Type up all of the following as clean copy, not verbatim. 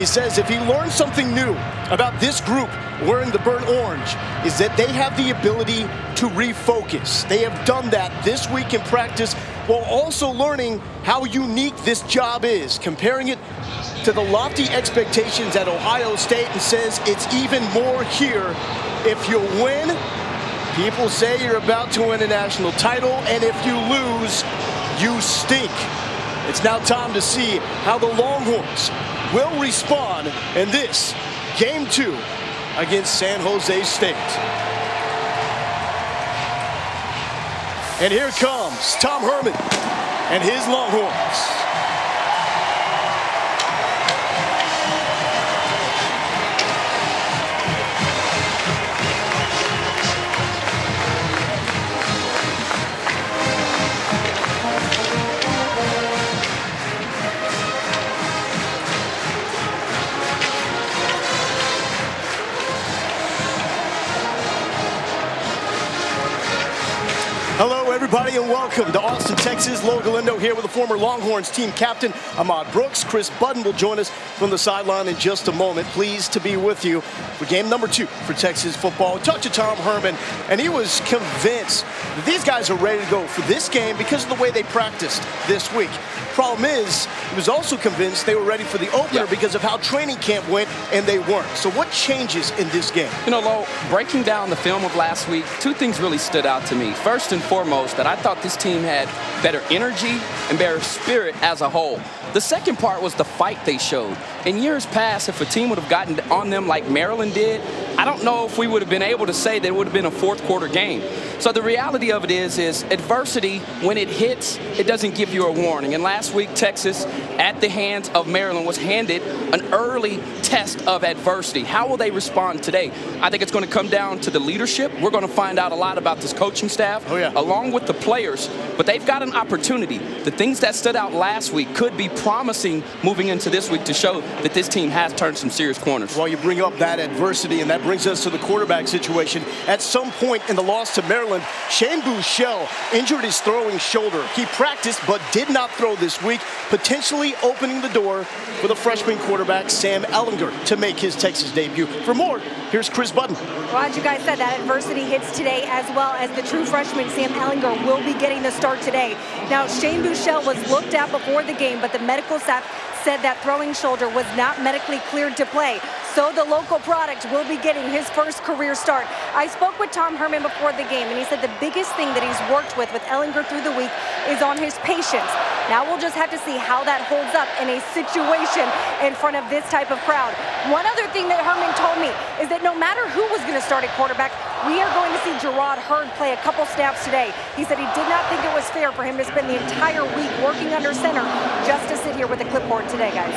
He says if he learned something new about this group wearing the burnt orange, is that they have the ability to refocus. They have done that this week in practice while also learning how unique this job is, comparing it to the lofty expectations at Ohio State, and says it's even more here. If you win, people say you're about to win a national title, and if you lose, you stink. It's now time to see how the Longhorns will respond in this Game 2 against San Jose State. And here comes Tom Herman and his Longhorns. Hello, everybody, and welcome to Austin, Texas. Lo Galindo here with the former Longhorns team captain, Ahmad Brooks. Chris Budden will join us from the sideline in just a moment. Pleased to be with you for game number 2 for Texas football. We talked to Tom Herman, and he was convinced that these guys are ready to go for this game because of the way they practiced this week. Problem is, he was also convinced they were ready for the opener because of how training camp went, and they weren't. So what changes in this game? You know, Lo, breaking down the film of last week, 2 things really stood out to me. First and foremost, that I thought this team had better energy and better spirit as a whole. The second part was the fight they showed. In years past, if a team would have gotten on them like Maryland did, I don't know if we would have been able to say that it would have been a fourth quarter game. So the reality of it is adversity, when it hits, it doesn't give you a warning. And last week, Texas, at the hands of Maryland, was handed an early test of adversity. How will they respond today? I think it's going to come down to the leadership. We're going to find out a lot about this coaching staff, along with the players. But they've got an opportunity. The things that stood out last week could be promising moving into this week to show that this team has turned some serious corners. Well, you bring up that adversity, and that brings us to the quarterback situation. At some point in the loss to Maryland, Shane Buechele injured his throwing shoulder. He practiced but did not throw this week, potentially opening the door for the freshman quarterback Sam Ehlinger to make his Texas debut. For more, here's Chris Budden. Well, as you guys said, that adversity hits today, as well as the true freshman Sam Ehlinger will be getting the start today. Now, Shane Buechele was looked at before the game, but the medical staff said that throwing shoulder was not medically cleared to play. So the local product will be getting his first career start. I spoke with Tom Herman before the game, and he said the biggest thing that he's worked with Ehlinger through the week is on his patience. Now we'll just have to see how that holds up in a situation in front of this type of crowd. One other thing that Herman told me is that no matter who was going to start at quarterback, we are going to see Gerard Hurd play a couple snaps today. He said he did not think it was fair for him to spend the entire week working under center just to sit here with a clipboard today, guys.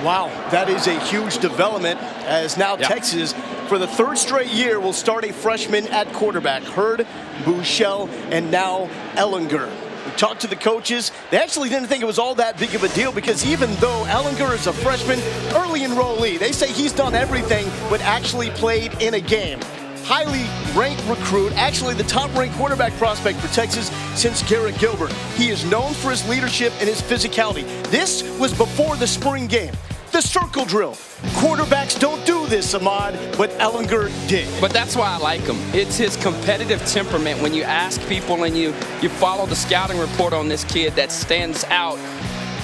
Wow, that is a huge development, as now Texas, for the 3rd straight year, will start a freshman at quarterback. Hurd, Buechele, and now Ehlinger. We talked to the coaches. They actually didn't think it was all that big of a deal, because even though Ehlinger is a freshman, early enrollee, they say he's done everything but actually played in a game. Highly ranked recruit, actually the top-ranked quarterback prospect for Texas since Garrett Gilbert. He is known for his leadership and his physicality. This was before the spring game. The circle drill. Quarterbacks don't do this, Ahmad, but Ehlinger did. But that's why I like him. It's his competitive temperament. When you ask people and you follow the scouting report on this kid, that stands out.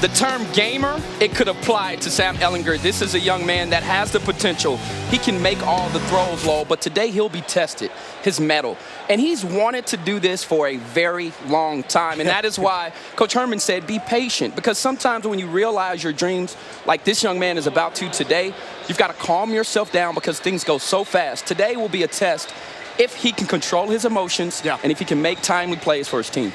The term gamer, it could apply to Sam Ehlinger. This is a young man that has the potential. He can make all the throws, Lo, but today he'll be tested, his mettle. And he's wanted to do this for a very long time. And that is why Coach Herman said be patient, because sometimes when you realize your dreams, like this young man is about to today, you've got to calm yourself down because things go so fast. Today will be a test if he can control his emotions and if he can make timely plays for his team.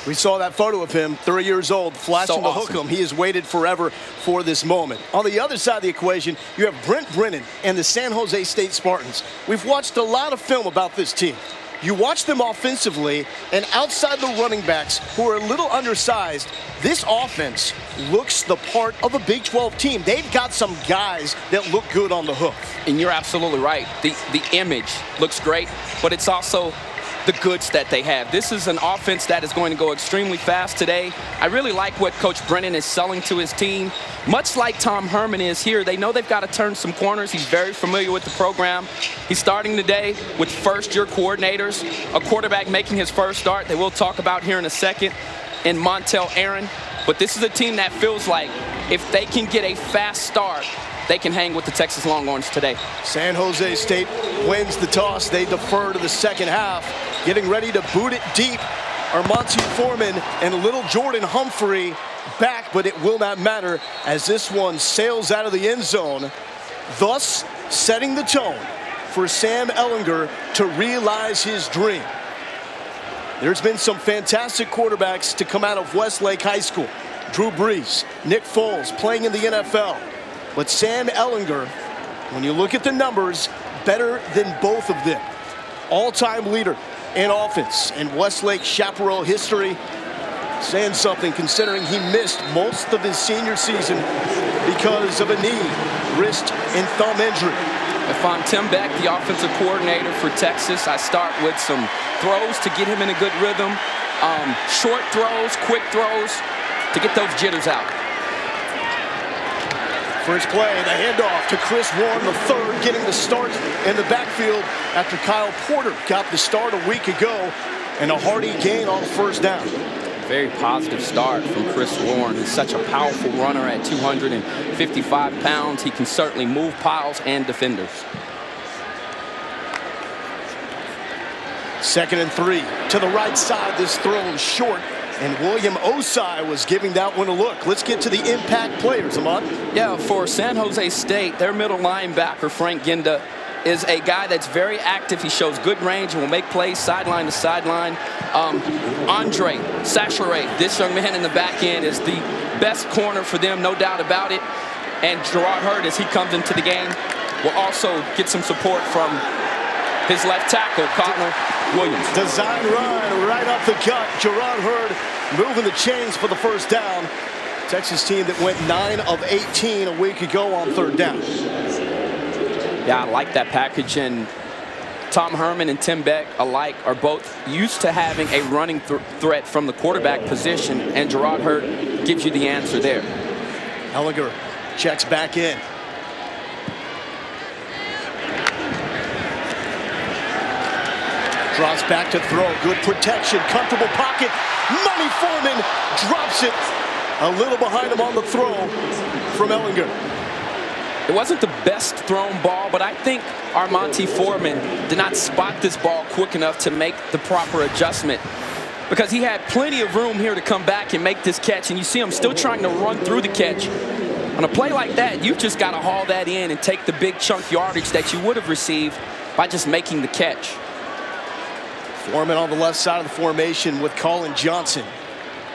We saw that photo of him, 3 years old, flashing the hook 'em. He has waited forever for this moment. On the other side of the equation, you have Brent Brennan and the San Jose State Spartans. We've watched a lot of film about this team. You watch them offensively, and outside the running backs, who are a little undersized, this offense looks the part of a Big 12 team. They've got some guys that look good on the hook. And you're absolutely right. The image looks great, but it's also the goods that they have. This is an offense that is going to go extremely fast today. I really like what Coach Brennan is selling to his team. Much like Tom Herman is here, they know they've got to turn some corners. He's very familiar with the program. He's starting today with first-year coordinators, a quarterback making his first start that we'll talk about here in a second, in Montel Aaron. But this is a team that feels like if they can get a fast start, they can hang with the Texas Longhorns today. San Jose State wins the toss. They defer to the second half, getting ready to boot it deep. Armonte Foreman and little Jordan Humphrey back, but it will not matter as this one sails out of the end zone, thus setting the tone for Sam Ehlinger to realize his dream. There's been some fantastic quarterbacks to come out of Westlake High School. Drew Brees, Nick Foles playing in the NFL. But Sam Ehlinger, when you look at the numbers, better than both of them. All-time leader in offense in Westlake Chaparral history. Saying something considering he missed most of his senior season because of a knee, wrist, and thumb injury. If I'm Tim Beck, the offensive coordinator for Texas, I start with some throws to get him in a good rhythm. Short throws, quick throws to get those jitters out. First play, the handoff to Chris Warren, the third, getting the start in the backfield after Kyle Porter got the start a week ago, and a hearty gain on first down. Very positive start from Chris Warren. He's such a powerful runner at 255 pounds. He can certainly move piles and defenders. 2nd and 3 to the right side. This throw short, and William Osai was giving that one a look. Let's get to the impact players, Ahmad. Yeah, for San Jose State, their middle linebacker, Frank Ginda, is a guy that's very active. He shows good range and will make plays sideline to sideline. Andre Sachere, this young man in the back end, is the best corner for them, no doubt about it. And Gerard Hurd, as he comes into the game, will also get some support from his left tackle, Connor Williams. Design run right up the gut. Gerard Hurd moving the chains for the first down. Texas team that went 9 of 18 a week ago on third down. Yeah, I like that package, and Tom Herman and Tim Beck alike are both used to having a running threat from the quarterback position, and Gerard Hurd gives you the answer there. Ehlinger checks back in. Drops back to throw. Good protection. Comfortable pocket. Money Foreman drops it a little behind him on the throw from Ehlinger. It wasn't the best thrown ball, but I think Armonte Foreman did not spot this ball quick enough to make the proper adjustment, because he had plenty of room here to come back and make this catch, and you see him still trying to run through the catch. On a play like that, you've just got to haul that in and take the big chunk yardage that you would have received by just making the catch. Foreman on the left side of the formation with Colin Johnson.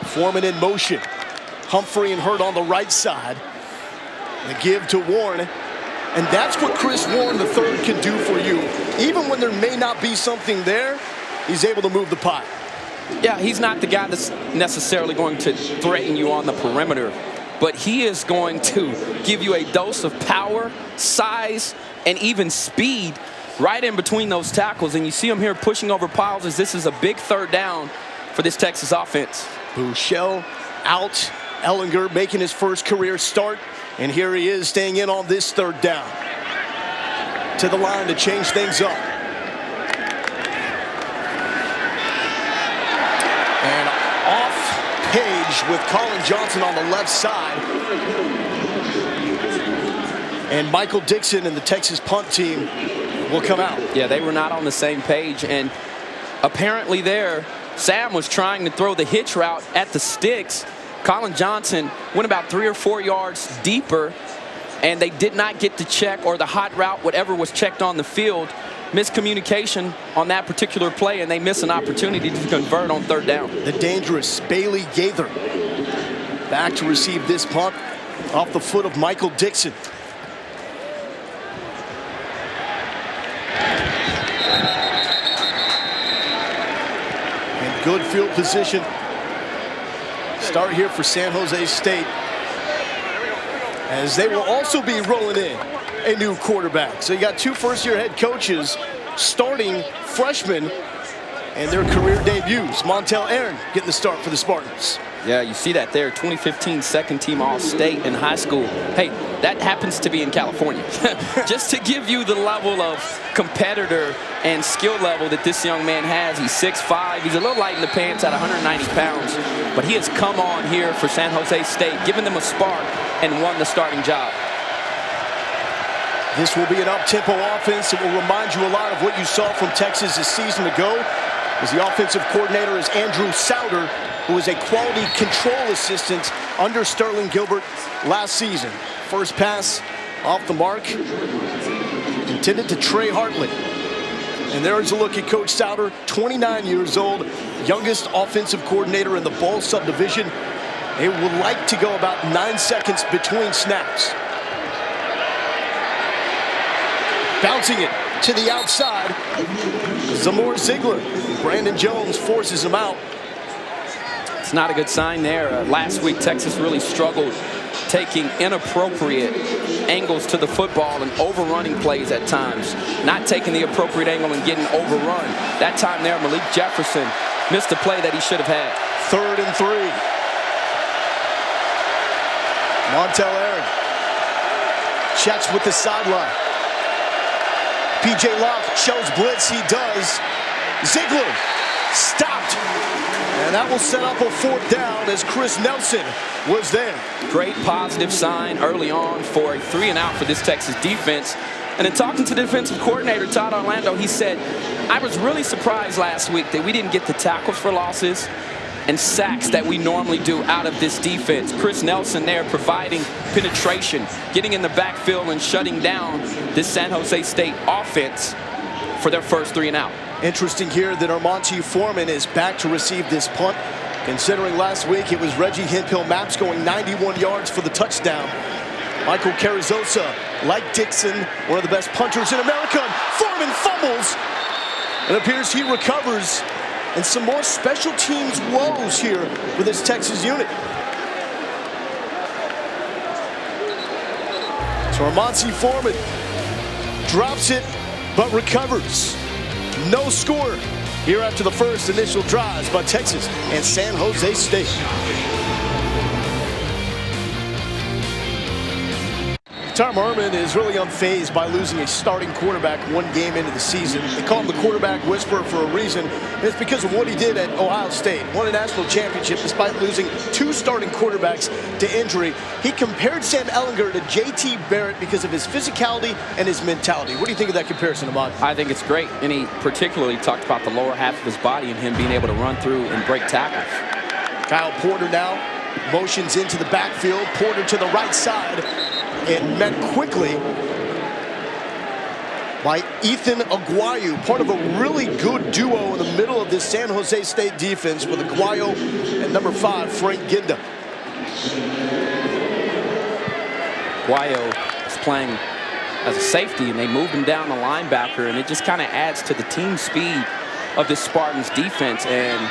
Foreman in motion. Humphrey and Hurd on the right side. The give to Warren. And that's what Chris Warren III can do for you. Even when there may not be something there, he's able to move the pile. Yeah, he's not the guy that's necessarily going to threaten you on the perimeter, but he is going to give you a dose of power, size, and even speed right in between those tackles. And you see him here pushing over piles as this is a big third down for this Texas offense. Buechele out. Ehlinger making his first career start. And here he is staying in on this third down. To the line to change things up. And off page with Colin Johnson on the left side. And Michael Dixon and the Texas punt team will come out. Yeah, they were not on the same page. And apparently there, Sam was trying to throw the hitch route at the sticks. Colin Johnson went about 3 or 4 yards deeper, and they did not get the check or the hot route, whatever was checked on the field. Miscommunication on that particular play, and they miss an opportunity to convert on third down. The dangerous Bailey Gaither back to receive this punt off the foot of Michael Dixon. And good field position. Start here for San Jose State, as they will also be rolling in a new quarterback. So you got 2 first-year head coaches starting freshmen and their career debuts. Montel Aaron getting the start for the Spartans. Yeah, you see that there. 2015 second-team All-State in high school. Hey, that happens to be in California. Just to give you the level of competitor and skill level that this young man has. He's 6'5". He's a little light in the pants at 190 pounds. But he has come on here for San Jose State, given them a spark, and won the starting job. This will be an up-tempo offense. It will remind you a lot of what you saw from Texas a season ago, as the offensive coordinator is Andrew Souter, who was a quality control assistant under Sterling Gilbert last season. First pass off the mark, intended to Trey Hartley. And there's a look at Coach Souter, 29 years old, youngest offensive coordinator in the Ball subdivision. They would like to go about 9 seconds between snaps. Bouncing it to the outside, Zamor Ziegler. Brandon Jones forces him out. It's not a good sign there. Last week, Texas really struggled taking inappropriate angles to the football and overrunning plays at times. Not taking the appropriate angle and getting overrun. That time there, Malik Jefferson missed a play that he should have had. 3rd and 3. Montel Aaron checks with the sideline. P.J. Locke shows blitz. He does. Ziegler stopped. And that will set up a 4th down as Chris Nelson was there. Great positive sign early on for a 3-and-out for this Texas defense. And in talking to the defensive coordinator, Todd Orlando, he said, I was really surprised last week that we didn't get the tackles for losses and sacks that we normally do out of this defense. Chris Nelson there providing penetration, getting in the backfield and shutting down this San Jose State offense for their first 3-and-out. Interesting here that Armonte Foreman is back to receive this punt, considering last week it was Reggie Hemphill-Maps going 91 yards for the touchdown. Michael Carrizosa, like Dixon, one of the best punters in America. Foreman fumbles. It appears he recovers. And some more special teams woes here for this Texas unit. So Armonte Foreman drops it, but recovers. No score here after the first initial drives by Texas and San Jose State. Tom Herman is really unfazed by losing a starting quarterback 1 game into the season. They call him the quarterback whisperer for a reason, and it's because of what he did at Ohio State. Won a national championship despite losing 2 starting quarterbacks to injury. He compared Sam Ehlinger to J.T. Barrett because of his physicality and his mentality. What do you think of that comparison, Ahmad? I think it's great, and he particularly talked about the lower half of his body and him being able to run through and break tackles. Kyle Porter now motions into the backfield. Porter to the right side. And met quickly by Ethan Aguayo, part of a really good duo in the middle of this San Jose State defense with Aguayo and number 5, Frank Ginda. Aguayo is playing as a safety, and they moved him down the linebacker, and it just kind of adds to the team speed of this Spartans defense. And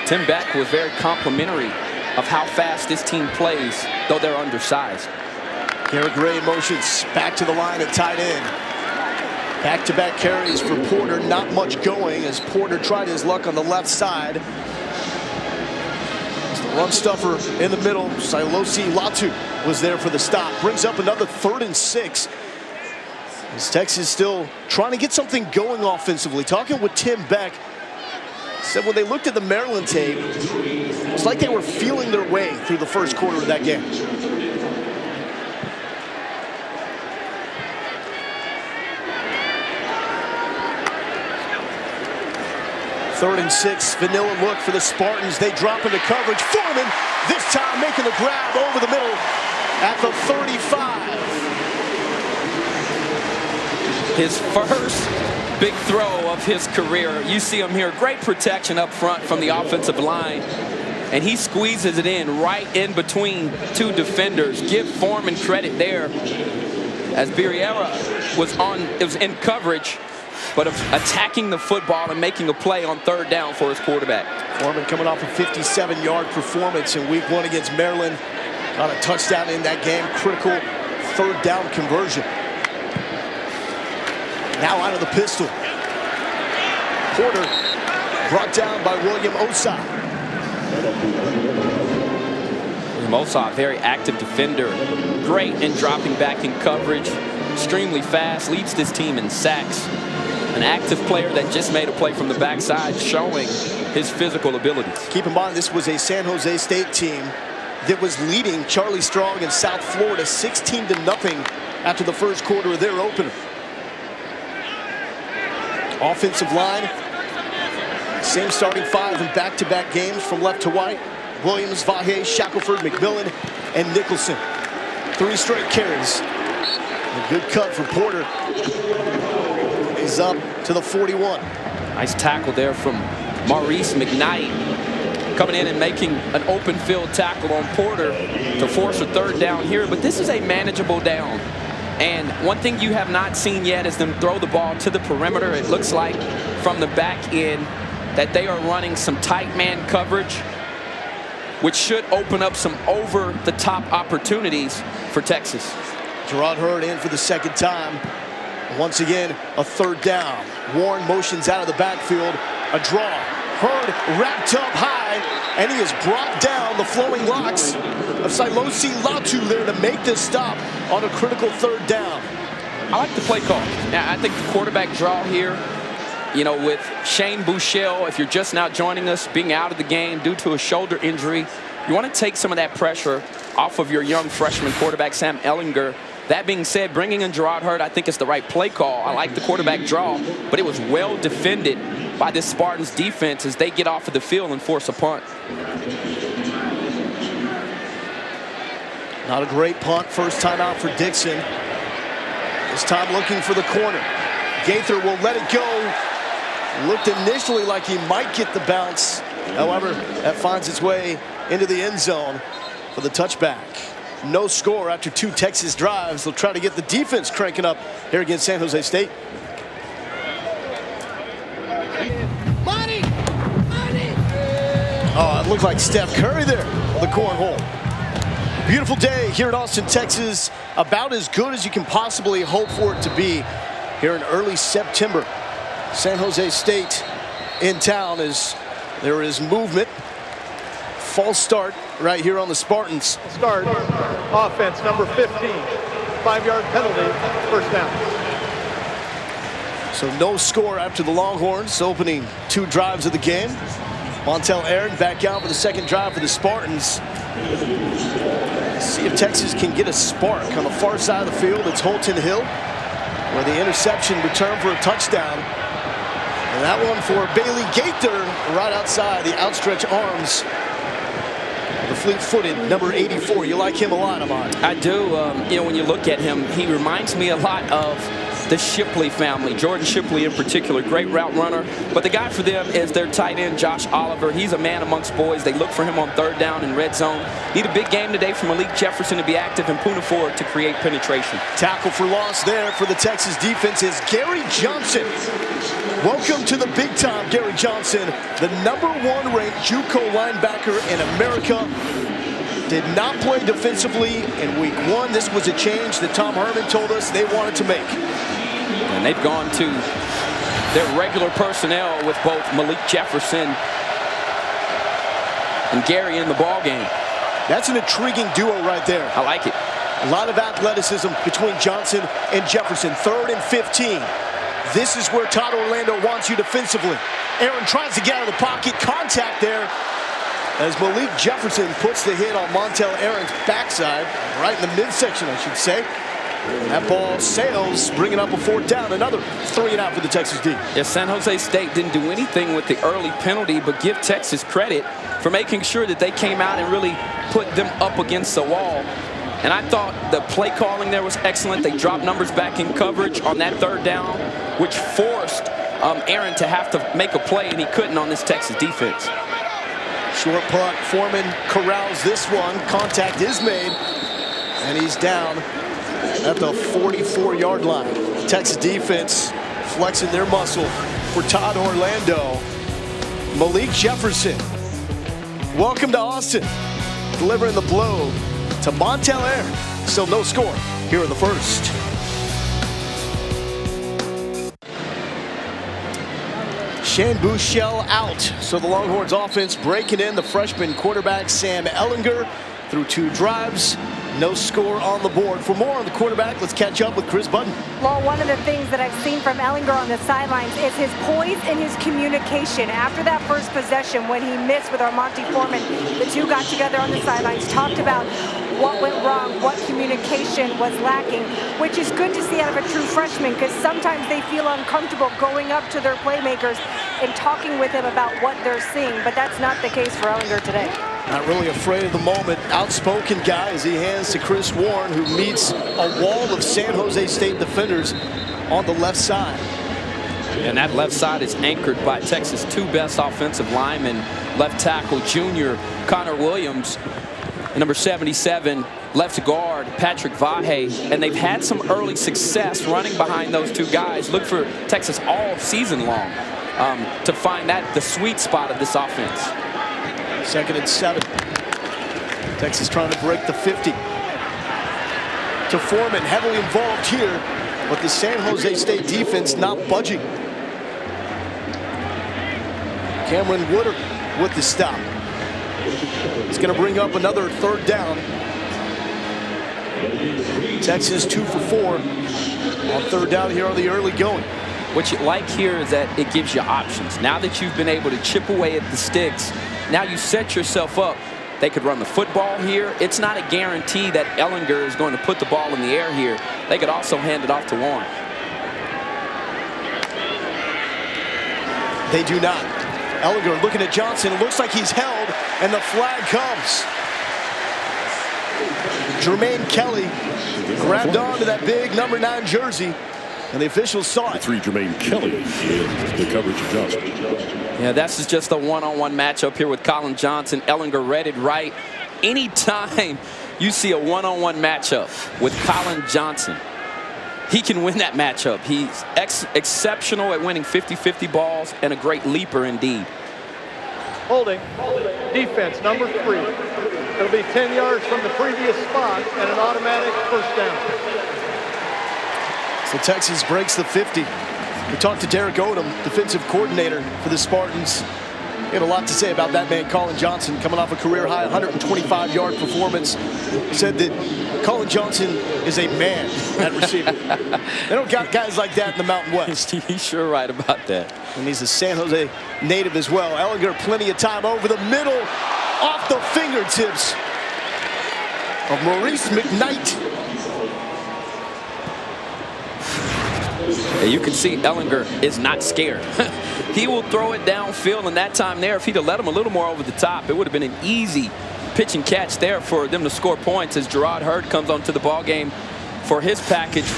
Tim Beck was very complimentary of how fast this team plays, though they're undersized. Garrett Gray motions back to the line at tight end. Back-to-back carries for Porter. Not much going as Porter tried his luck on the left side. It's the run stuffer in the middle. Silosi Latu was there for the stop. Brings up another 3rd and 6. As Texas still trying to get something going offensively. Talking with Tim Beck, said when they looked at the Maryland tape, it's like they were feeling their way through the first quarter of that game. 3rd and 6, vanilla look for the Spartans. They drop into coverage. Foreman, this time making the grab over the middle at the 35. His first big throw of his career. You see him here. Great protection up front from the offensive line. And he squeezes it in right in between 2 defenders. Give Foreman credit there, as Birriera was in coverage, but of attacking the football and making a play on 3rd down for his quarterback. Foreman coming off a 57-yard performance in week 1 against Maryland. Got a touchdown in that game. Critical 3rd down conversion. Now out of the pistol. Porter brought down by William Osai. Osai, very active defender, great in dropping back in coverage, extremely fast, leads this team in sacks. An active player that just made a play from the backside, showing his physical abilities. Keep in mind, this was a San Jose State team that was leading Charlie Strong in South Florida 16-0 after the first quarter of their opener. Offensive line, same starting five in back-to-back games from left to right. Williams, Vahe, Shackelford, McMillan, and Nicholson. 3 straight carries. A good cut for Porter. He's up to the 41. Nice tackle there from Maurice McKnight, coming in and making an open field tackle on Porter to force a 3rd down here. But this is a manageable down. And one thing you have not seen yet is them throw the ball to the perimeter. It looks like from the back end that they are running some tight man coverage, which should open up some over-the-top opportunities for Texas. Gerard Hurd in for the 2nd time. Once again, a 3rd down. Warren motions out of the backfield. A draw. Hurd wrapped up high, and he has brought down the flowing locks of Silosi Latu there to make this stop on a critical 3rd down. I like the play call. Now, I think the quarterback draw here, you know, with Shane Buechele, if you're just now joining us, being out of the game due to a shoulder injury, you want to take some of that pressure off of your young freshman quarterback, Sam Ehlinger. That being said, bringing in Gerard Hurd, I think is the right play call. I like the quarterback draw, but it was well defended by this Spartans defense as they get off of the field and force a punt. Not a great punt. First time out for Dixon. This time looking for the corner. Gaither will let it go. Looked initially like he might get the bounce. However, that finds its way into the end zone for the touchback. No score after 2 Texas drives. They'll try to get the defense cranking up here against San Jose State. Oh, it looked like Steph Curry there on the cornhole. Beautiful day here in Austin, Texas. About as good as you can possibly hope for it to be here in early September. San Jose State in town as there is movement. False start right here on the Spartans. Start, offense number 15, 5-yard penalty, 1st down. So no score after the Longhorns opening 2 drives of the game. Montel Aaron back out for the 2nd drive for the Spartans. See if Texas can get a spark on the far side of the field. It's Holton Hill, where the interception returned for a touchdown. And that one for Bailey Gaither right outside the outstretched arms. The fleet-footed number 84. You like him a lot, Ahmad. I do. You know, when you look at him, he reminds me a lot of the Shipley family. Jordan Shipley in particular, great route runner. But the guy for them is their tight end, Josh Oliver. He's a man amongst boys. They look for him on 3rd down and red zone. Need a big game today for Malik Jefferson to be active and Poona Ford to create penetration. Tackle for loss there for the Texas defense is Gary Johnson. Welcome to the big time, Gary Johnson, the number 1 ranked JUCO linebacker in America. Did not play defensively in week 1. This was a change that Tom Herman told us they wanted to make. And they've gone to their regular personnel with both Malik Jefferson and Gary in the ball game. That's an intriguing duo right there. I like it. A lot of athleticism between Johnson and Jefferson. 3rd and 15. This is where Todd Orlando wants you defensively. Aaron tries to get out of the pocket. Contact there as Malik Jefferson puts the hit on Montel Aaron's backside, right in the midsection, I should say. That ball sails, bringing up a 4th down. Another 3 and out for the Texas D. Yes, San Jose State didn't do anything with the early penalty, but give Texas credit for making sure that they came out and really put them up against the wall. And I thought the play calling there was excellent. They dropped numbers back in coverage on that 3rd down, which forced Aaron to have to make a play, and he couldn't on this Texas defense. Short punt. Foreman corrals this one. Contact is made, and he's down at the 44-yard line. Texas defense flexing their muscle for Todd Orlando. Malik Jefferson, welcome to Austin, delivering the blow to Montel Aaron. Still no score here in the 1st. Shane Buechele out. So the Longhorns offense breaking in. The freshman quarterback Sam Ehlinger through 2 drives. No score on the board. For more on the quarterback, let's catch up with Chris Button. Well, one of the things that I've seen from Ehlinger on the sidelines is his poise and his communication. After that first possession, when he missed with Monty Foreman, the two got together on the sidelines, talked about what went wrong, what communication was lacking, which is good to see out of a true freshman, because sometimes they feel uncomfortable going up to their playmakers and talking with them about what they're seeing, but that's not the case for Ehlinger today. Not really afraid of the moment. Outspoken guy as he hands to Chris Warren, who meets a wall of San Jose State defenders on the left side. And that left side is anchored by Texas' 2 best offensive linemen, left tackle junior Connor Williams, and number 77 left guard Patrick Vahe. And they've had some early success running behind those 2 guys. Look for Texas all season long to find that the sweet spot of this offense. 2nd and 7. Texas trying to break the 50. To Foreman, heavily involved here, but the San Jose State defense not budging. Cameron Woodard with the stop. It's going to bring up another 3rd down. Texas 2 for 4 on 3rd down here on the early going. What you like here is that it gives you options. Now that you've been able to chip away at the sticks, now you set yourself up. They could run the football here. It's not a guarantee that Ehlinger is going to put the ball in the air here. They could also hand it off to Warren. They do not. Ehlinger looking at Johnson. It looks like he's held, and the flag comes. Jermaine Kelly grabbed onto that big number 9 jersey, and the officials saw it. 3 Jermaine Kelly in the coverage of Johnson. Yeah, this is just a one-on-one matchup here with Colin Johnson. Ehlinger read it right. Anytime you see a one-on-one matchup with Colin Johnson, he can win that matchup. He's exceptional at winning 50-50 balls and a great leaper indeed. Holding, defense number 3. It'll be 10 yards from the previous spot and an automatic 1st down. So Texas breaks the 50. We talked to Derek Odom, defensive coordinator for the Spartans. He had a lot to say about that man, Colin Johnson, coming off a career-high 125-yard performance. He said that Colin Johnson is a man at receiver. They don't got guys like that in the Mountain West. He's sure right about that. And he's a San Jose native as well. Ehlinger, plenty of time over the middle, off the fingertips of Maurice McKnight. You can see Ehlinger is not scared. He will throw it downfield, and that time there, if he'd have let him a little more over the top, it would have been an easy pitch and catch there for them to score points as Gerard Hurd comes onto the ball game for his package.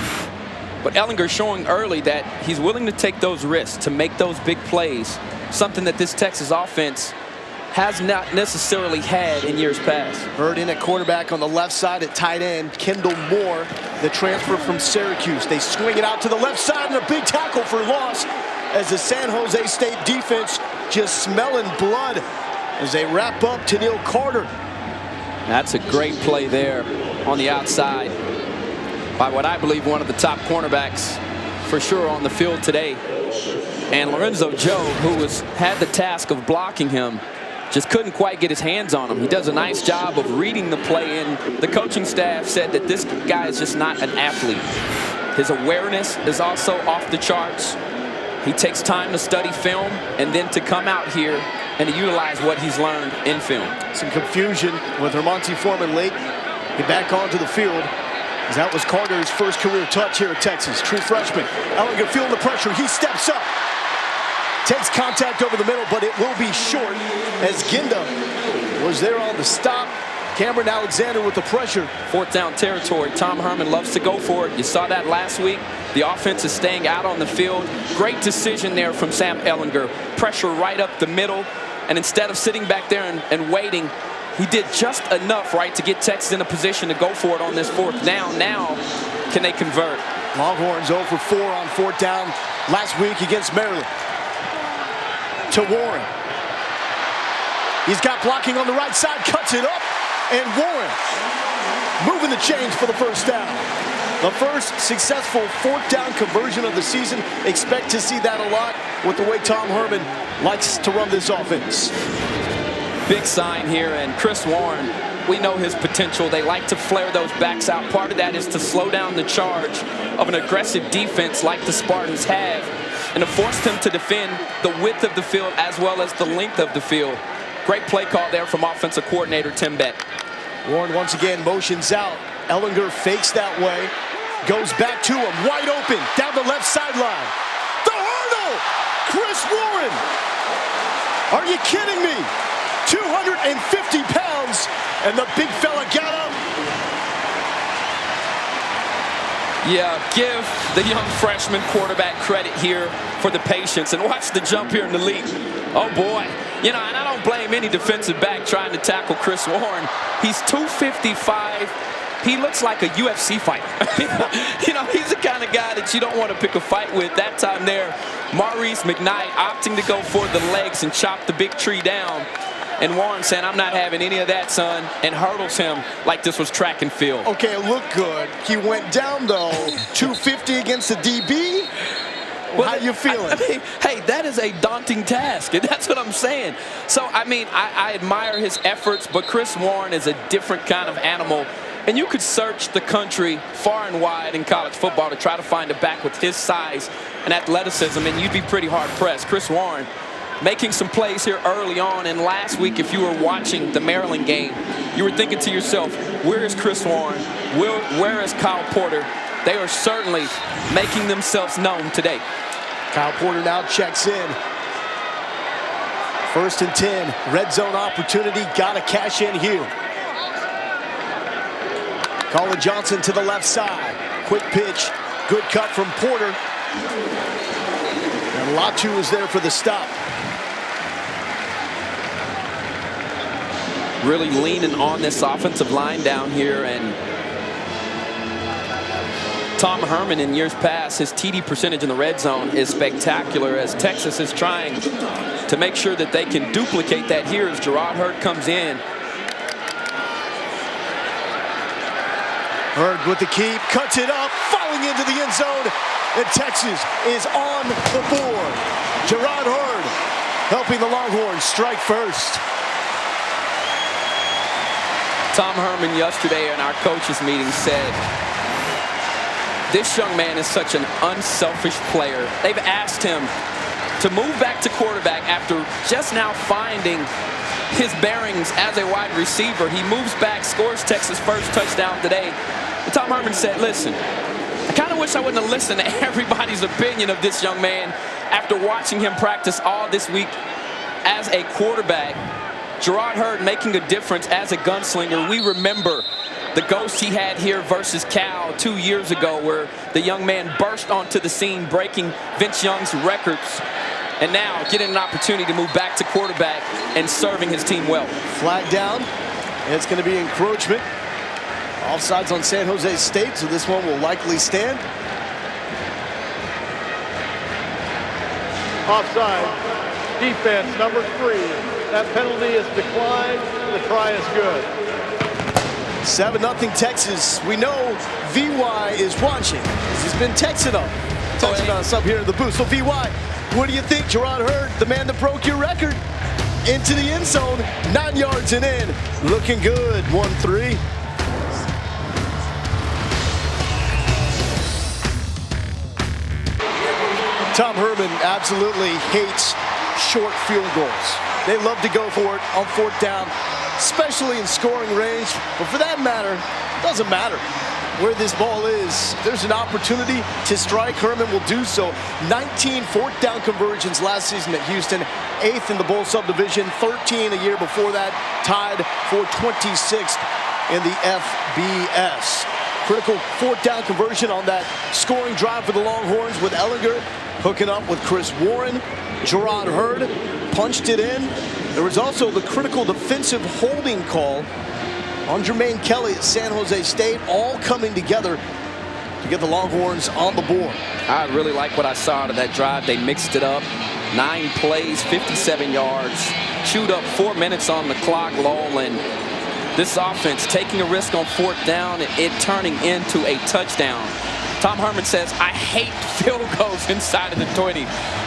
But Ehlinger showing early that he's willing to take those risks, to make those big plays, something that this Texas offense has not necessarily had in years past. Hurd in at quarterback on the left side. At tight end, Kendall Moore, the transfer from Syracuse. They swing it out to the left side, and a big tackle for loss as the San Jose State defense just smelling blood as they wrap up to Neil Carter. That's a great play there on the outside by what I believe one of the top cornerbacks for sure on the field today. And Lorenzo Joe, who had the task of blocking him, just couldn't quite get his hands on him. He does a nice job of reading the play, and the coaching staff said that this guy is just not an athlete. His awareness is also off the charts. He takes time to study film and then to come out here and to utilize what he's learned in film. Some confusion with Monty Foreman late. Get back onto the field, as that was Carter's first career touch here at Texas. True freshman. Ehlinger feeling the pressure. He steps up. Takes contact over the middle, but it will be short as Ginda was there on the stop. Cameron Alexander with the pressure. 4th down territory. Tom Herman loves to go for it. You saw that last week. The offense is staying out on the field. Great decision there from Sam Ehlinger. Pressure right up the middle. And instead of sitting back there and waiting, he did just enough, right, to get Texas in a position to go for it on this 4th down. Now, can they convert? Longhorns 0 for 4 on 4th down last week against Maryland. To Warren. He's got blocking on the right side, cuts it up, and Warren moving the chains for the 1st down. The first successful fourth down conversion of the season. Expect to see that a lot with the way Tom Herman likes to run this offense. Big sign here, and Chris Warren, we know his potential. They like to flare those backs out. Part of that is to slow down the charge of an aggressive defense like the Spartans have, and to force them to defend the width of the field as well as the length of the field. Great play call there from offensive coordinator Tim Beck. Warren once again motions out. Ehlinger fakes that way, goes back to him, wide open, down the left sideline. The hurdle! Chris Warren! Are you kidding me? 250 pounds, and the big fella got up. Yeah, give the young freshman quarterback credit here for the patience, and watch the jump here in the leap. Oh boy, you know, and I don't blame any defensive back trying to tackle Chris Warren. He's 255. He looks like a UFC fighter. You know, he's the kind of guy that you don't want to pick a fight with. That time there, Maurice McKnight opting to go for the legs and chop the big tree down. And Warren saying, I'm not having any of that, son, and hurdles him like this was track and field. Okay, it looked good. He went down, though. 250 against the DB? Well, how you feeling? I mean, hey, that is a daunting task, and that's what I'm saying. So, I mean, I admire his efforts, but Chris Warren is a different kind of animal. And you could search the country far and wide in college football to try to find a back with his size and athleticism, and you'd be pretty hard-pressed. Chris Warren making some plays here early on, and last week, if you were watching the Maryland game, you were thinking to yourself, where is Chris Warren? Where is Kyle Porter? They are certainly making themselves known today. Kyle Porter now checks in. 1st and 10, red zone opportunity, gotta cash in here. Colin Johnson to the left side. Quick pitch, good cut from Porter. And Latu is there for the stop. Really leaning on this offensive line down here, and Tom Herman in years past, his TD percentage in the red zone is spectacular, as Texas is trying to make sure that they can duplicate that here as Gerard Hurd comes in. Hurd with the keep, cuts it up, falling into the end zone, and Texas is on the board. Gerard Hurd helping the Longhorns strike first. Tom Herman yesterday in our coaches meeting said, this young man is such an unselfish player. They've asked him to move back to quarterback after just now finding his bearings as a wide receiver. He moves back, scores Texas' first touchdown today. And Tom Herman said, listen, I kind of wish I wouldn't have listened to everybody's opinion of this young man after watching him practice all this week as a quarterback. Gerard Hurd making a difference as a gunslinger. We remember the ghost he had here versus Cal 2 years ago, where the young man burst onto the scene, breaking Vince Young's records, and now getting an opportunity to move back to quarterback and serving his team well. Flag down, and it's going to be encroachment. Offsides on San Jose State, so this one will likely stand. Offside. Defense, number 3. That penalty is declined. The try is good. 7-0 Texas. We know VY is watching. He's been texting us up here in the booth. So VY, what do you think? Gerard Hurd, the man that broke your record, into the end zone, 9 yards and in. Looking good, 1-3. Tom Herman absolutely hates short field goals. They love to go for it on 4th down, especially in scoring range. But for that matter, it doesn't matter where this ball is. If there's an opportunity to strike, Herman will do so. 19 4th down conversions last season at Houston, 8th in the bowl subdivision, 13 a year before that, tied for 26th in the FBS. Critical 4th down conversion on that scoring drive for the Longhorns with Ehlinger hooking up with Chris Warren. Gerard Hurd punched it in. There was also the critical defensive holding call on Jermaine Kelly at San Jose State, all coming together to get the Longhorns on the board. I really like what I saw out of that drive. They mixed it up. 9 plays, 57 yards. Chewed up 4 minutes on the clock, lull, and this offense taking a risk on 4th down and it turning into a touchdown. Tom Herman says, I hate field goals inside of the 20.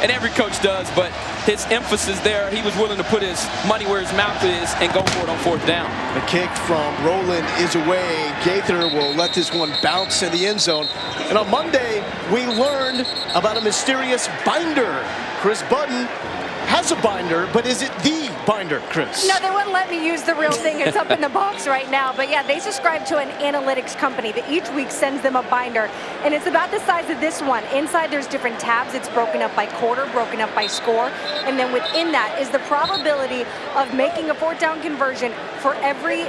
And every coach does, but his emphasis there, he was willing to put his money where his mouth is and go for it on 4th down. The kick from Rowland is away. Gaither will let this one bounce in the end zone. And on Monday, we learned about a mysterious binder. Chris Button has a binder, but is it the binder, Chris? No, they wouldn't let me use the real thing. It's up in the box right now. But yeah, they subscribe to an analytics company that each week sends them a binder. And it's about the size of this one. Inside, there's different tabs. It's broken up by quarter, broken up by score. And then within that is the probability of making a 4th down conversion for every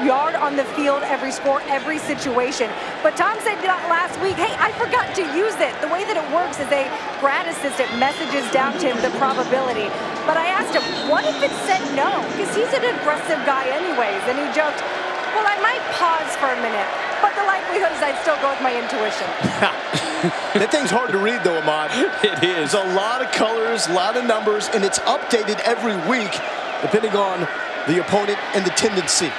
yard on the field, every score, every situation. But Tom said last week, hey, I forgot to use it. The way that it works is a grad assistant messages down to him the probability. But I asked him, what if it said no? Because he's an aggressive guy anyways. And he joked, well, I might pause for a minute, but the likelihood is I'd still go with my intuition. That thing's hard to read, though, Ahmad. It is. There's a lot of colors, a lot of numbers, and it's updated every week depending on the opponent and the tendency.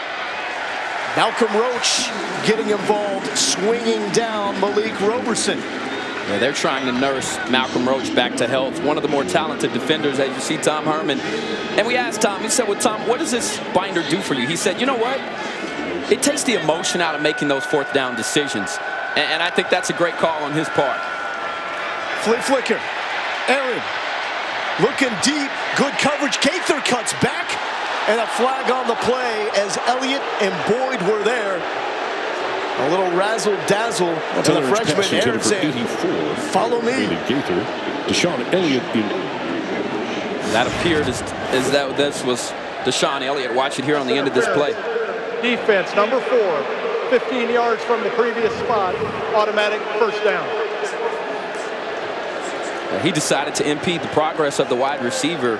Malcolm Roach getting involved, swinging down Malik Roberson. Yeah, they're trying to nurse Malcolm Roach back to health. One of the more talented defenders, as you see, Tom Herman. And we asked Tom, he said, well, Tom, what does this binder do for you? He said, you know what? It takes the emotion out of making those 4th down decisions. And I think that's a great call on his part. Flea flicker. Aaron looking deep. Good coverage. Gaither cuts back. And a flag on the play as Elliott and Boyd were there. A little razzle-dazzle to the freshman. Aaron saying, follow me. Gaither, Deshaun Elliott. That appeared as that this was Deshaun Elliott. Watch it here on the end of this play. Defense, number 4, 15 yards from the previous spot, automatic 1st down. He decided to impede the progress of the wide receiver.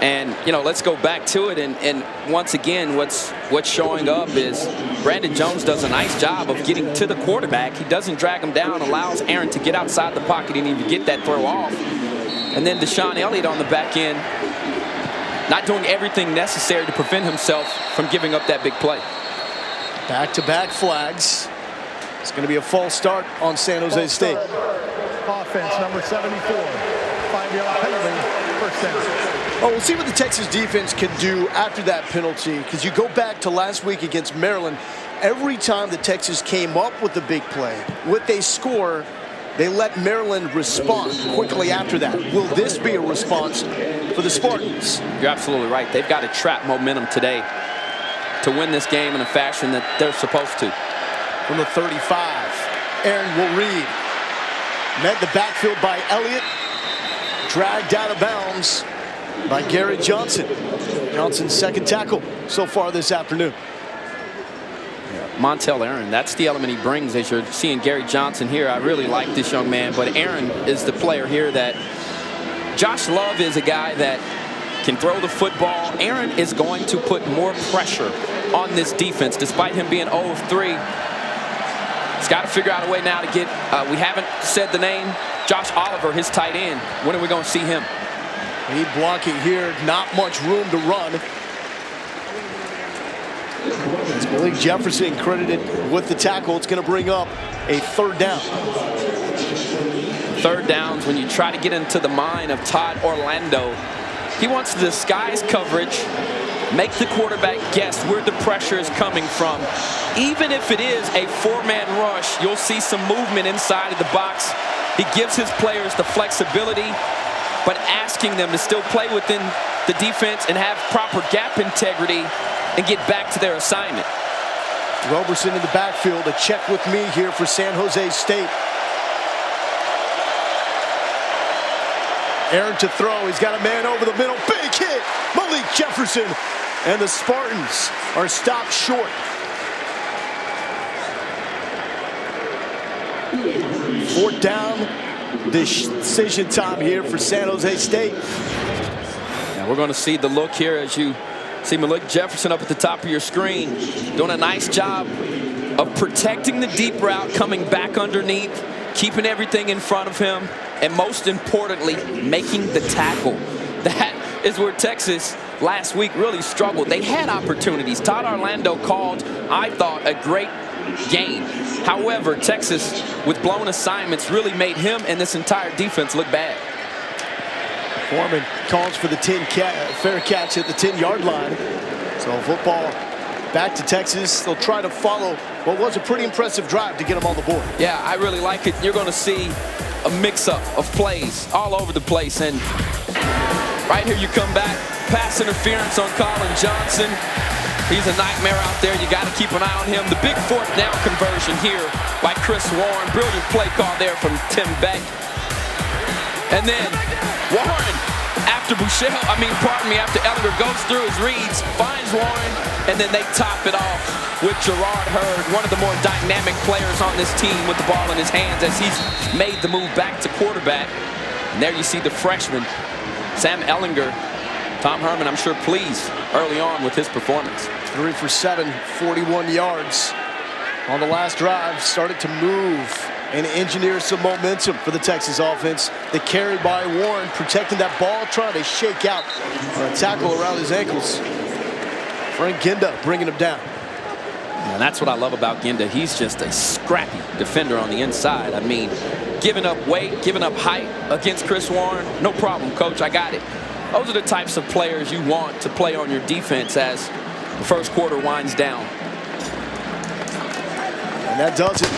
And, you know, let's go back to it. And once again, what's showing up is Brandon Jones does a nice job of getting to the quarterback. He doesn't drag him down, allows Aaron to get outside the pocket and even get that throw off. And then Deshaun Elliott on the back end, not doing everything necessary to prevent himself from giving up that big play. Back-to-back flags. It's going to be a false start on San Jose State. Offense, number 74, 5-yard penalty, 1st down. Oh, we'll see what the Texas defense can do after that penalty, because you go back to last week against Maryland. Every time the Texas came up with the big play, with a score, they let Maryland respond quickly after that. Will this be a response for the Spartans? You're absolutely right. They've got to trap momentum today to win this game in a fashion that they're supposed to. From the 35, Aaron will read. Met in the backfield by Elliott. Dragged out of bounds by Garrett Johnson. Johnson's 2nd tackle so far this afternoon. Montel Aaron, that's the element he brings as you're seeing Gary Johnson here. I really like this young man, but Aaron is the player here that Josh Love is a guy that can throw the football. Aaron is going to put more pressure on this defense despite him being 0 of 3. He's got to figure out a way now to get, we haven't said the name, Josh Oliver, his tight end. When are we going to see him? Lead blocking here, not much room to run. It's Malik Jefferson credited with the tackle. It's going to bring up a 3rd down. 3rd downs, when you try to get into the mind of Todd Orlando, he wants to disguise coverage, make the quarterback guess where the pressure is coming from. Even if it is a 4-man rush, you'll see some movement inside of the box. He gives his players the flexibility, but asking them to still play within the defense and have proper gap integrity and get back to their assignment. Roberson in the backfield, a check with me here for San Jose State. Aaron to throw, he's got a man over the middle, big hit, Malik Jefferson, and the Spartans are stopped short. 4th down, decision time here for San Jose State. Now we're going to see the look here as you see Malik Jefferson up at the top of your screen, doing a nice job of protecting the deep route, coming back underneath, keeping everything in front of him, and most importantly, making the tackle. is where Texas last week really struggled. They had opportunities. Todd Orlando called, I thought, a great game. However, Texas, with blown assignments, really made him and this entire defense look bad. Foreman calls for the fair catch at the 10-yard line. So football back to Texas. They'll try to follow what was a pretty impressive drive to get them on the board. Yeah, I really like it. You're going to see a mix-up of plays all over the place. And right here you come back. Pass interference on Colin Johnson. He's a nightmare out there. You got to keep an eye on him. The big fourth down conversion here by Chris Warren. Brilliant play call there from Tim Beck. And then Warren, after after Ellinger goes through his reads, finds Warren, and then they top it off with Gerard Hurd, one of the more dynamic players on this team with the ball in his hands as he's made the move back to quarterback. And there you see the freshman, Sam Ellinger. Tom Herman, I'm sure, pleased early on with his performance. 3 for 7, 41 yards on the last drive. Started to move and engineer some momentum for the Texas offense. The carry by Warren, protecting that ball, trying to shake out a tackle around his ankles. Frank Ginda bringing him down. And that's what I love about Ginda. He's just a scrappy defender on the inside. I mean, giving up weight, giving up height against Chris Warren, no problem, coach, I got it. Those are the types of players you want to play on your defense as the first quarter winds down. And that does it.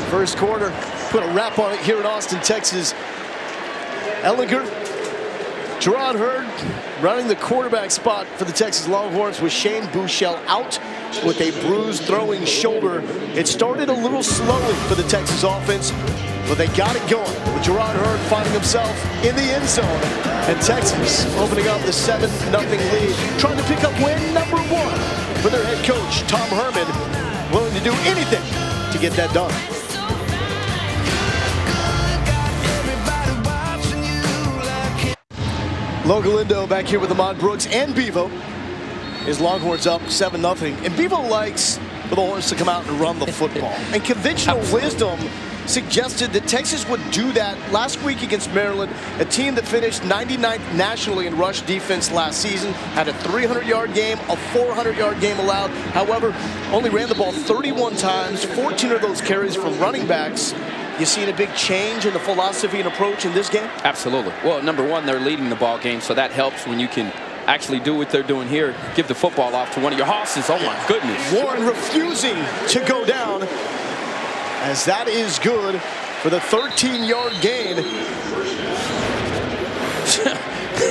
First quarter, put a wrap on it here in Austin, Texas. Ellinger, Gerard Hurd running the quarterback spot for the Texas Longhorns with Shane Buechele out with a bruised throwing shoulder. It started a little slowly for the Texas offense, but they got it going with Gerard Hurd finding himself in the end zone. And Texas opening up the 7-0 lead, trying to pick up win number 1 for their head coach, Tom Herman, willing to do anything to get that done. Logalindo back here with Ahmad Brooks and Bevo. His Longhorns up 7-0. And Bevo likes for the Horns to come out and run the football. And conventional wisdom suggested that Texas would do that last week against Maryland, a team that finished 99th nationally in rush defense last season, had a 300-yard game, a 400-yard game allowed. However, only ran the ball 31 times, 14 of those carries from running backs. You seen a big change in the philosophy and approach in this game? Absolutely. Well, number one, they're leading the ball game, so that helps when you can actually do what they're doing here. Give the football off to one of your horses. Oh, my goodness. Warren refusing to go down, as that is good for the 13-yard gain.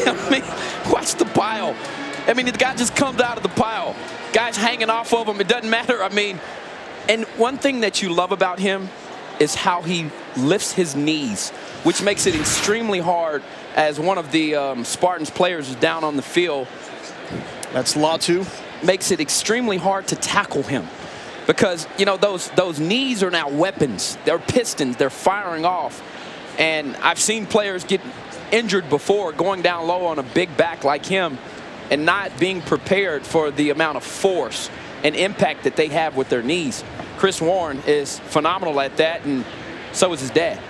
I mean, watch the pile. I mean, the guy just comes out of the pile. Guy's hanging off of him. It doesn't matter. I mean, and one thing that you love about him is how he lifts his knees, which makes it extremely hard as one of the Spartans players is down on the field. That's Latu. Makes it extremely hard to tackle him because, you know, those knees are now weapons. They're pistons. They're firing off. And I've seen players get injured before going down low on a big back like him and not being prepared for the amount of force and impact that they have with their knees. Chris Warren is phenomenal at that, and so is his dad.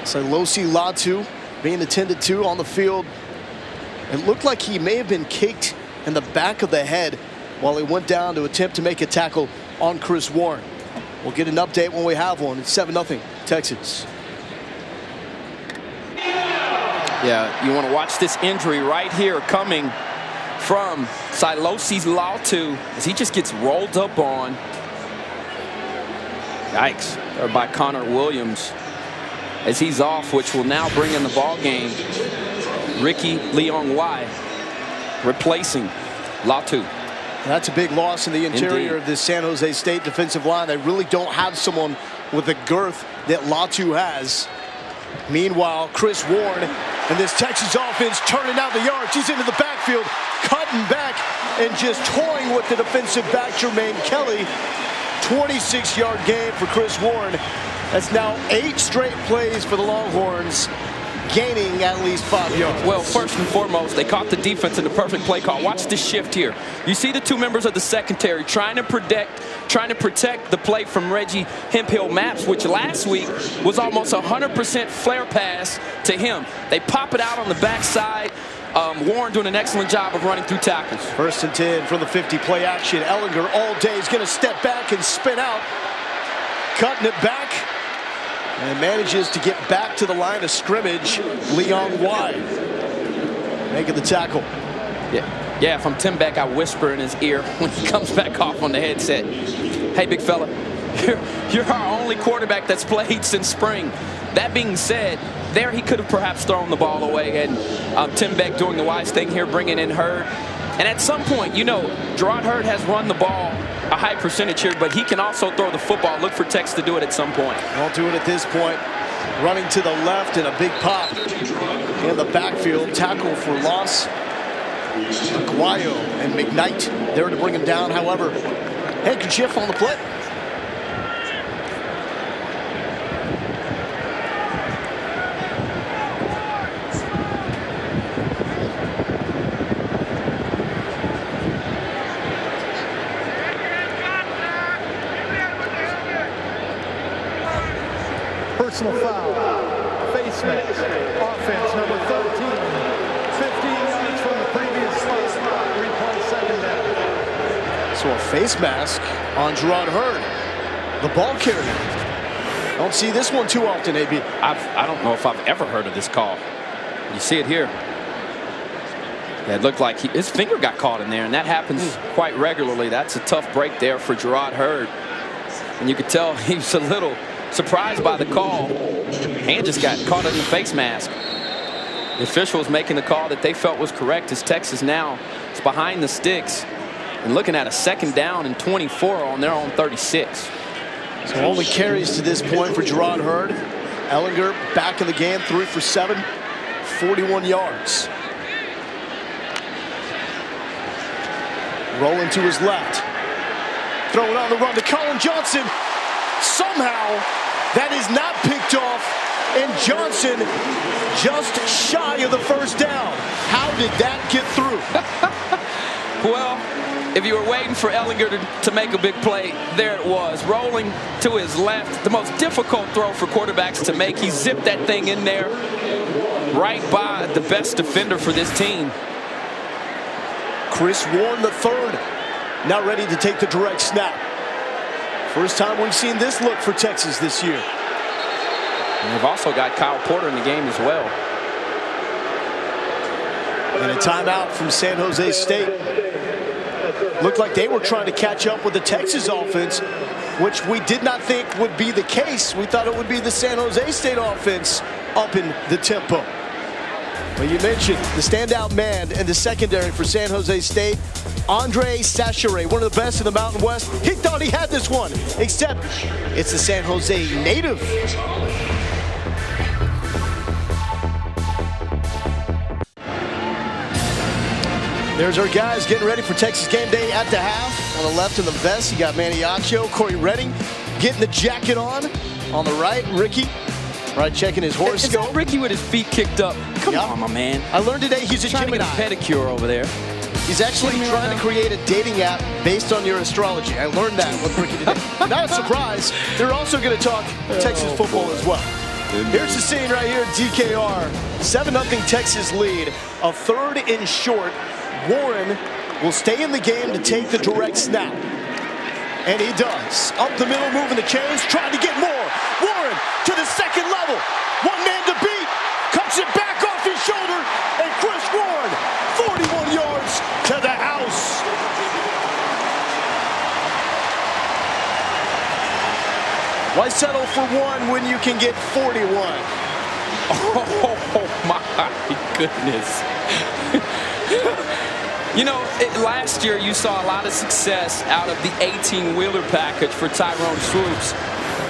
So Losi Latu being attended to on the field. It looked like he may have been kicked in the back of the head while he went down to attempt to make a tackle on Chris Warren. We'll get an update when we have one. It's 7-0 Texas. Yeah, you want to watch this injury right here coming from Silosi Latu as he just gets rolled up on. Yikes. Or by Connor Williams as he's off, which will now bring in the ball game Ricky Leong-Wai replacing Latu. That's a big loss in the interior of this San Jose State defensive line. They really don't have someone with the girth that Latu has. Meanwhile, Chris Warren and this Texas offense turning out the yards. He's into the backfield, cutting back and just toying with the defensive back, Jermaine Kelly. 26-yard gain for Chris Warren. That's now 8 straight plays for the Longhorns gaining at least 5 yards. Well, first and foremost, they caught the defense in the perfect play call. Watch the shift here. You see the two members of the secondary trying to protect the play from Reggie Hemphill Maps, which last week was almost 100% flare pass to him. They pop it out on the backside. Warren doing an excellent job of running through tackles. 1st and 10 from the 50, play action. Ehlinger all day is going to step back and spin out. Cutting it back. And manages to get back to the line of scrimmage. Leon Wide making the tackle. Yeah, if I'm Tim Beck, I whisper in his ear when he comes back off on the headset. Hey, big fella, you're our only quarterback that's played since spring. That being said, there he could have perhaps thrown the ball away. And Tim Beck doing the wise thing here, bringing in Hurd. And at some point, you know, Gerard Hurd has run the ball a high percentage here, but he can also throw the football. Look for Tex to do it at some point. Won't do it at this point. Running to the left and a big pop in the backfield. Tackle for loss. Aguayo and McKnight there to bring him down. However, handkerchief on the play. Personal foul, face mask, offense number 13, 15 yards from the previous spot, replay 2nd down. So a face mask on Gerard Hurd, the ball carrier. Don't see this one too often, AB. I don't know if I've ever heard of this call. You see it here. Yeah, it looked like his finger got caught in there, and that happens quite regularly. That's a tough break there for Gerard Hurd. And you could tell he was a little surprised by the call. Hand just got caught in the face mask. The official was making the call that they felt was correct, as Texas now is behind the sticks and looking at a 2nd down and 24 on their own 36. So only carries to this point for Gerard Hurd. Ehlinger back in the game, 3 for 7, 41 yards. Rolling to his left. Throwing on the run to Colin Johnson. Somehow that is not picked off, and Johnson just shy of the 1st down. How did that get through? Well, if you were waiting for Ehlinger to make a big play, there it was, rolling to his left. The most difficult throw for quarterbacks to make. He zipped that thing in there right by the best defender for this team. Chris Warren III now ready to take the direct snap. First time we've seen this look for Texas this year. And they've also got Kyle Porter in the game as well. And a timeout from San Jose State. Looked like they were trying to catch up with the Texas offense, which we did not think would be the case. We thought it would be the San Jose State offense up in the tempo. Well, you mentioned the standout man in the secondary for San Jose State, Andre Sachere, one of the best in the Mountain West. He thought he had this one, except it's the San Jose native. There's our guys getting ready for Texas game day at the half. On the left in the vest, you got Manny Accio, Corey Redding getting the jacket on the right, Ricky. Right, checking his horoscope. Is that Ricky with his feet kicked up? Come on, my man. I learned today he's a Gemini. Trying to get a pedicure over there. He's actually trying to create a dating app based on your astrology. I learned that with Ricky today. Not a surprise. They're also going to talk Texas football as well. Here's the scene right here at DKR. 7-0 Texas lead. A 3rd and short. Warren will stay in the game to take the direct snap. And he does. Up the middle, moving the chains, trying to get more. Warren to the 2nd level. One man to beat. Cuts it back off his shoulder. And Chris Warren, 41 yards to the house. Why settle for 1 when you can get 41? Oh my goodness. You know, last year you saw a lot of success out of the 18-wheeler package for Tyrone Swoops.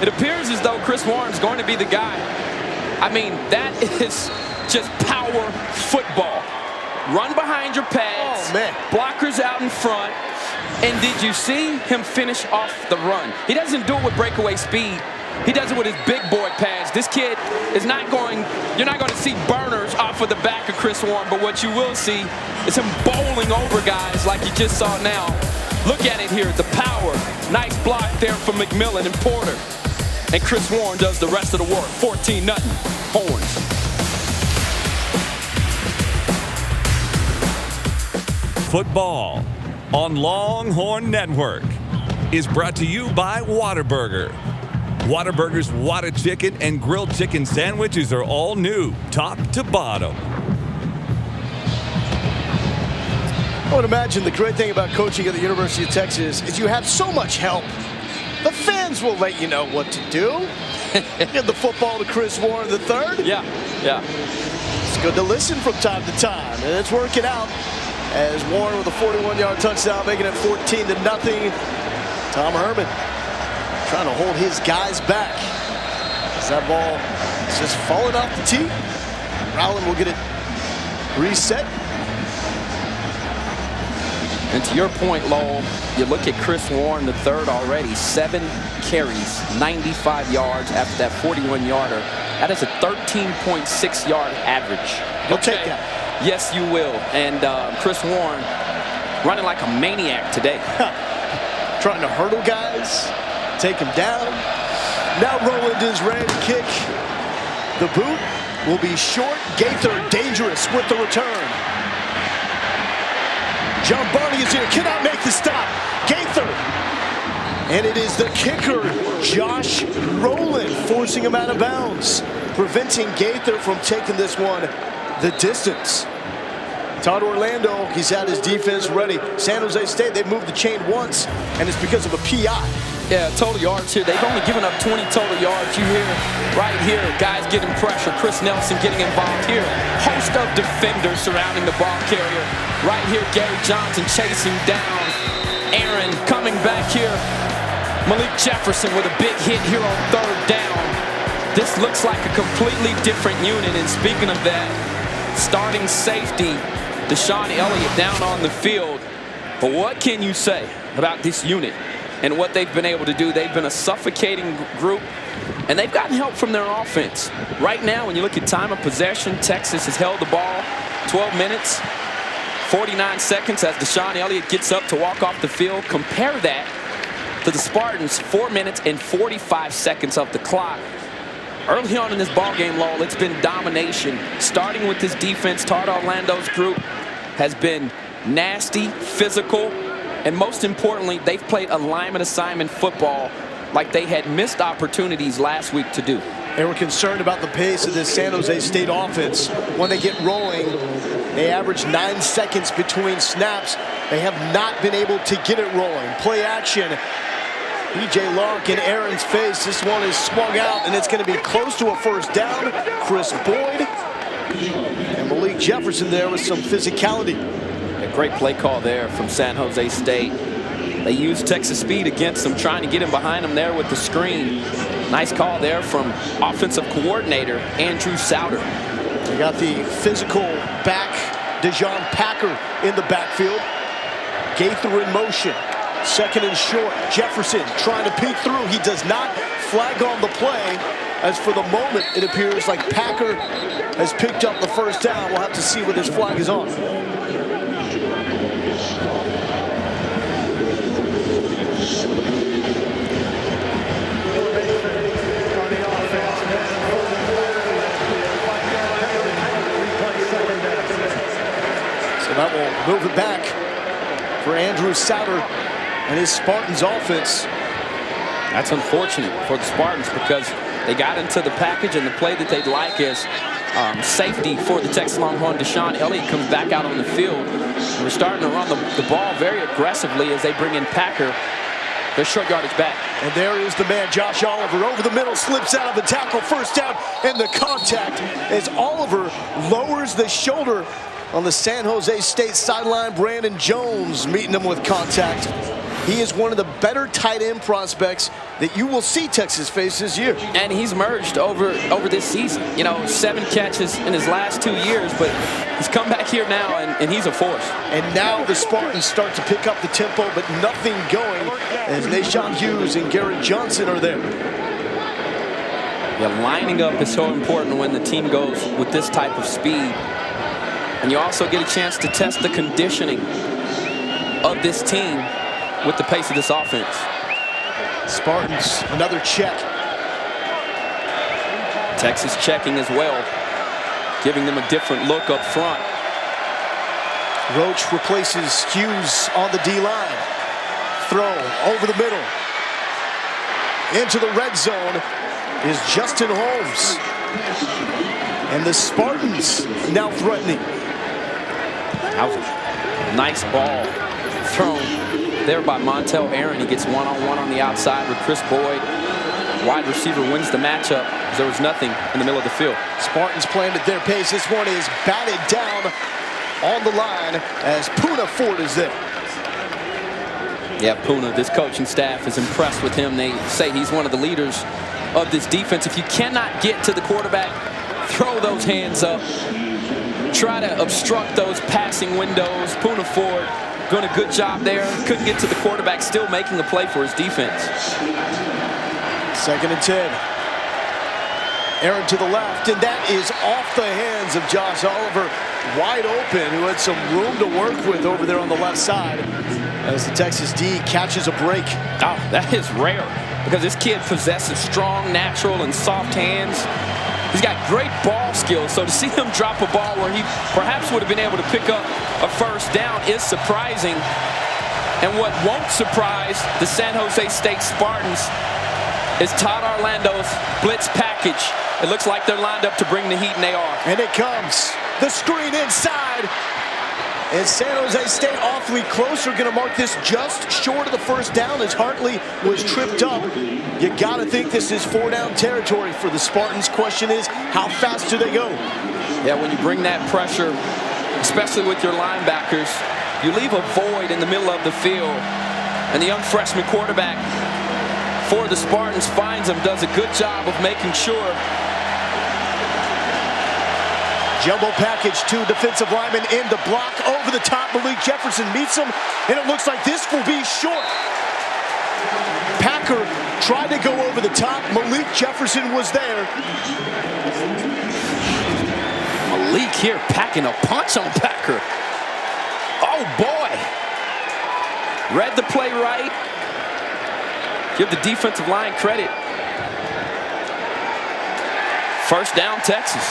It appears as though Chris Warren's going to be the guy. I mean, that is just power football. Run behind your pads, blockers out in front, and did you see him finish off the run? He doesn't do it with breakaway speed. He does it with his big boy pads. This kid is not going, you're not going to see burners off of the back of Chris Warren, but what you will see is him bowling over guys like you just saw now. Look at it here, the power. Nice block there from McMillan and Porter. And Chris Warren does the rest of the work. 14-0, Horns. Football on Longhorn Network is brought to you by Whataburger. Whataburger's Whata Chicken and grilled chicken sandwiches are all new, top to bottom. I would imagine the great thing about coaching at the University of Texas is you have so much help. The fans will let you know what to do. Give the football to Chris Warren III. Yeah. It's good to listen from time to time, and it's working out. As Warren with a 41-yard touchdown, making it 14-0. Tom Herman trying to hold his guys back. As that ball is just falling off the tee. Rowland will get it reset. And to your point, Lowell, you look at Chris Warren III already, 7 carries, 95 yards after that 41-yarder. That is a 13.6-yard average. You'll take that. Yes, you will. And Chris Warren running like a maniac today. Trying to hurdle guys, take them down. Now Rowland is ready to kick. The boot will be short. Gaither dangerous with the return. John Barney is here, cannot make the stop. Gaither. And it is the kicker, Josh Rowland, forcing him out of bounds, preventing Gaither from taking this one the distance. Todd Orlando, he's had his defense ready. San Jose State, they've moved the chain once, and it's because of a PI. Yeah, total yards here. They've only given up 20 total yards. You hear right here, guys getting pressure. Chris Nelson getting involved here. Host of defenders surrounding the ball carrier. Right here, Gary Johnson chasing down Aaron. Coming back here, Malik Jefferson with a big hit here on 3rd down. This looks like a completely different unit, and speaking of that, starting safety, Deshaun Elliott down on the field. But what can you say about this unit and what they've been able to do? They've been a suffocating group, and they've gotten help from their offense. Right now, when you look at time of possession, Texas has held the ball 12 minutes, 49 seconds as Deshaun Elliott gets up to walk off the field. Compare that to the Spartans, 4 minutes and 45 seconds of the clock. Early on in this ball game, Lowell, it's been domination. Starting with this defense, Todd Orlando's group has been nasty, physical, and most importantly, they've played alignment assignment football like they had missed opportunities last week to do. They were concerned about the pace of this San Jose State offense. When they get rolling, they average 9 seconds between snaps. They have not been able to get it rolling. Play action. E.J. Lark in Aaron's face. This one is swung out, and it's going to be close to a 1st down. Chris Boyd and Malik Jefferson there with some physicality. A great play call there from San Jose State. They used Texas speed against them, trying to get him behind them there with the screen. Nice call there from offensive coordinator Andrew Souter. They got the physical back, DeJon Packer in the backfield. Gaither in motion. 2nd and short. Jefferson trying to peek through. He does not. Flag on the play. As for the moment, it appears like Packer has picked up the 1st down. We'll have to see what this flag is on. So that will move it back for Andrew Souter and his Spartans offense. That's unfortunate for the Spartans because they got into the package, and the play that they'd like is safety for the Texas Longhorn. Deshaun Elliott comes back out on the field. And we're starting to run the ball very aggressively as they bring in Packer. Their short yardage back. And there is the man, Josh Oliver, over the middle, slips out of the tackle, 1st down, and the contact as Oliver lowers the shoulder on the San Jose State sideline. Brandon Jones meeting him with contact. He is one of the better tight end prospects that you will see Texas face this year. And he's emerged over this season. You know, 7 catches in his last 2 years, but he's come back here now, and he's a force. And now the Spartans start to pick up the tempo, but nothing going as Nashawn Hughes and Garrett Johnson are there. Yeah, lining up is so important when the team goes with this type of speed. And you also get a chance to test the conditioning of this team with the pace of this offense. Spartans, another check. Texas checking as well, giving them a different look up front. Roach replaces Hughes on the D-line. Throw over the middle. Into the red zone is Justin Holmes. And the Spartans now threatening. That was a nice ball thrown there by Montel Aaron. He gets one-on-one on the outside with Chris Boyd. Wide receiver wins the matchup. There was nothing in the middle of the field. Spartans playing at their pace. This one is batted down on the line as Poona Ford is there. Yeah, Poona, this coaching staff is impressed with him. They say he's one of the leaders of this defense. If you cannot get to the quarterback, throw those hands up. Try to obstruct those passing windows. Poona Ford doing a good job there. Couldn't get to the quarterback, still making a play for his defense. 2nd and 10. Aaron to the left, and that is off the hands of Josh Oliver. Wide open, who had some room to work with over there on the left side. As the Texas D catches a break. Oh, that is rare because this kid possesses strong, natural, and soft hands. He's got great ball skills, so to see him drop a ball where he perhaps would have been able to pick up a first down is surprising. And what won't surprise the San Jose State Spartans is Todd Orlando's blitz package. It looks like they're lined up to bring the heat, and they are. And it comes. The screen inside. And San Jose State awfully close. They're going to mark this just short of the first down as Hartley was tripped up. You got to think this is 4-down territory for the Spartans. Question is, how fast do they go? Yeah, when you bring that pressure, especially with your linebackers, you leave a void in the middle of the field. And the young freshman quarterback for the Spartans finds him, does a good job of making sure. Jumbo package, 2 defensive linemen in the block. Over the top, Malik Jefferson meets him, and it looks like this will be short. Packer tried to go over the top. Malik Jefferson was there. Malik here packing a punch on Packer. Oh, boy. Read the play right. Give the defensive line credit. First down, Texas.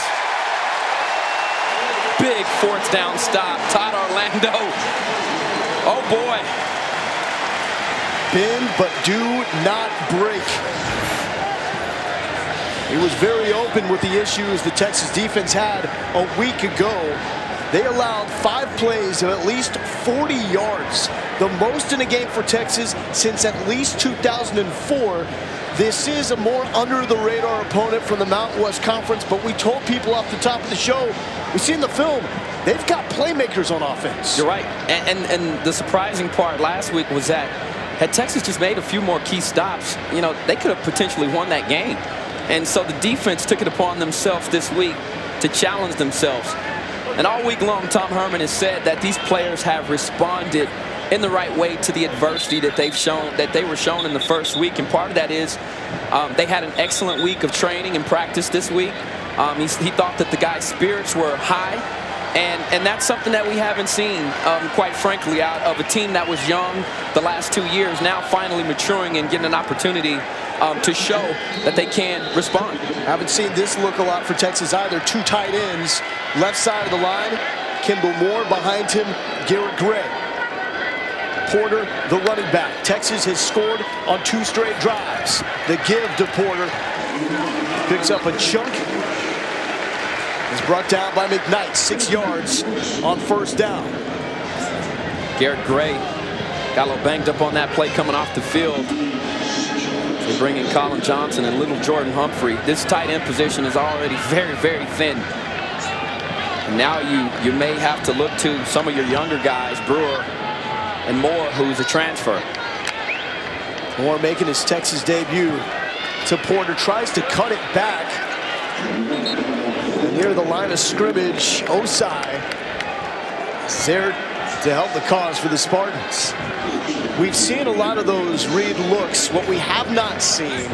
Big 4th down stop. Todd Orlando. Oh, boy. Bend but do not break. He was very open with the issues the Texas defense had a week ago. They allowed 5 plays of at least 40 yards, the most in a game for Texas since at least 2004. This is a more under-the-radar opponent from the Mountain West Conference, but we told people off the top of the show, we've seen the film, they've got playmakers on offense. You're right, and the surprising part last week was that had Texas just made a few more key stops, you know, they could have potentially won that game. And so the defense took it upon themselves this week to challenge themselves. And all week long, Tom Herman has said that these players have responded in the right way to the adversity that they were shown in the first week. And part of that is they had an excellent week of training and practice this week. He thought that the guys' spirits were high. And that's something that we haven't seen, quite frankly, out of a team that was young the last 2 years, now finally maturing and getting an opportunity to show that they can respond. Haven't seen this look a lot for Texas either. 2 tight ends, left side of the line, Kimball Moore, behind him, Garrett Gray. Porter, the running back. Texas has scored on 2 straight drives. The give to Porter. Picks up a chunk. Is brought down by McKnight, 6 yards on first down. Garrett Gray got a little banged up on that play coming off the field. They bring in Colin Johnson and little Jordan Humphrey. This tight end position is already very, very thin. And now you may have to look to some of your younger guys, Brewer and Moore, who's a transfer. Moore making his Texas debut. To Porter, tries to cut it back. Near the line of scrimmage, Osai is there to help the cause for the Spartans. We've seen a lot of those read looks. What we have not seen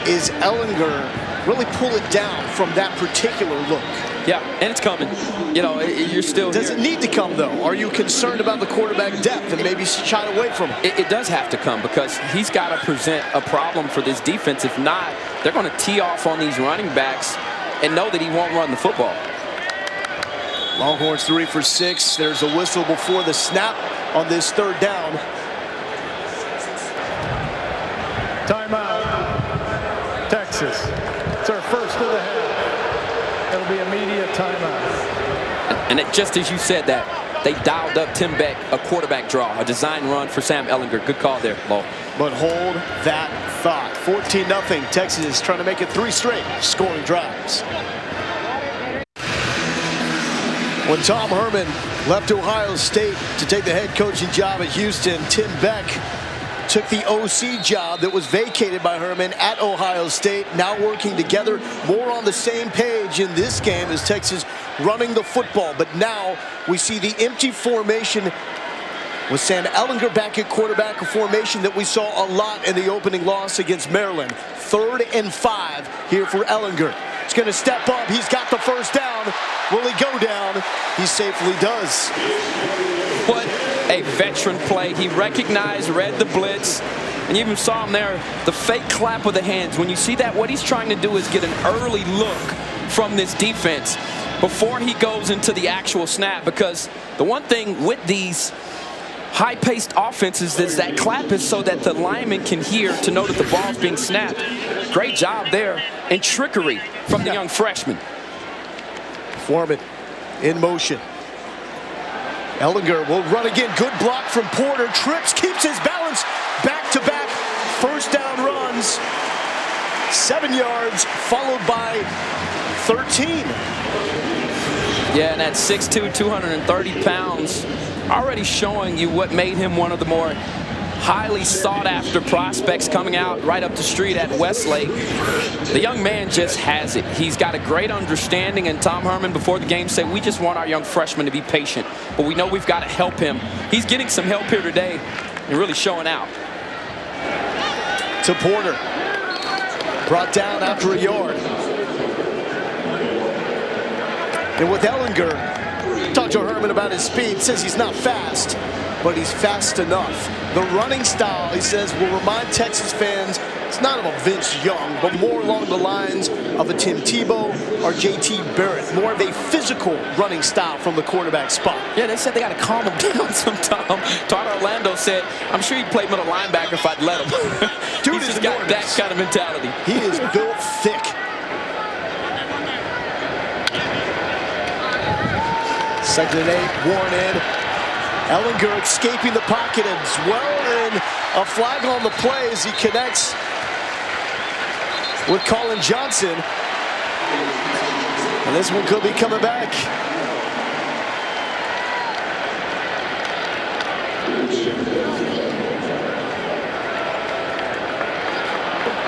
is Ellinger really pull it down from that particular look. Yeah, and it's coming. You know, you're still Does here. it need to come, though? Are you concerned about the quarterback depth and maybe shy away from it? It does have to come because he's got to present a problem for this defense. If not, they're going to tee off on these running backs and know that he won't run the football. Longhorns 3 for 6. There's a whistle before the snap on this third down. Timeout, Texas. It's our first of the half. It'll be immediate timeout. And just as you said that, they dialed up Tim Beck, a quarterback draw, a design run for Sam Ehlinger. Good call there, Lo. But hold that thought. 14-0. Texas is trying to make it 3 straight scoring drives. When Tom Herman left Ohio State to take the head coaching job at Houston, Tim Beck took the OC job that was vacated by Herman at Ohio State. Now working together, more on the same page in this game as Texas running the football. But now we see the empty formation with Sam Ehlinger back at quarterback, a formation that we saw a lot in the opening loss against Maryland. 3rd and 5 here for Ehlinger. He's going to step up. He's got the first down. Will he go down? He safely does. What a veteran play. He recognized, read the blitz, and you even saw him there, the fake clap of the hands. When you see that, what he's trying to do is get an early look from this defense before he goes into the actual snap, because the one thing with these high-paced offenses is that clap is so that the lineman can hear to know that the ball's being snapped. Great job there, and trickery from the young freshman. Foreman in motion. Ehlinger will run again. Good block from Porter. Trips, keeps his balance. Back-to-back first down runs. 7 yards, followed by 13. Yeah, and at 6'2", 230 pounds, already showing you what made him one of the more highly sought-after prospects coming out right up the street at Westlake. The young man just has it. He's got a great understanding, and Tom Herman before the game said, we just want our young freshman to be patient, but we know we've got to help him. He's getting some help here today and really showing out. To Porter. Brought down after a yard. And with Ehlinger, talked to Herman about his speed. Says he's not fast, but he's fast enough. The running style, he says, will remind Texas fans it's not of a Vince Young, but more along the lines of a Tim Tebow or J.T. Barrett. More of a physical running style from the quarterback spot. Yeah, they said they got to calm him down sometime. Todd Orlando said, I'm sure he'd play middle linebacker if I'd let him. Dude, he's just got that kind of mentality. He is built thick. Second and 8, Warren in. Ehlinger escaping the pocket as well, and a flag on the play as he connects with Colin Johnson. And this one could be coming back.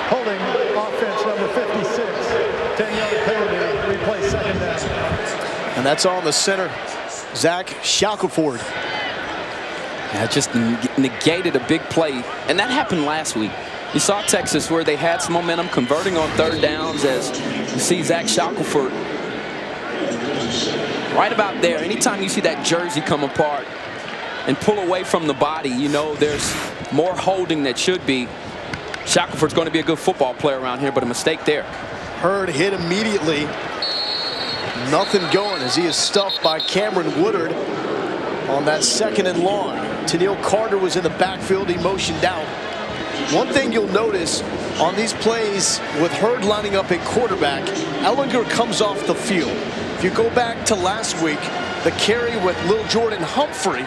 Holding offense number 56. 10-yard penalty. Replay second down. And that's on the center, Zach Shackelford. Yeah, just negated a big play. And that happened last week. You saw Texas where they had some momentum converting on third downs, as you see Zach Shackelford right about there. Anytime you see that jersey come apart and pull away from the body, you know there's more holding that should be. Shackelford's going to be a good football player around here, but a mistake there. Hurd hit immediately. Nothing going as he is stuffed by Cameron Woodard on that second and long. Tennille Carter was in the backfield. He motioned out. One thing you'll notice on these plays with Hurd lining up at quarterback, Ehlinger comes off the field. If you go back to last week, the carry with Lil Jordan Humphrey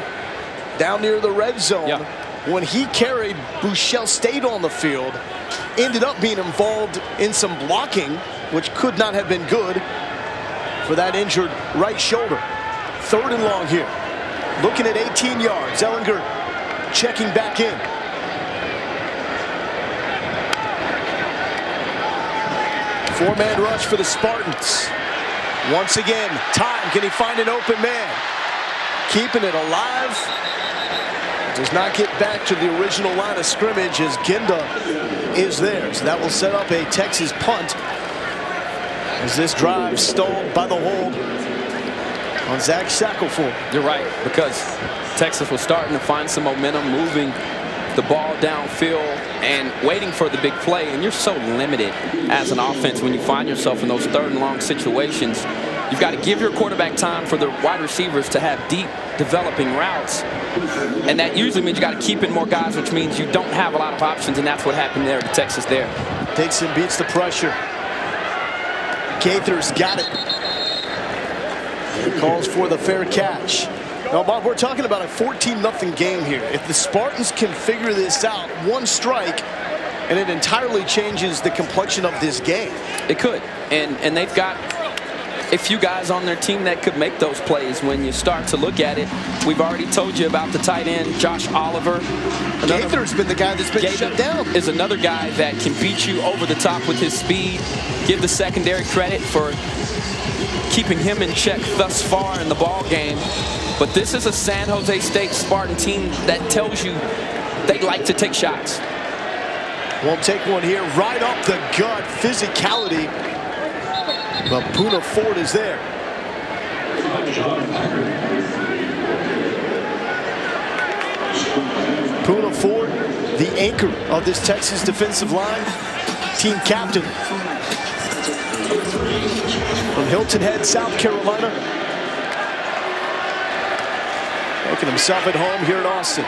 down near the red zone, when he carried, Buechele stayed on the field, ended up being involved in some blocking, which could not have been good for that injured right shoulder. Third and long here. Looking at 18 yards. Ehlinger checking back in. Four-man rush for the Spartans. Once again, time. Can he find an open man? Keeping it alive. Does not get back to the original line of scrimmage as Ginda is there. So that will set up a Texas punt. As this drive stalled by the hold on Zach Shackelford. You're right, because Texas was starting to find some momentum, moving the ball downfield and waiting for the big play. And you're so limited as an offense when you find yourself in those 3rd and long situations. You've got to give your quarterback time for the wide receivers to have deep developing routes. And that usually means you got to keep in more guys, which means you don't have a lot of options. And that's what happened there to Texas there. Dixon beats the pressure. Gaither's got it. He calls for the fair catch. Now, Bob, we're talking about a 14-0 game here. If the Spartans can figure this out, one strike, and it entirely changes the complexion of this game. It could. And they've got a few guys on their team that could make those plays when you start to look at it. We've already told you about the tight end, Josh Oliver. Gaither's been the guy that's been shut down. Is another guy that can beat you over the top with his speed. Give the secondary credit for keeping him in check thus far in the ball game. But this is a San Jose State Spartan team that tells you they like to take shots. Won't take one here. Right up the gut. Physicality. But Poona Ford is there. Poona Ford, the anchor of this Texas defensive line. Team captain from Hilton Head, South Carolina. Making himself at home here in Austin.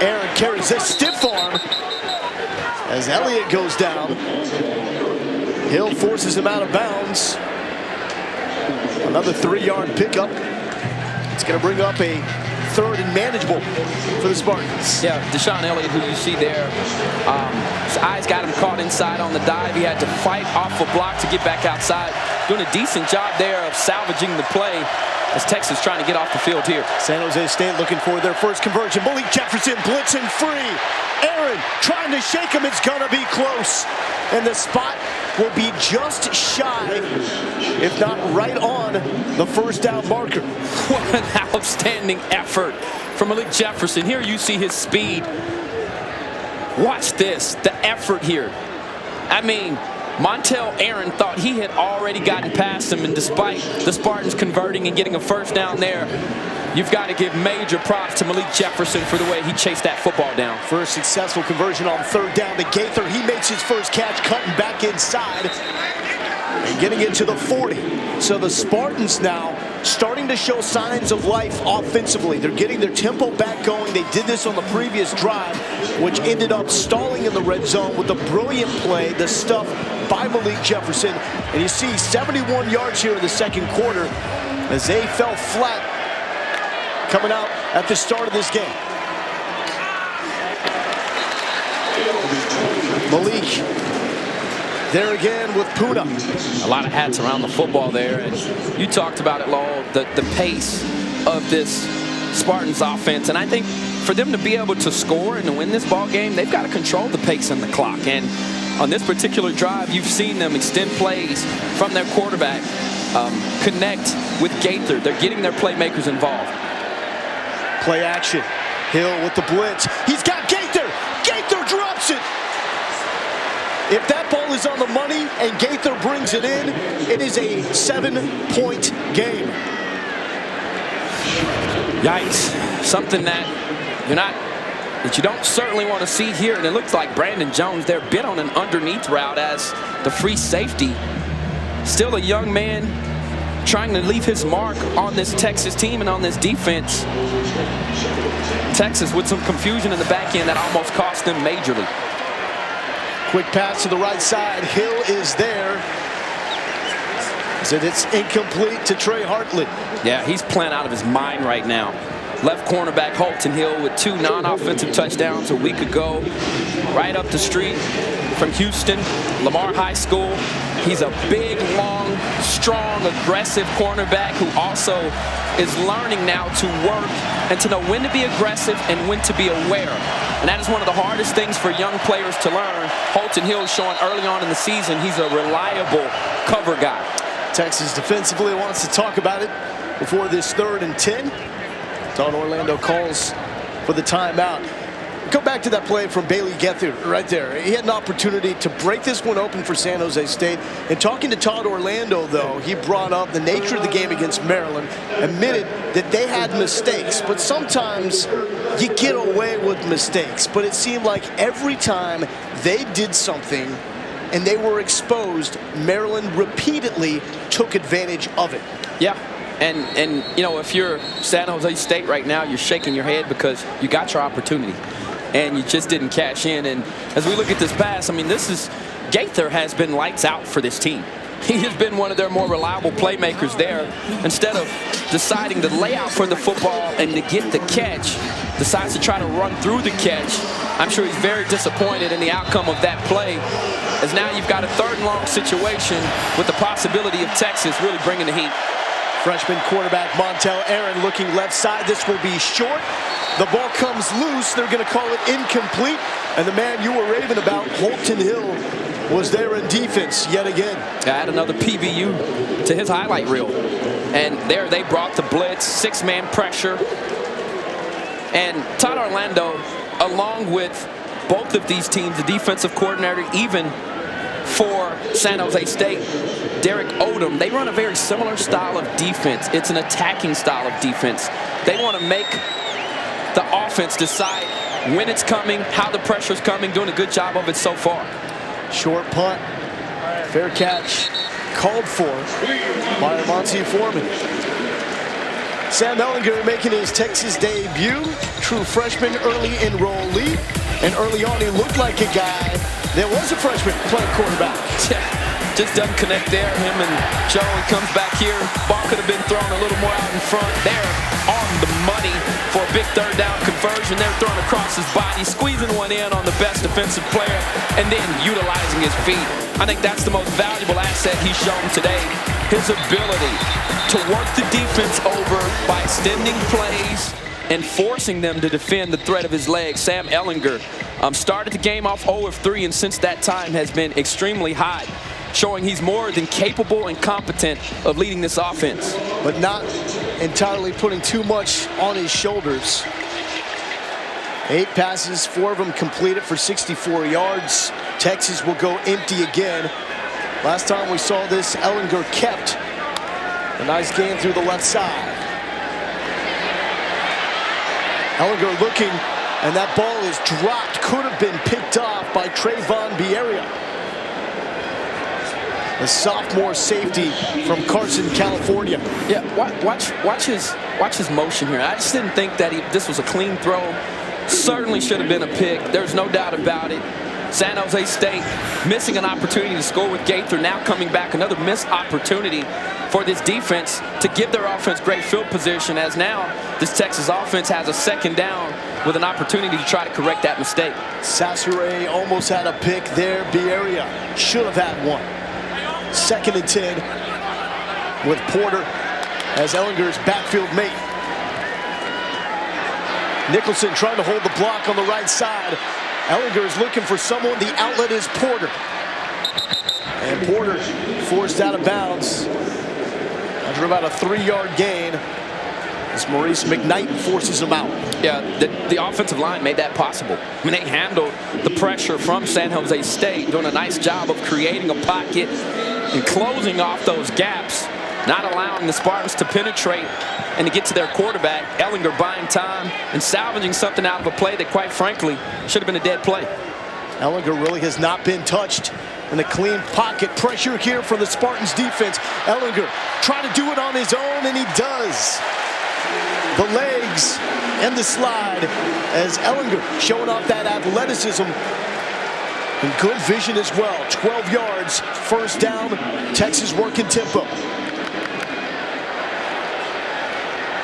Aaron carries a stiff arm as Elliott goes down. Hill forces him out of bounds. Another 3-yard pickup. It's going to bring up a 3rd and manageable for the Spartans. Yeah, Deshaun Elliott, who you see there, his eyes got him caught inside on the dive. He had to fight off a block to get back outside. Doing a decent job there of salvaging the play as Texas trying to get off the field here. San Jose State looking for their first conversion. Malik Jefferson blitzing free. Aaron trying to shake him. It's going to be close. And the spot will be just shy, if not right on, the first down marker. What an outstanding effort from Malik Jefferson. Here you see his speed. Watch this, the effort here. I mean, Montel Aaron thought he had already gotten past him, and despite the Spartans converting and getting a first down there, you've got to give major props to Malik Jefferson for the way he chased that football down. First successful conversion on 3rd down to Gaither. He makes his first catch, cutting back inside and getting it to the 40. So the Spartans now starting to show signs of life offensively. They're getting their tempo back going. They did this on the previous drive, which ended up stalling in the red zone with a brilliant play, the stuff by Malik Jefferson. And you see 71 yards here in the 2nd quarter as they fell flat coming out at the start of this game. Malik there again with Poona. A lot of hats around the football there, and you talked about it, Lowell, the pace of this Spartans offense. And I think for them to be able to score and to win this ball game, they've got to control the pace and the clock. And on this particular drive, you've seen them extend plays from their quarterback, connect with Gaither. They're getting their playmakers involved. Play action. Hill with the blitz. He's got Gaither. Gaither drops it. If that ball is on the money and Gaither brings it in, it is a 7-point game. Yikes. Something that you don't certainly want to see here. And it looks like Brandon Jones there bit on an underneath route as the free safety. Still a young man trying to leave his mark on this Texas team and on this defense. Texas with some confusion in the back end that almost cost them majorly. Quick pass to the right side. Hill is there. And it's incomplete to Trey Hartley. Yeah, he's playing out of his mind right now. Left cornerback Holton Hill with 2 non-offensive touchdowns a week ago. Right up the street from Houston, Lamar High School. He's a big, long, strong, aggressive cornerback who also is learning now to work and to know when to be aggressive and when to be aware. And that is one of the hardest things for young players to learn. Holton Hill is showing early on in the season he's a reliable cover guy. Texas defensively wants to talk about it before this 3rd and 10. Don Orlando calls for the timeout. go back to that play from Bailey Gether right there. He had an opportunity to break this one open for San Jose State. And talking to Todd Orlando, though, he brought up the nature of the game against Maryland, admitted that they had mistakes. But sometimes you get away with mistakes. But it seemed like every time they did something and they were exposed, Maryland repeatedly took advantage of it. Yeah. And you know, if you're San Jose State right now, you're shaking your head because you got your opportunity and you just didn't cash in. And as we look at this pass, I mean, Gaither has been lights out for this team. He has been one of their more reliable playmakers there. Instead of deciding to lay out for the football and to get the catch, decides to try to run through the catch. I'm sure he's very disappointed in the outcome of that play, as now you've got a 3rd and long situation with the possibility of Texas really bringing the heat. Freshman quarterback Montel Aaron looking left side. This will be short. The ball comes loose. They're going to call it incomplete. And the man you were raving about, Holton Hill, was there in defense yet again. Add another PBU to his highlight reel. And there they brought the blitz, 6-man pressure. And Todd Orlando, along with both of these teams, the defensive coordinator, even for San Jose State, Derek Odom, they run a very similar style of defense. It's an attacking style of defense. They want to make the offense decide when it's coming, how the pressure's coming, doing a good job of it so far. Short punt, fair catch, called for by Monty Foreman. Sam Ehlinger making his Texas debut, true freshman, early enrollee, and early on he looked like a guy that was a freshman playing quarterback. Yeah, just doesn't connect there. Him and Joe, he comes back here. Ball could have been thrown a little more out in front. There, on the money for a big 3rd down conversion. They're throwing across his body, squeezing one in on the best defensive player, and then utilizing his feet. I think that's the most valuable asset he's shown today. His ability to work the defense over by extending plays and forcing them to defend the threat of his legs. Sam Ehlinger started the game off 0 of 3, and since that time has been extremely hot, showing he's more than capable and competent of leading this offense. But not entirely putting too much on his shoulders. 8 passes, 4 of them completed for 64 yards. Texas will go empty again. Last time we saw this, Ehlinger kept a nice gain through the left side. Ehlinger looking, and that ball is dropped. Could have been picked off by Trayvon Bieria. The sophomore safety from Carson, California. Yeah, watch his motion here. I just didn't think that this was a clean throw. Certainly should have been a pick. There's no doubt about it. San Jose State missing an opportunity to score with Gaither. Now coming back, another missed opportunity for this defense to give their offense great field position, as now this Texas offense has a 2nd down with an opportunity to try to correct that mistake. Sassere almost had a pick there. Bieria should have had one. 2nd and 10 with Porter as Ehlinger's backfield mate. Nicholson trying to hold the block on the right side. Ehlinger is looking for someone. The outlet is Porter. And Porter forced out of bounds after about a 3-yard gain as Maurice McKnight forces him out. Yeah, the offensive line made that possible. I mean, they handled the pressure from San Jose State, doing a nice job of creating a pocket and closing off those gaps, not allowing the Spartans to penetrate and to get to their quarterback. Ehlinger buying time and salvaging something out of a play that, quite frankly, should have been a dead play. Ehlinger really has not been touched. And a clean pocket pressure here for the Spartans defense. Ehlinger trying to do it on his own, and he does. The legs and the slide as Ehlinger showing off that athleticism and good vision as well. 12 yards, 1st down, Texas working tempo.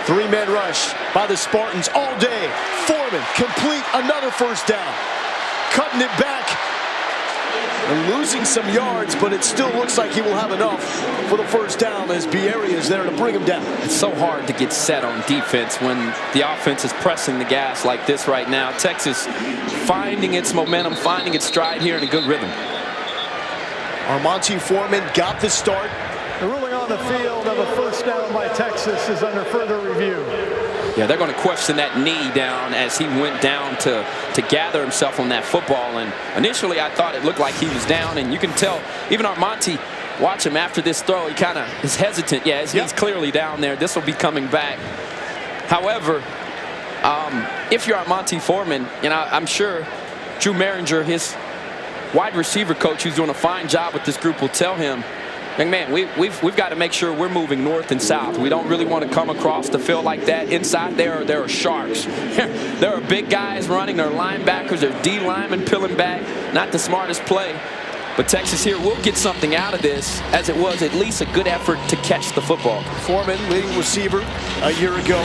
3-man rush by the Spartans all day. Foreman complete, another 1st down. Cutting it back and losing some yards, but it still looks like he will have enough for the 1st down as Bieria is there to bring him down. It's so hard to get set on defense when the offense is pressing the gas like this right now. Texas finding its momentum, finding its stride here in a good rhythm. Monty Foreman got the start. The ruling on the field of a 1st down by Texas is under further review. Yeah, they're going to question that knee down as he went down to gather himself on that football. And initially, I thought it looked like he was down. And you can tell, even Armonte, watch him after this throw, he kind of is hesitant. Yeah, his knee's clearly down there. This will be coming back. However, if you're Armonte Foreman, I'm sure Drew Maringer, his wide receiver coach, who's doing a fine job with this group, will tell him, young man, we've got to make sure we're moving north and south. We don't really want to come across the field like that. Inside there are sharks. There are big guys running. There are linebackers. There are D linemen peeling back. Not the smartest play. But Texas here will get something out of this, as it was at least a good effort to catch the football. Foreman, leading receiver a year ago.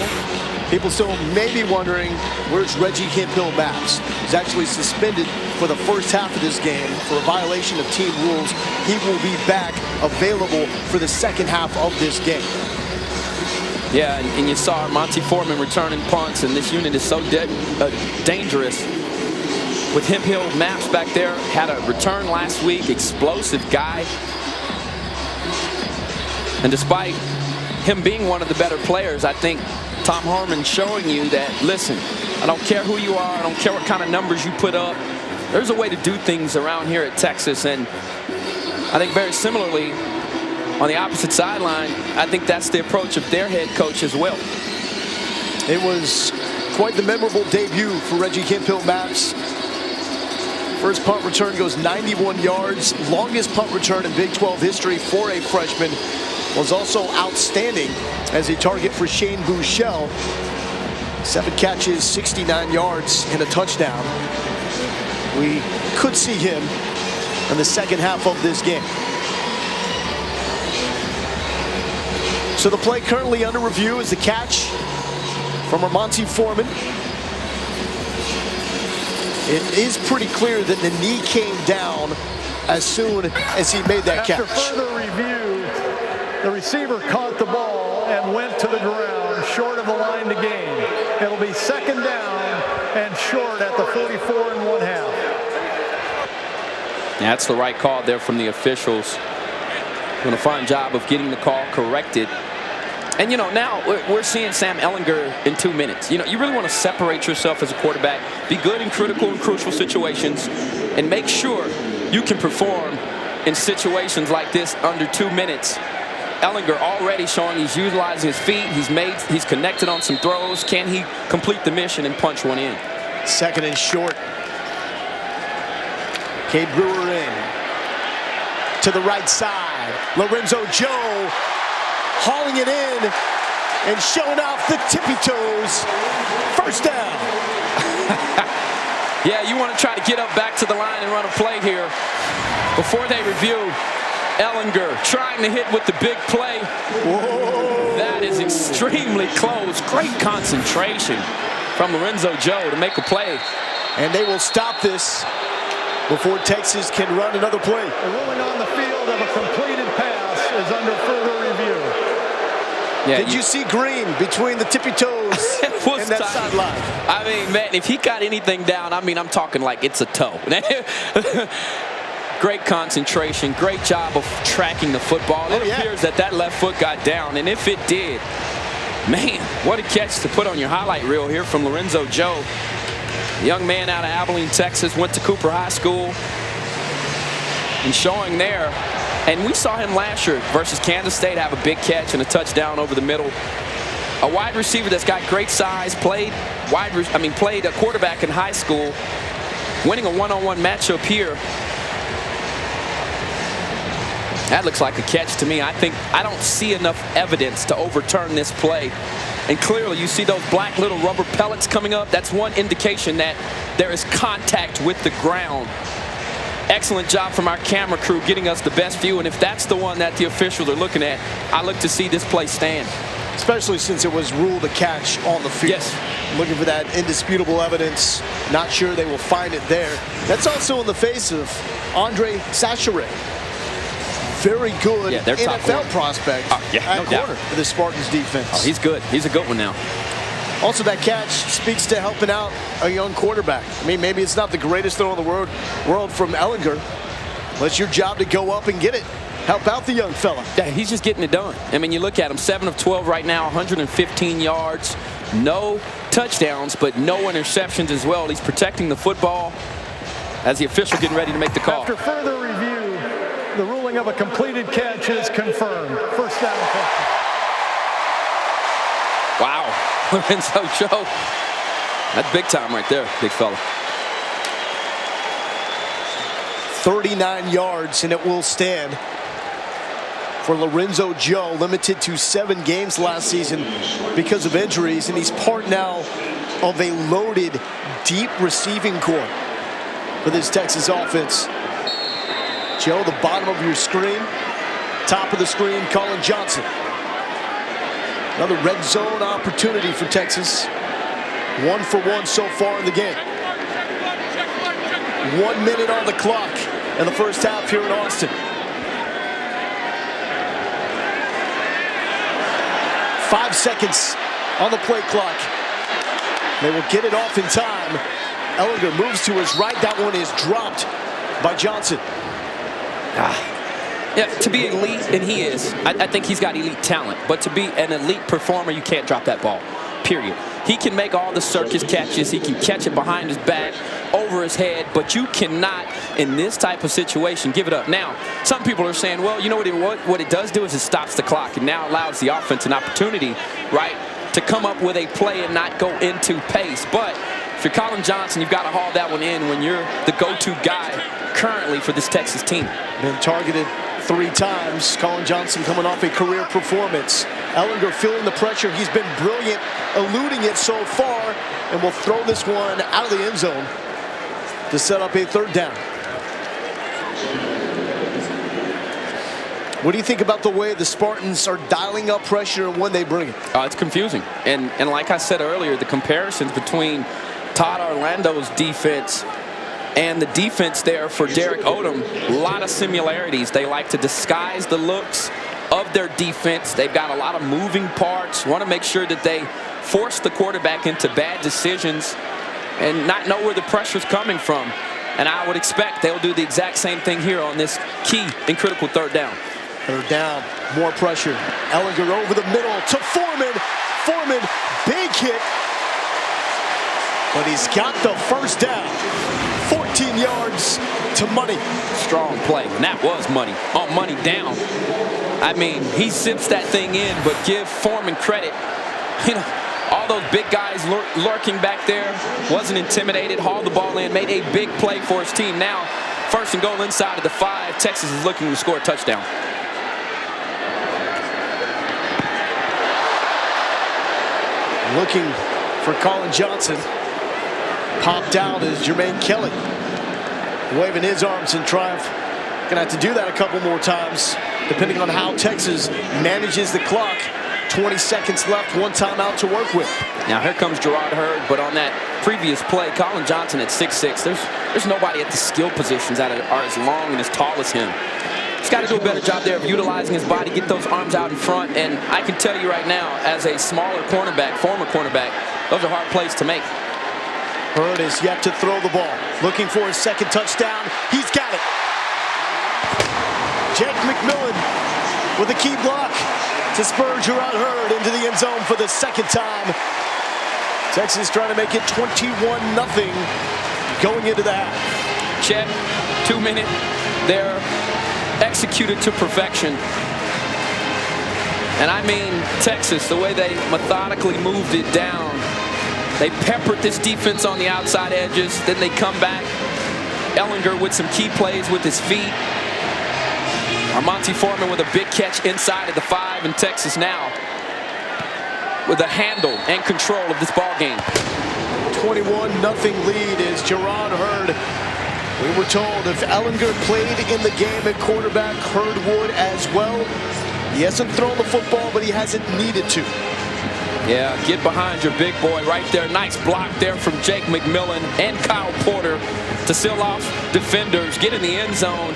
People still may be wondering, where's Reggie Hemphill-Maps? He's actually suspended for the first half of this game for a violation of team rules. He will be back available for the second half of this game. Yeah, and you saw Monty Foreman returning punts, and this unit is so dangerous. With Hemphill-Maps back there, had a return last week, explosive guy. And despite him being one of the better players, I think Tom Herman showing you that, listen, I don't care who you are, I don't care what kind of numbers you put up. There's a way to do things around here at Texas, and I think very similarly on the opposite sideline, I think that's the approach of their head coach as well. It was quite the memorable debut for Reggie Hemphill-Maps. First punt return goes 91 yards. Longest punt return in Big 12 history for a freshman. Was also outstanding as a target for Shane Buechele. 7 catches, 69 yards, and a touchdown. We could see him in the second half of this game. So the play currently under review is the catch from Armonte Foreman. It is pretty clear that the knee came down as soon as he made that catch. After further review, the receiver caught the ball and went to the ground short of the line to gain. It'll be second down and short at the 44 1/2. That's the right call there from the officials. Doing a fine job of getting the call corrected. And, now we're seeing Sam Ehlinger in 2 minutes. You really want to separate yourself as a quarterback, be good in critical and crucial situations, and make sure you can perform in situations like this under 2 minutes. Ehlinger already showing he's utilizing his feet. He's connected on some throws. Can he complete the mission and punch one in? Second and short. Cade Brewer in. To the right side. Lorenzo Joe hauling it in and showing off the tippy toes. First down. Yeah, you want to try to get up back to the line and run a play here. Before they review, Ehlinger trying to hit with the big play. Whoa. That is extremely close. Great concentration from Lorenzo Joe to make a play. And they will stop this before Texas can run another play. The ruling on the field of a completed pass is under further review. Yeah, Did you see green between the tippy toes and that sideline? I mean, man, if he got anything down, I'm talking like it's a toe. Great concentration, great job of tracking the football. It appears that left foot got down, and if it did, man, what a catch to put on your highlight reel here from Lorenzo Joe. Young man out of Abilene, Texas, went to Cooper High School, and showing there. And we saw him last year versus Kansas State have a big catch and a touchdown over the middle. A wide receiver that's got great size, played a quarterback in high school, winning a one-on-one matchup here. That looks like a catch to me. I don't see enough evidence to overturn this play. And clearly you see those black little rubber pellets coming up. That's one indication that there is contact with the ground. Excellent job from our camera crew getting us the best view. And if that's the one that the officials are looking at, I look to see this play stand. Especially since it was ruled a catch on the field. Yes. Looking for that indisputable evidence. Not sure they will find it there. That's also in the face of Andre Sacheret. Very good NFL prospect at corner for the Spartans defense. Oh, he's good. He's a good one now. Also, that catch speaks to helping out a young quarterback. Maybe it's not the greatest throw in the world from Ehlinger, but it's your job to go up and get it. Help out the young fella. Yeah, he's just getting it done. You look at him, 7 of 12 right now, 115 yards, No touchdowns, but no interceptions as well. He's protecting the football as the official getting ready to make the call. After further review, the ruling of a completed catch is confirmed. First down, Texas. Wow. Lorenzo Joe. That's big time right there, big fella. 39 yards, and it will stand for Lorenzo Joe, limited to 7 games last season because of injuries, and he's part now of a loaded, deep receiving corps for this Texas offense. Joe, the bottom of your screen, top of the screen, Colin Johnson. Another red zone opportunity for Texas. 1 for 1 so far in the game. 1 minute on the clock in the first half here in Austin. 5 seconds on the play clock. They will get it off in time. Ehlinger moves to his right. That one is dropped by Johnson. Yeah, to be elite, and he is. I think he's got elite talent. But to be an elite performer, you can't drop that ball, period. He can make all the circus catches. He can catch it behind his back, over his head. But you cannot, in this type of situation, give it up. Now, some people are saying, well, you know what it does do is it stops the clock. And now allows the offense an opportunity, right, to come up with a play and not go into pace. But if you're Colin Johnson, you've got to haul that one in when you're the go-to guy currently for this Texas team. Been targeted 3 times. Colin Johnson coming off a career performance. Ehlinger feeling the pressure. He's been brilliant eluding it so far, and will throw this one out of the end zone to set up a 3rd down. What do you think about the way the Spartans are dialing up pressure and when they bring it? It's confusing. And like I said earlier, the comparisons between Todd Orlando's defense and the defense there for Derek Odom, a lot of similarities. They like to disguise the looks of their defense. They've got a lot of moving parts, want to make sure that they force the quarterback into bad decisions and not know where the pressure's coming from. And I would expect they'll do the exact same thing here on this key and critical 3rd down. 3rd down, more pressure. Ehlinger over the middle to Foreman. Foreman, big hit. But he's got the 1st down. 14 yards to Money. Strong play, and that was Money. On Money down. I mean, he zips that thing in, but give Foreman credit. You know, all those big guys lurking back there, wasn't intimidated, hauled the ball in, made a big play for his team. Now, 1st and goal inside of the 5. Texas is looking to score a touchdown. Looking for Colin Johnson. Popped out is Jermaine Kelly, waving his arms in triumph. Gonna have to do that a couple more times, depending on how Texas manages the clock. 20 seconds left, 1 timeout to work with. Now here comes Gerard Hurd, but on that previous play, Colin Johnson at 6'6", there's nobody at the skill positions that are as long and as tall as him. He's got to do a better job there of utilizing his body, get those arms out in front, and I can tell you right now, as a smaller cornerback, former cornerback, those are hard plays to make. Hurd is yet to throw the ball. Looking for his 2nd touchdown. He's got it. Jake McMillan with a key block to spur Gerard Hurd into the end zone for the 2nd time. Texas trying to make it 21-0 going into the half. Check, 2 minute. They're executed to perfection. And I mean, Texas, the way they methodically moved it down. They peppered this defense on the outside edges. Then they come back. Ehlinger with some key plays with his feet. Armonte Foreman with a big catch inside of the 5. And Texas now with a handle and control of this ball game. 21-0 lead is Gerard Hurd. We were told if Ehlinger played in the game at quarterback, Hurd would as well. He hasn't thrown the football, but he hasn't needed to. Yeah, get behind your big boy right there. Nice block there from Jake McMillan and Kyle Porter to seal off defenders, get in the end zone.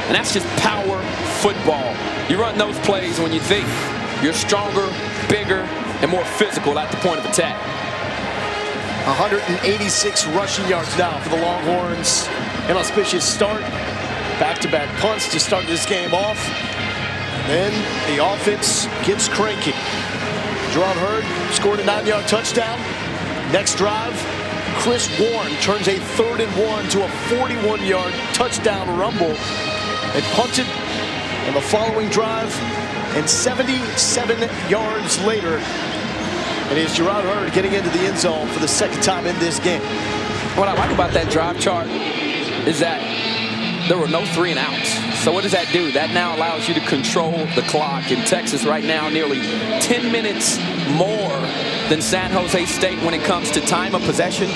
And that's just power football. You run those plays when you think you're stronger, bigger, and more physical at the point of attack. 186 rushing yards now for the Longhorns. An auspicious start. Back-to-back punts to start this game off. And then the offense gets cranky. Gerard Hurd scored a 9-yard touchdown. Next drive, Chris Warren turns a 3rd and 1 to a 41-yard touchdown rumble. They punted on the following drive, and 77 yards later, it is Gerard Hurd getting into the end zone for the 2nd time in this game. What I like about that drive chart is that there were no 3 and outs. So what does that do? That now allows you to control the clock. In Texas right now, nearly 10 minutes more than San Jose State when it comes to time of possession.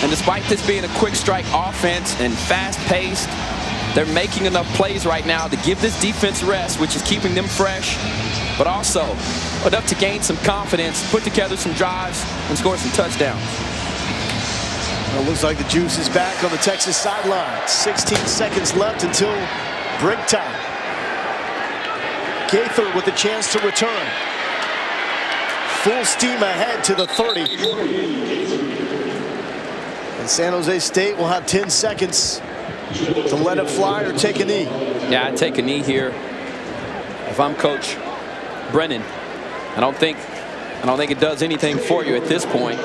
And despite this being a quick strike offense and fast-paced, they're making enough plays right now to give this defense rest, which is keeping them fresh, but also enough to gain some confidence, put together some drives, and score some touchdowns. Well, it looks like the juice is back on the Texas sideline. 16 seconds left until break time. Gaither with a chance to return. Full steam ahead to the 30. And San Jose State will have 10 seconds to let it fly or take a knee. Yeah, I'd take a knee here. If I'm Coach Brennan, I don't think it does anything for you at this point.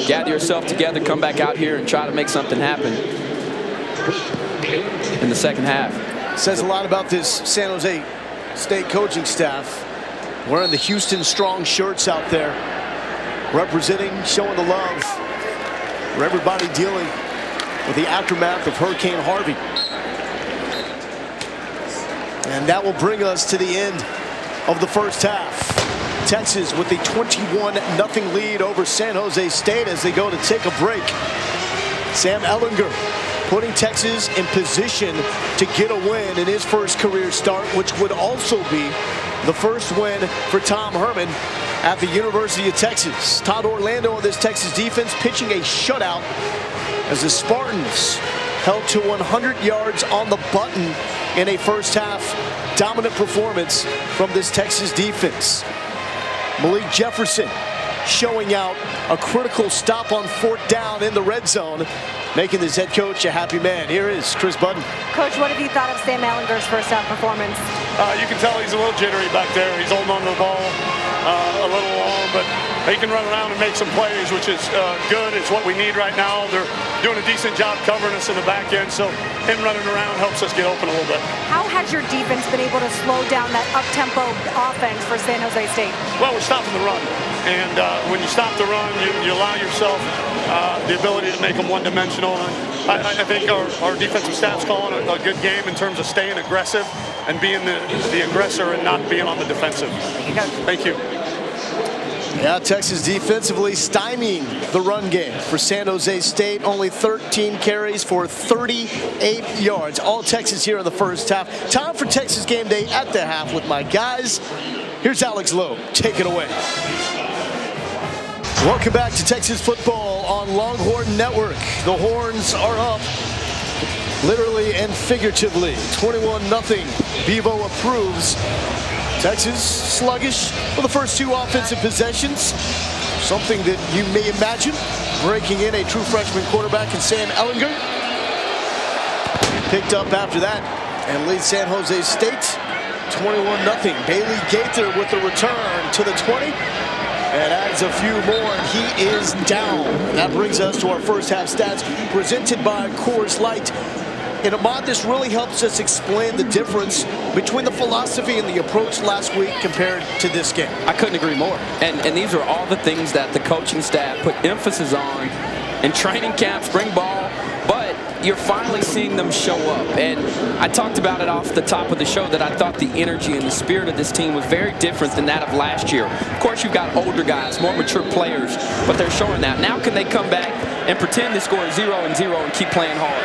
Gather yourself together, come back out here and try to make something happen in the second half. Says a lot about this San Jose State coaching staff. Wearing the Houston Strong shirts out there, representing, showing the love for everybody dealing with the aftermath of Hurricane Harvey. And that will bring us to the end of the first half. Texas with a 21-0 lead over San Jose State as they go to take a break. Sam Ehlinger putting Texas in position to get a win in his first career start, which would also be the first win for Tom Herman at the University of Texas. Todd Orlando on this Texas defense pitching a shutout as the Spartans held to 100 yards on the button in a first half dominant performance from this Texas defense. Malik Jefferson showing out a critical stop on 4th down in the red zone, making this head coach a happy man. Here is Chris Budden. Coach, what have you thought of Sam Ehlinger's first half performance? You can tell he's a little jittery back there. He's holding on to the ball a little long, but he can run around and make some plays, which is good. It's what we need right now. They're doing a decent job covering us in the back end, so him running around helps us get open a little bit. How has your defense been able to slow down that up-tempo offense for San Jose State? Well, we're stopping the run, and when you stop the run, you allow yourself the ability to make them one-dimensional. I think our defensive staff's calling a good game in terms of staying aggressive and being the aggressor and not being on the defensive. Thank you, Coach. Thank you. Yeah, Texas defensively stymieing the run game for San Jose State. Only 13 carries for 38 yards. All Texas here in the first half. Time for Texas Game Day at the half with my guys. Here's Alex Lowe. Take it away. Welcome back to Texas football on Longhorn Network. The Horns are up, literally and figuratively. 21-0. Bevo approves. Texas sluggish for the first 2 offensive possessions. Something that you may imagine. Breaking in a true freshman quarterback in Sam Ehlinger. Picked up after that and leads San Jose State 21-0. Bailey Gaither with the return to the 20. And adds a few more, and he is down. And that brings us to our first half stats presented by Coors Light. And Ahmad, this really helps us explain the difference between the philosophy and the approach last week compared to this game. I couldn't agree more. And these are all the things that the coaching staff put emphasis on in training camp, spring ball, but you're finally seeing them show up. And I talked about it off the top of the show that I thought the energy and the spirit of this team was very different than that of last year. Of course, you've got older guys, more mature players, but they're showing that. Now can they come back and pretend to score 0-0 and keep playing hard?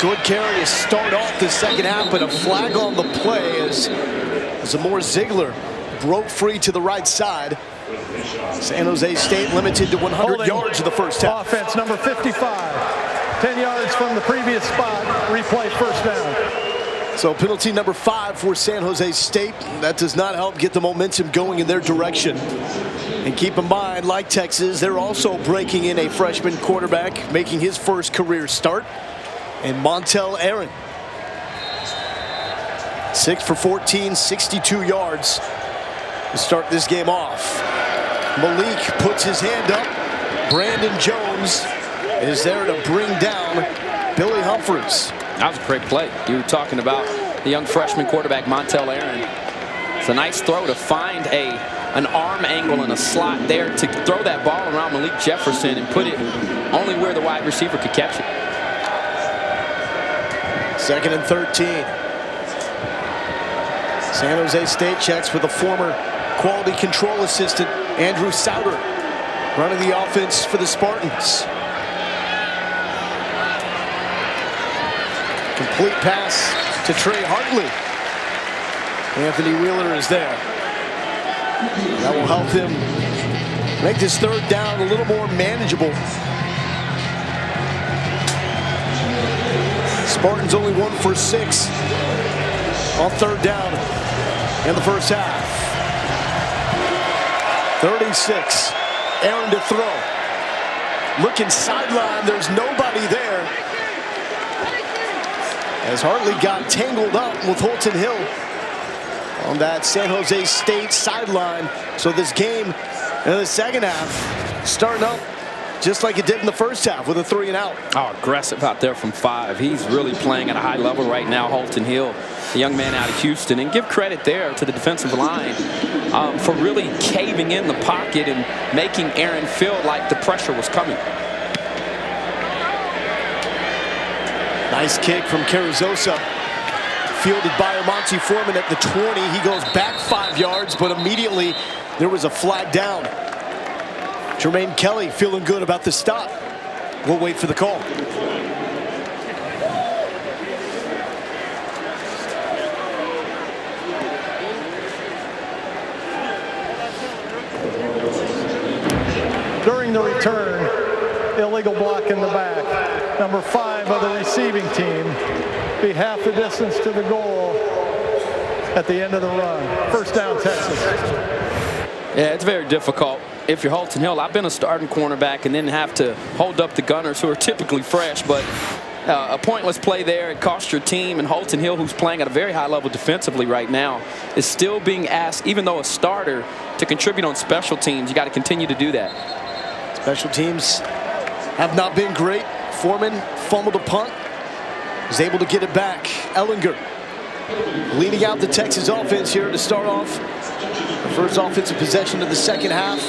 Good carry to start off the second half, but a flag on the play as Zamora Ziegler broke free to the right side. San Jose State limited to 100 yards in the first half. Offense number 55. 10 yards from the previous spot. Replay first down. So penalty number 5 for San Jose State. That does not help get the momentum going in their direction. And keep in mind, like Texas, they're also breaking in a freshman quarterback, making his first career start. And Montel Aaron, 6 for 14, 62 yards. to start this game off. Malik puts his hand up. Brandon Jones is there to bring down Billy Humphries. That was a great play. You were talking about the young freshman quarterback, Montel Aaron. It's a nice throw to find an arm angle and a slot there to throw that ball around Malik Jefferson and put it only where the wide receiver could catch it. 2nd and 13. San Jose State checks with a former quality control assistant, Andrew Souter, running the offense for the Spartans. Complete pass to Trey Hartley. Anthony Wheeler is there. That will help him make this 3rd down a little more manageable. Spartans only 1 for 6 on 3rd down in the first half. 36. Aaron to throw. Looking sideline, there's nobody there. As Hartley got tangled up with Holton Hill on that San Jose State sideline. So this game in the second half starting up just like it did in the first half with a 3 and out. Oh, aggressive out there from 5. He's really playing at a high level right now, Holton Hill, the young man out of Houston. And give credit there to the defensive line for really caving in the pocket and making Aaron feel like the pressure was coming. Nice kick from Carrizosa. Fielded by Monty Foreman at the 20. He goes back 5 yards, but immediately there was a flag down. Jermaine Kelly feeling good about the stop. We'll wait for the call. During the return, illegal block in the back. Number 5 of the receiving team be half the distance to the goal at the end of the run. 1st down, Texas. Yeah, it's very difficult. If you're Holton Hill, I've been a starting cornerback and then have to hold up the gunners who are typically fresh, but a pointless play there, it cost your team. And Holton Hill, who's playing at a very high level defensively right now, is still being asked, even though a starter, to contribute on special teams. You got to continue to do that. Special teams have not been great. Foreman fumbled a punt, was able to get it back. Ellinger leading out the Texas offense here to start off the first offensive possession of the second half.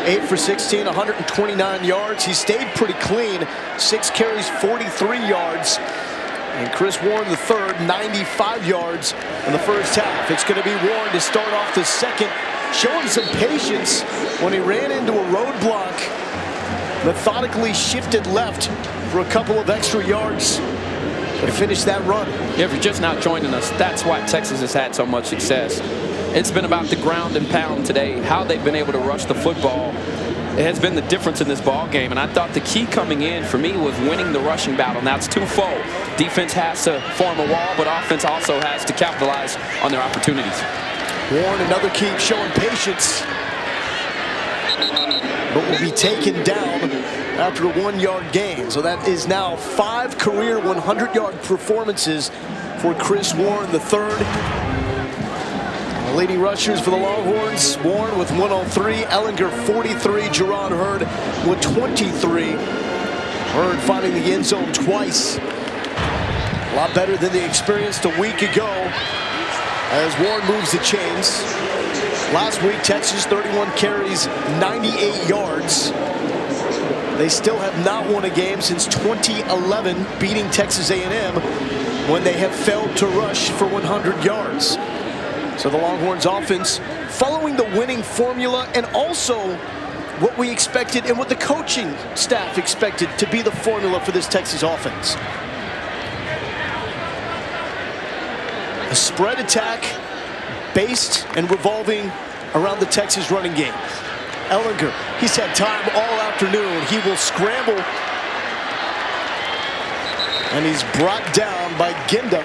8 for 16, 129 yards. He stayed pretty clean. 6 carries, 43 yards. And Chris Warren III, 95 yards in the first half. It's going to be Warren to start off the second, showing some patience when he ran into a roadblock. Methodically shifted left for a couple of extra yards to finish that run. If you're just now joining us, that's why Texas has had so much success. It's been about the ground and pound today, how they've been able to rush the football. It has been the difference in this ball game, and I thought the key coming in for me was winning the rushing battle. Now it's twofold. Defense has to form a wall, but offense also has to capitalize on their opportunities. Warren, another key, showing patience, but will be taken down after a 1-yard gain. So that is now 5 career 100-yard performances for Chris Warren III. The leading rushers for the Longhorns, Warren with 103, Ellinger 43, Jerron Hurd with 23. Hurd finding the end zone twice. A lot better than they experienced a week ago as Warren moves the chains. Last week, Texas 31 carries, 98 yards. They still have not won a game since 2011, beating Texas A&M when they have failed to rush for 100 yards. So the Longhorns offense following the winning formula, and also what we expected and what the coaching staff expected to be the formula for this Texas offense. A spread attack based and revolving around the Texas running game. Ellinger, he's had time all afternoon. He will scramble, and he's brought down by Ginda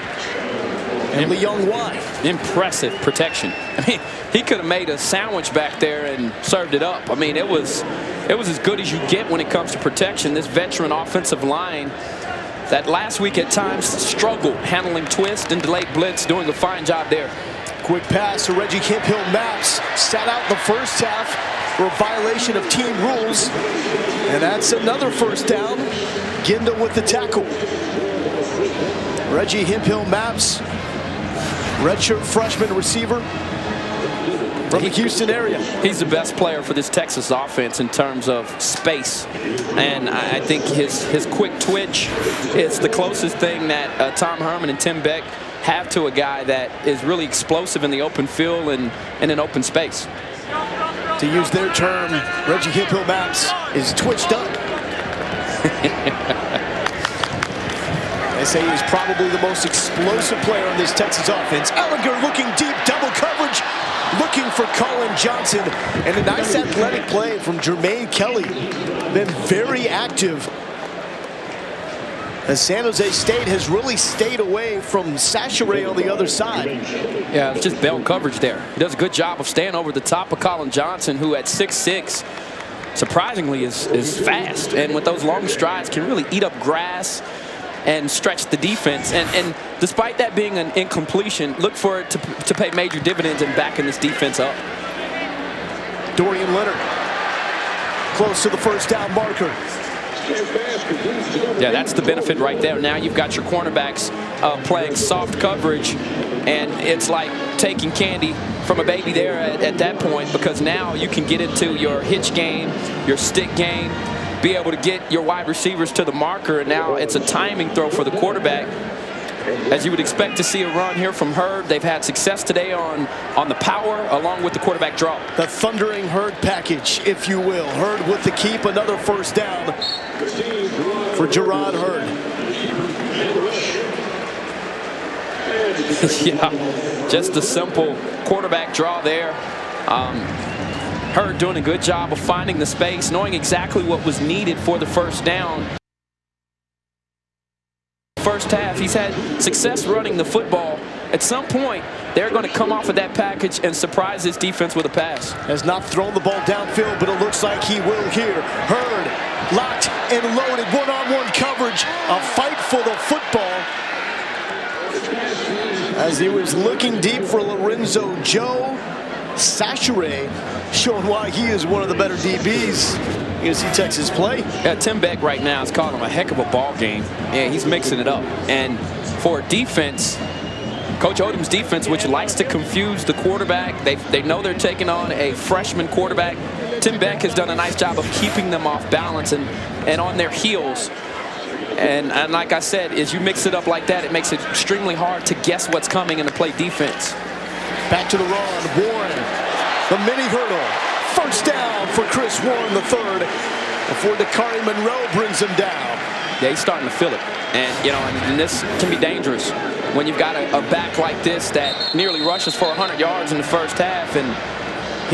and Leung Wai. Impressive protection. I mean, he could have made a sandwich back there and served it up. I mean, it was as good as you get when it comes to protection. This veteran offensive line that last week at times struggled handling twist and delayed blitz, doing a fine job there. Quick pass to Reggie Hemphill Maps. Sat out the first half for a violation of team rules. And that's another first down. Ginda with the tackle. Reggie Hemphill Maps, redshirt freshman receiver from the Houston area. He's the best player for this Texas offense in terms of space. And I think his quick twitch is the closest thing that Tom Herman and Tim Beck have to a guy that is really explosive in the open field and in an open space. To use their term, Reggie Hemphill Maps is twitched up. They say he's probably the most explosive player on this Texas offense. Ellinger looking deep, double coverage, looking for Colin Johnson. And a nice athletic play from Jermaine Kelly. Been very active, as San Jose State has really stayed away from Sachere on the other side. Yeah, it's just bell coverage there. He does a good job of staying over the top of Colin Johnson, who at 6'6", surprisingly is fast. And with those long strides can really eat up grass and stretch the defense. And despite that being an incompletion, look for it to pay major dividends in backing this defense up. Dorian Leonard close to the first down marker. Yeah, that's the benefit right there. Now you've got your cornerbacks playing soft coverage, and it's like taking candy from a baby there at that point, because now you can get into your hitch game, your stick game, be able to get your wide receivers to the marker, and now it's a timing throw for the quarterback. As you would expect to see a run here from Hurd. They've had success today on the power along with the quarterback draw. The thundering Hurd package, if you will. Hurd with the keep, another first down for Gerard Hurd. Yeah, just a simple quarterback draw there. Hurd doing a good job of finding the space, knowing exactly what was needed for the first down. First half, he's had success running the football. At some point, they're going to come off of that package and surprise this defense with a pass. Has not thrown the ball downfield, but it looks like he will here. Hurd locked and loaded, one-on-one coverage, a fight for the football. As he was looking deep for Lorenzo Joe, Sachere showing why he is one of the better DBs. You see Texas play. Yeah, Tim Beck right now is calling him a heck of a ball game. Yeah, he's mixing it up. And for defense, Coach Odom's defense, which likes to confuse the quarterback, they know they're taking on a freshman quarterback. Tim Beck has done a nice job of keeping them off balance and on their heels. And like I said, as you mix it up like that, it makes it extremely hard to guess what's coming and to play defense. Back to the run, Warren, the mini hurdle. First down for Chris Warren III before Dakari Monroe brings him down. Yeah, he's starting to feel it. And, you know, and this can be dangerous when you've got a back like this that nearly rushes for 100 yards in the first half. And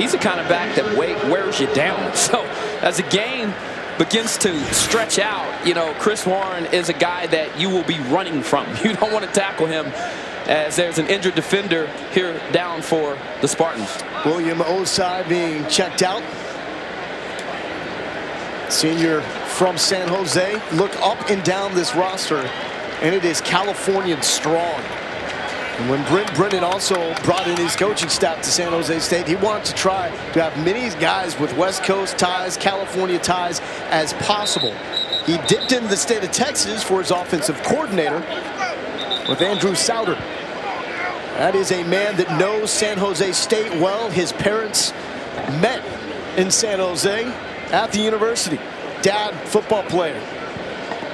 he's the kind of back that wears you down. So as the game begins to stretch out, you know, Chris Warren is a guy that you will be running from. You don't want to tackle him, as there's an injured defender here down for the Spartans. William Osai being checked out. Senior from San Jose. Look up and down this roster, and it is Californian strong. And when Brent Brennan also brought in his coaching staff to San Jose State, he wanted to try to have many guys with West Coast ties, California ties as possible. He dipped into the state of Texas for his offensive coordinator with Andrew Souter. That is a man that knows San Jose State well. His parents met in San Jose at the university. Dad, football player.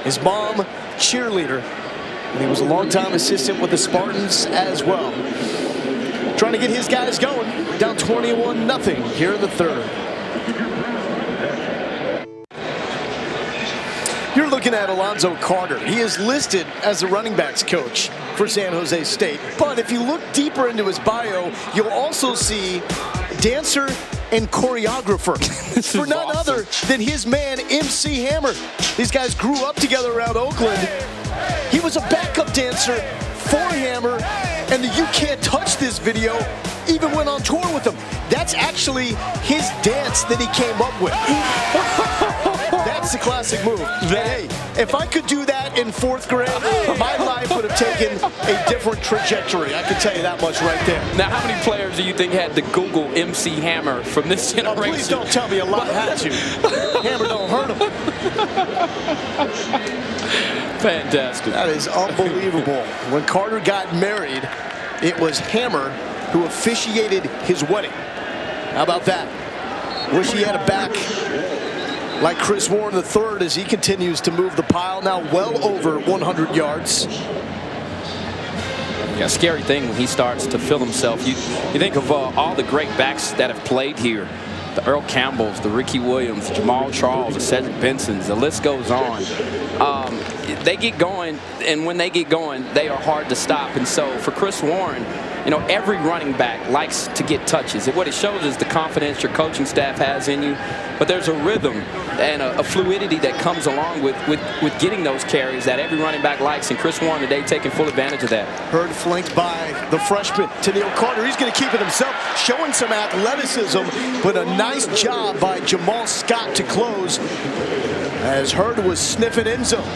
His mom, cheerleader. And he was a longtime assistant with the Spartans as well. Trying to get his guys going. Down 21-0 here in the third. You're looking at Alonzo Carter. He is listed as the running backs coach for San Jose State. But if you look deeper into his bio, you'll also see dancer and choreographer for none other than his man, MC Hammer. These guys grew up together around Oakland. He was a backup dancer for Hammer, and the You Can't Touch This video even went on tour with him. That's actually his dance that he came up with. That's the class classic move. Hey, if I could do that in 4th grade, my life would have taken a different trajectory. I can tell you that much right there. Now, how many players do you think had the Google MC Hammer from this generation? Oh, please don't tell me a lot had to. Hammer don't hurt him. Fantastic. That is unbelievable. When Carter got married, it was Hammer who officiated his wedding. How about that? Wish he had a back like Chris Warren III as he continues to move the pile, now well over 100 yards. Yeah, scary thing when he starts to feel himself. You think of all the great backs that have played here. The Earl Campbells, the Ricky Williams, Jamal Charles, the Cedric Bensons, the list goes on. They get going, and when they get going, they are hard to stop. And so for Chris Warren, you know, every running back likes to get touches. What it shows is the confidence your coaching staff has in you. But there's a rhythm and a fluidity that comes along with getting those carries that every running back likes. And Chris Warren today taking full advantage of that. Hurd flanked by the freshman, Tennille Carter. He's going to keep it himself, showing some athleticism, but a nice job by Jamal Scott to close as Hurd was sniffing end zone.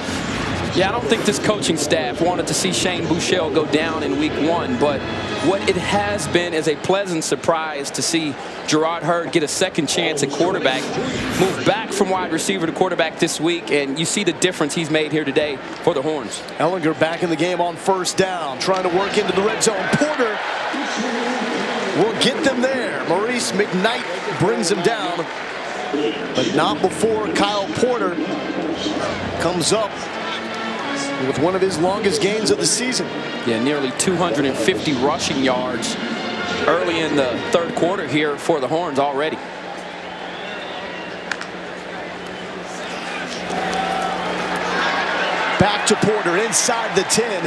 Yeah, I don't think this coaching staff wanted to see Shane Buechele go down in week 1, but what it has been is a pleasant surprise to see Gerard Hurd get a second chance at quarterback, move back from wide receiver to quarterback this week, and you see the difference he's made here today for the Horns. Ehlinger back in the game on 1st down, trying to work into the red zone. Porter will get them there. Maurice McKnight brings him down, but not before Kyle Porter comes up with one of his longest gains of the season. Yeah, nearly 250 rushing yards early in the 3rd quarter here for the Horns already. Back to Porter inside the 10.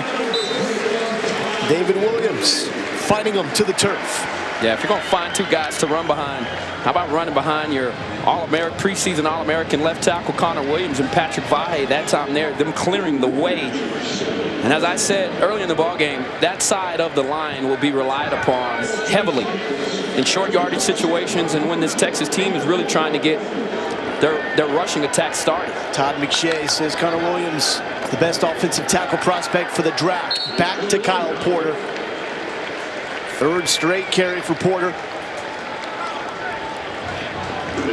David Williams fighting him to the turf. Yeah, if you're going to find 2 guys to run behind, how about running behind your preseason All-American left tackle Connor Williams and Patrick Vahe? That time there, them clearing the way. And as I said earlier in the ballgame, that side of the line will be relied upon heavily in short yardage situations and when this Texas team is really trying to get their rushing attack started. Todd McShay says Connor Williams, the best offensive tackle prospect for the draft. Back to Kyle Porter. 3rd straight carry for Porter.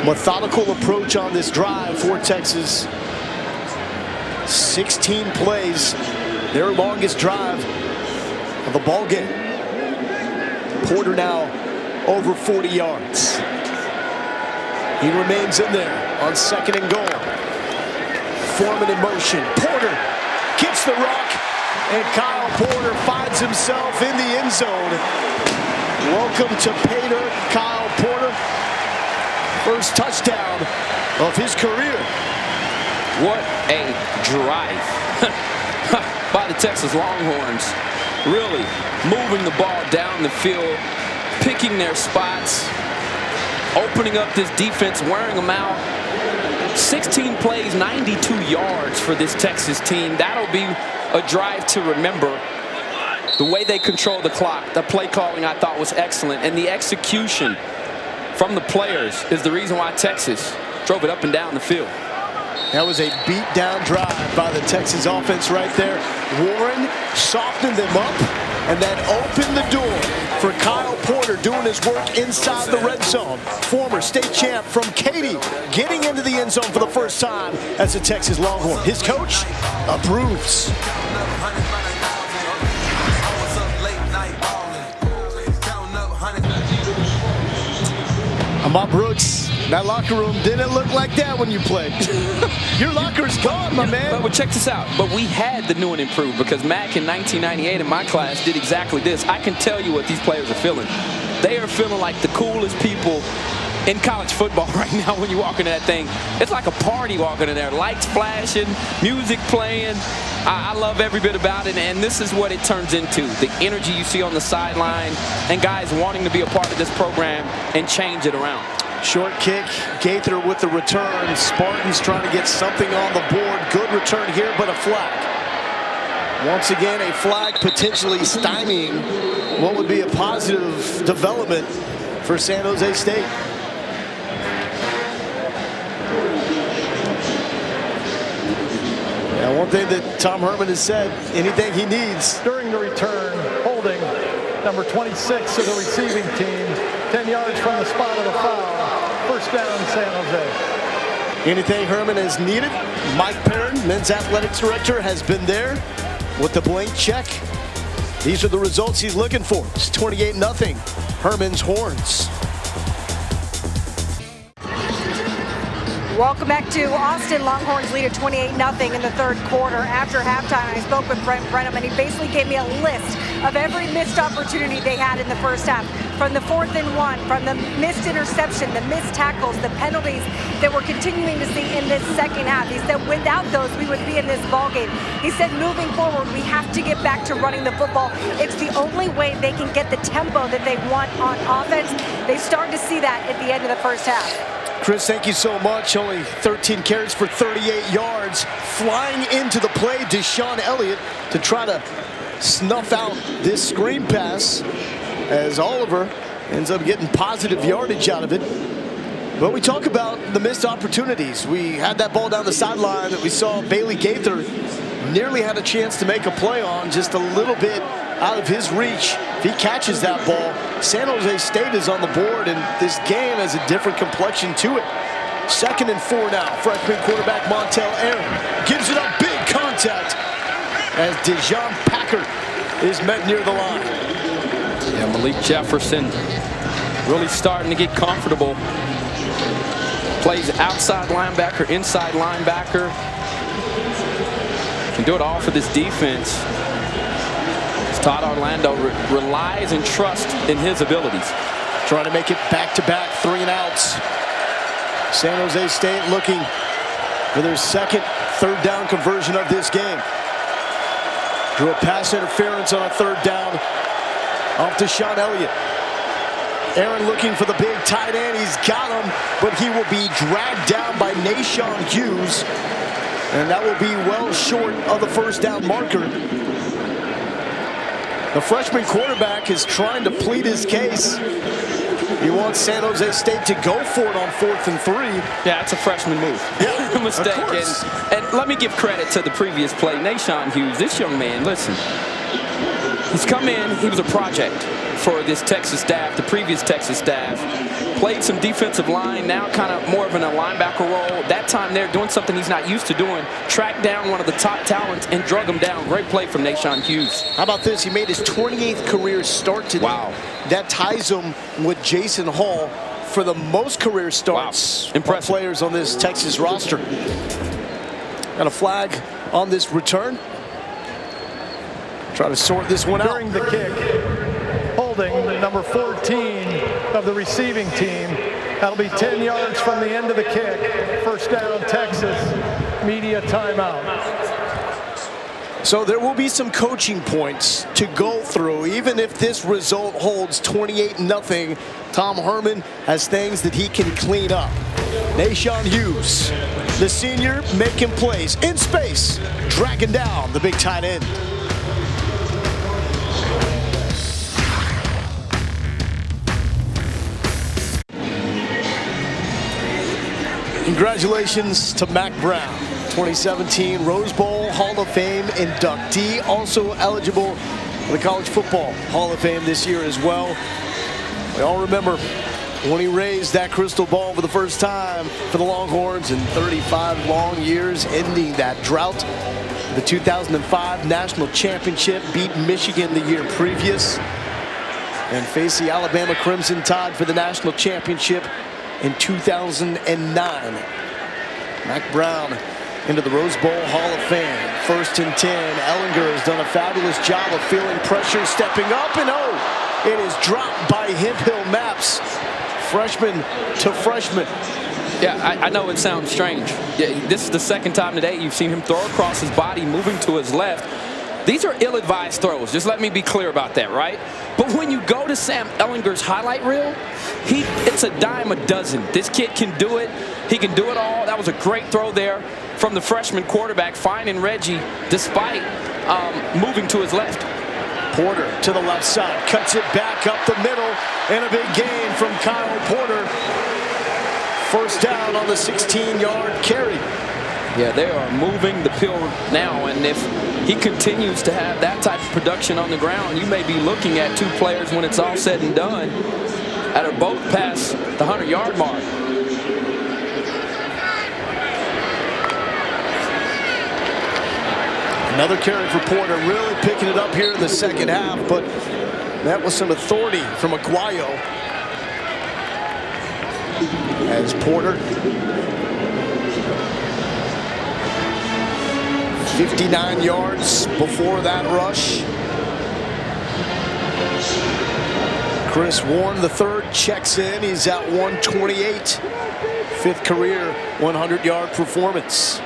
Methodical approach on this drive for Texas. 16 plays, their longest drive of the ball game. Porter now over 40 yards. He remains in there on 2nd and goal. Foreman in motion. Porter gets the rock, and Kyle Porter finds himself in the end zone. Welcome to Pater, Kyle Porter. First touchdown of his career. What a drive by the Texas Longhorns. Really moving the ball down the field, picking their spots, opening up this defense, wearing them out. 16 plays, 92 yards for this Texas team. That'll be a drive to remember. The way they control the clock, the play calling I thought was excellent, and the execution from the players is the reason why Texas drove it up and down the field. That was a beat-down drive by the Texas offense right there. Warren softened them up and then opened the door for Kyle Porter doing his work inside the red zone. Former state champ from Katy getting into the end zone for the first time as a Texas Longhorn. His coach approves. Bob Brooks, that locker room didn't look like that when you played. Your locker's gone, my man. But check this out. But we had the new and improved because Mac in 1998 in my class did exactly this. I can tell you what these players are feeling. They are feeling like the coolest people in college football right now when you walk into that thing. It's like a party walking in there. Lights flashing, music playing. I love every bit about it, and this is what it turns into. The energy you see on the sideline and guys wanting to be a part of this program and change it around. Short kick, Gaither with the return. Spartans trying to get something on the board. Good return here, but a flag. Once again, a flag potentially stymieing what would be a positive development for San Jose State. One thing that Tom Herman has said, anything he needs. During the return, holding number 26 of the receiving team, 10 yards from the spot of the foul. First down, San Jose. Anything Herman has needed. Mike Perrin, men's athletics director, has been there with the blank check. These are the results he's looking for. It's 28-0, Herman's Horns. Welcome back to Austin. Longhorns lead at 28-0 in the third quarter. After halftime, I spoke with Brent Brenham, and he basically gave me a list of every missed opportunity they had in the first half. From the 4th and 1, from the missed interception, the missed tackles, the penalties that we're continuing to see in this second half. He said without those, we would be in this ballgame. He said moving forward, we have to get back to running the football. It's the only way they can get the tempo that they want on offense. They start to see that at the end of the first half. Chris, thank you so much. Only 13 carries for 38 yards. Flying into the play, Deshaun Elliott to try to snuff out this screen pass as Oliver ends up getting positive yardage out of it. But we talk about the missed opportunities. We had that ball down the sideline that we saw Bailey Gaither nearly had a chance to make a play on, just a little bit out of his reach. If he catches that ball, San Jose State is on the board, and this game has a different complexion to it. 2nd and 4 now. Freshman quarterback Montel Aaron gives it up, big contact as Dejon Packard is met near the line. Yeah, Malik Jefferson really starting to get comfortable. Plays outside linebacker, inside linebacker. Can do it all for this defense. Todd Orlando relies and trusts in his abilities. Trying to make it back-to-back 3-and-outs. San Jose State looking for their second third down conversion of this game. Drew a pass interference on a third down off to Deshaun Elliott. Aaron looking for the big tight end. He's got him, but he will be dragged down by Nashawn Hughes, and that will be well short of the first down marker. The freshman quarterback is trying to plead his case. He wants San Jose State to go for it on 4th and 3. Yeah, it's a freshman move. Yeah, mistake. And let me give credit to the previous play. Nashawn Hughes, this young man, listen, he's come in, he was a project for this Texas staff, the previous Texas staff. Played some defensive line, now kind of more of in a linebacker role. That time they're doing something he's not used to doing. Tracked down one of the top talents and drug him down. Great play from Nashawn Hughes. How about this? He made his 28th career start today. Wow. That ties him with Jason Hall for the most career starts. Wow. Impressive. Players on this Texas roster. Got a flag on this return. Try to sort this one out. During the kick, holding number 14 of the receiving team. That'll be 10 yards from the end of the kick. First down, Texas. Media timeout. So there will be some coaching points to go through. Even if this result holds 28-0, Tom Herman has things that he can clean up. Nashawn Hughes, the senior, making plays in space, dragging down the big tight end. Congratulations to Mack Brown, 2017 Rose Bowl Hall of Fame inductee, also eligible for the College Football Hall of Fame this year as well. We all remember when he raised that crystal ball for the first time for the Longhorns in 35 long years, ending that drought. The 2005 National Championship, beat Michigan the year previous, and faced the Alabama Crimson Tide for the National Championship in 2009. Mack Brown into the Rose Bowl Hall of Fame. 1st and 10. Ellinger has done a fabulous job of feeling pressure, stepping up, and it is dropped by Hemp Hill Maps. Freshman to freshman. Yeah, I know it sounds strange. Yeah, this is the second time today you've seen him throw across his body, moving to his left. These are ill-advised throws. Just let me be clear about that, right? But when you go to Sam Ellinger's highlight reel, it's a dime a dozen. This kid can do it. He can do it all. That was a great throw there from the freshman quarterback, finding Reggie despite moving to his left. Porter to the left side, cuts it back up the middle, and a big gain from Kyle Porter. First down on the 16-yard carry. Yeah, they are moving the pill now, and if he continues to have that type of production on the ground, you may be looking at two players when it's all said and done that are both past the 100-yard mark. Another carry for Porter, really picking it up here in the second half, but that was some authority from Aguayo. As Porter, 59 yards before that rush. Chris Warren, the third, checks in. He's at 128. Fifth career 100-yard performance.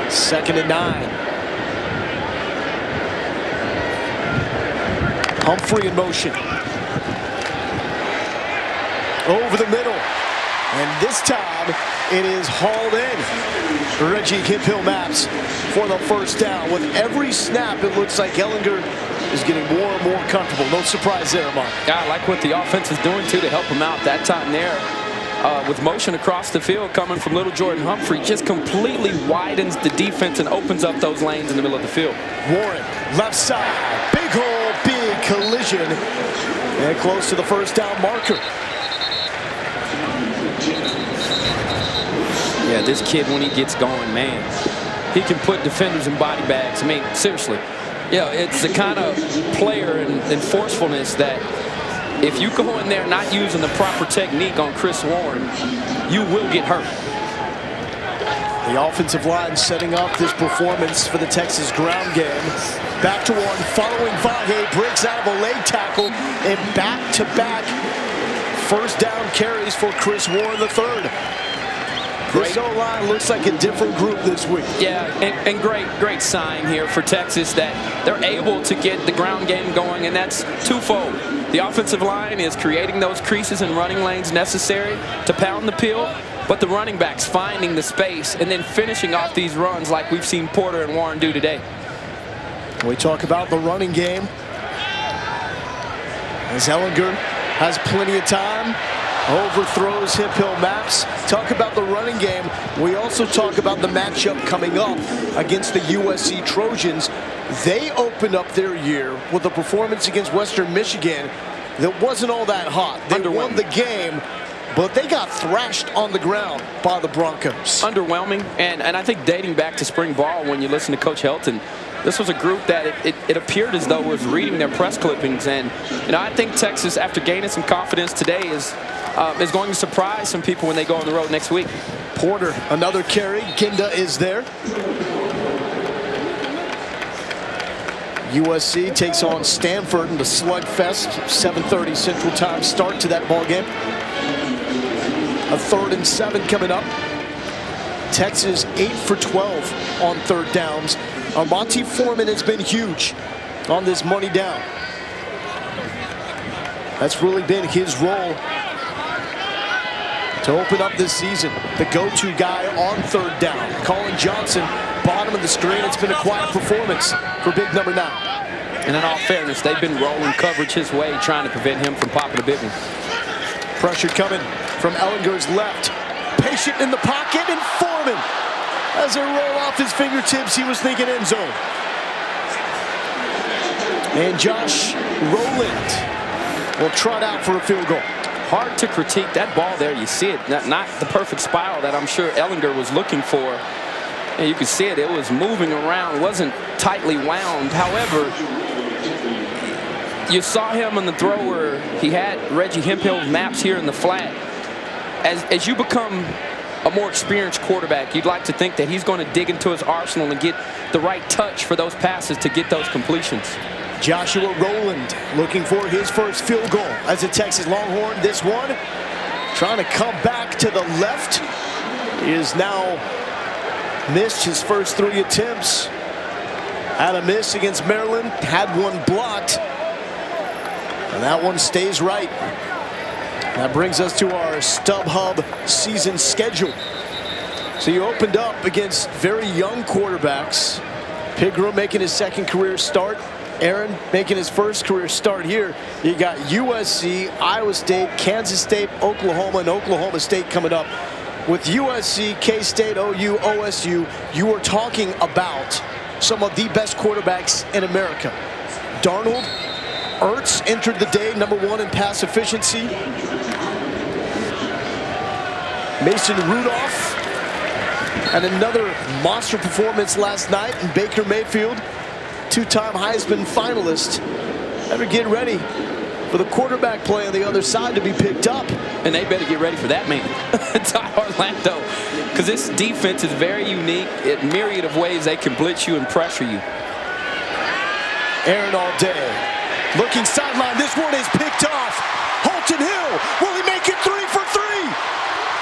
2nd and 9. Humphrey in motion. Over the middle. And this time it is hauled in. Reggie Hemphill-Maps for the first down. With every snap, it looks like Ehlinger is getting more and more comfortable. No surprise there, Mark. Yeah, I like what the offense is doing, too, to help him out that time there. With motion across the field coming from little Jordan Humphrey, just completely widens the defense and opens up those lanes in the middle of the field. Warren, left side, big hole, big collision, and close to the first down marker. Yeah, this kid, when he gets going, man, he can put defenders in body bags. I mean, seriously. Yeah, it's the kind of player and forcefulness that if you go in there not using the proper technique on Chris Warren, you will get hurt. The offensive line setting up this performance for the Texas ground game. Back to one, following Vahe, breaks out of a leg tackle, and back-to-back first down carries for Chris Warren III. This O-line looks like a different group this week. Yeah, and great sign here for Texas that they're able to get the ground game going, and that's twofold. The offensive line is creating those creases and running lanes necessary to pound the pill, but the running backs finding the space and then finishing off these runs like we've seen Porter and Warren do today. We talk about the running game. As Ehlinger has plenty of time. Overthrows Hemphill-Maps. Talk about the running game. We also talk about the matchup coming up against the USC Trojans. They opened up their year with a performance against Western Michigan that wasn't all that hot. They won the game, but they got thrashed on the ground by the Broncos. Underwhelming, and I think dating back to spring ball, when you listen to Coach Helton, this was a group that it appeared as though was reading their press clippings. And I think Texas, after gaining some confidence today, is going to surprise some people when they go on the road next week. Porter, another carry. Ginda is there. USC takes on Stanford in the slugfest. 7:30 Central Time start to that ball game. A 3rd and 7 coming up. Texas 8 for 12 on third downs. Monty Foreman has been huge on this money down. That's really been his role to open up this season. The go-to guy on third down. Colin Johnson, bottom of the screen. It's been a quiet performance for big number 9. And in all fairness, they've been rolling coverage his way, trying to prevent him from popping a big one. Pressure coming from Ehlinger's left. Patient in the pocket, and Foreman, as it roll off his fingertips, he was thinking end zone. And Josh Rowland will trot out for a field goal. Hard to critique that ball there. You see it, not the perfect spiral that I'm sure Ehlinger was looking for. And you can see it was moving around, wasn't tightly wound. However, you saw him on the throw where he had Reggie Hemphill-Maps here in the flat. As you become a more experienced quarterback, you'd like to think that he's going to dig into his arsenal and get the right touch for those passes to get those completions. Joshua Rowland looking for his first field goal as a Texas Longhorn. This one trying to come back to the left. He has now missed his first 3 attempts. Had a miss against Maryland, had one blocked, and that one stays right. That brings us to our StubHub season schedule. So you opened up against very young quarterbacks. Pigram making his second career start. Aaron making his first career start here. You got USC, Iowa State, Kansas State, Oklahoma, and Oklahoma State coming up with USC, K-State, OU, OSU, you are talking about some of the best quarterbacks in America. Darnold, Ertz entered the day #1 in pass efficiency. Mason Rudolph had another monster performance last night. And Baker Mayfield, two-time Heisman finalist. Better get ready for the quarterback play on the other side to be picked up. And they better get ready for that man, Tom Orlando, because this defense is very unique in a myriad of ways they can blitz you and pressure you. Aaron all day. Looking sideline, this one is picked off. Holton Hill, will he make it 3 for 3?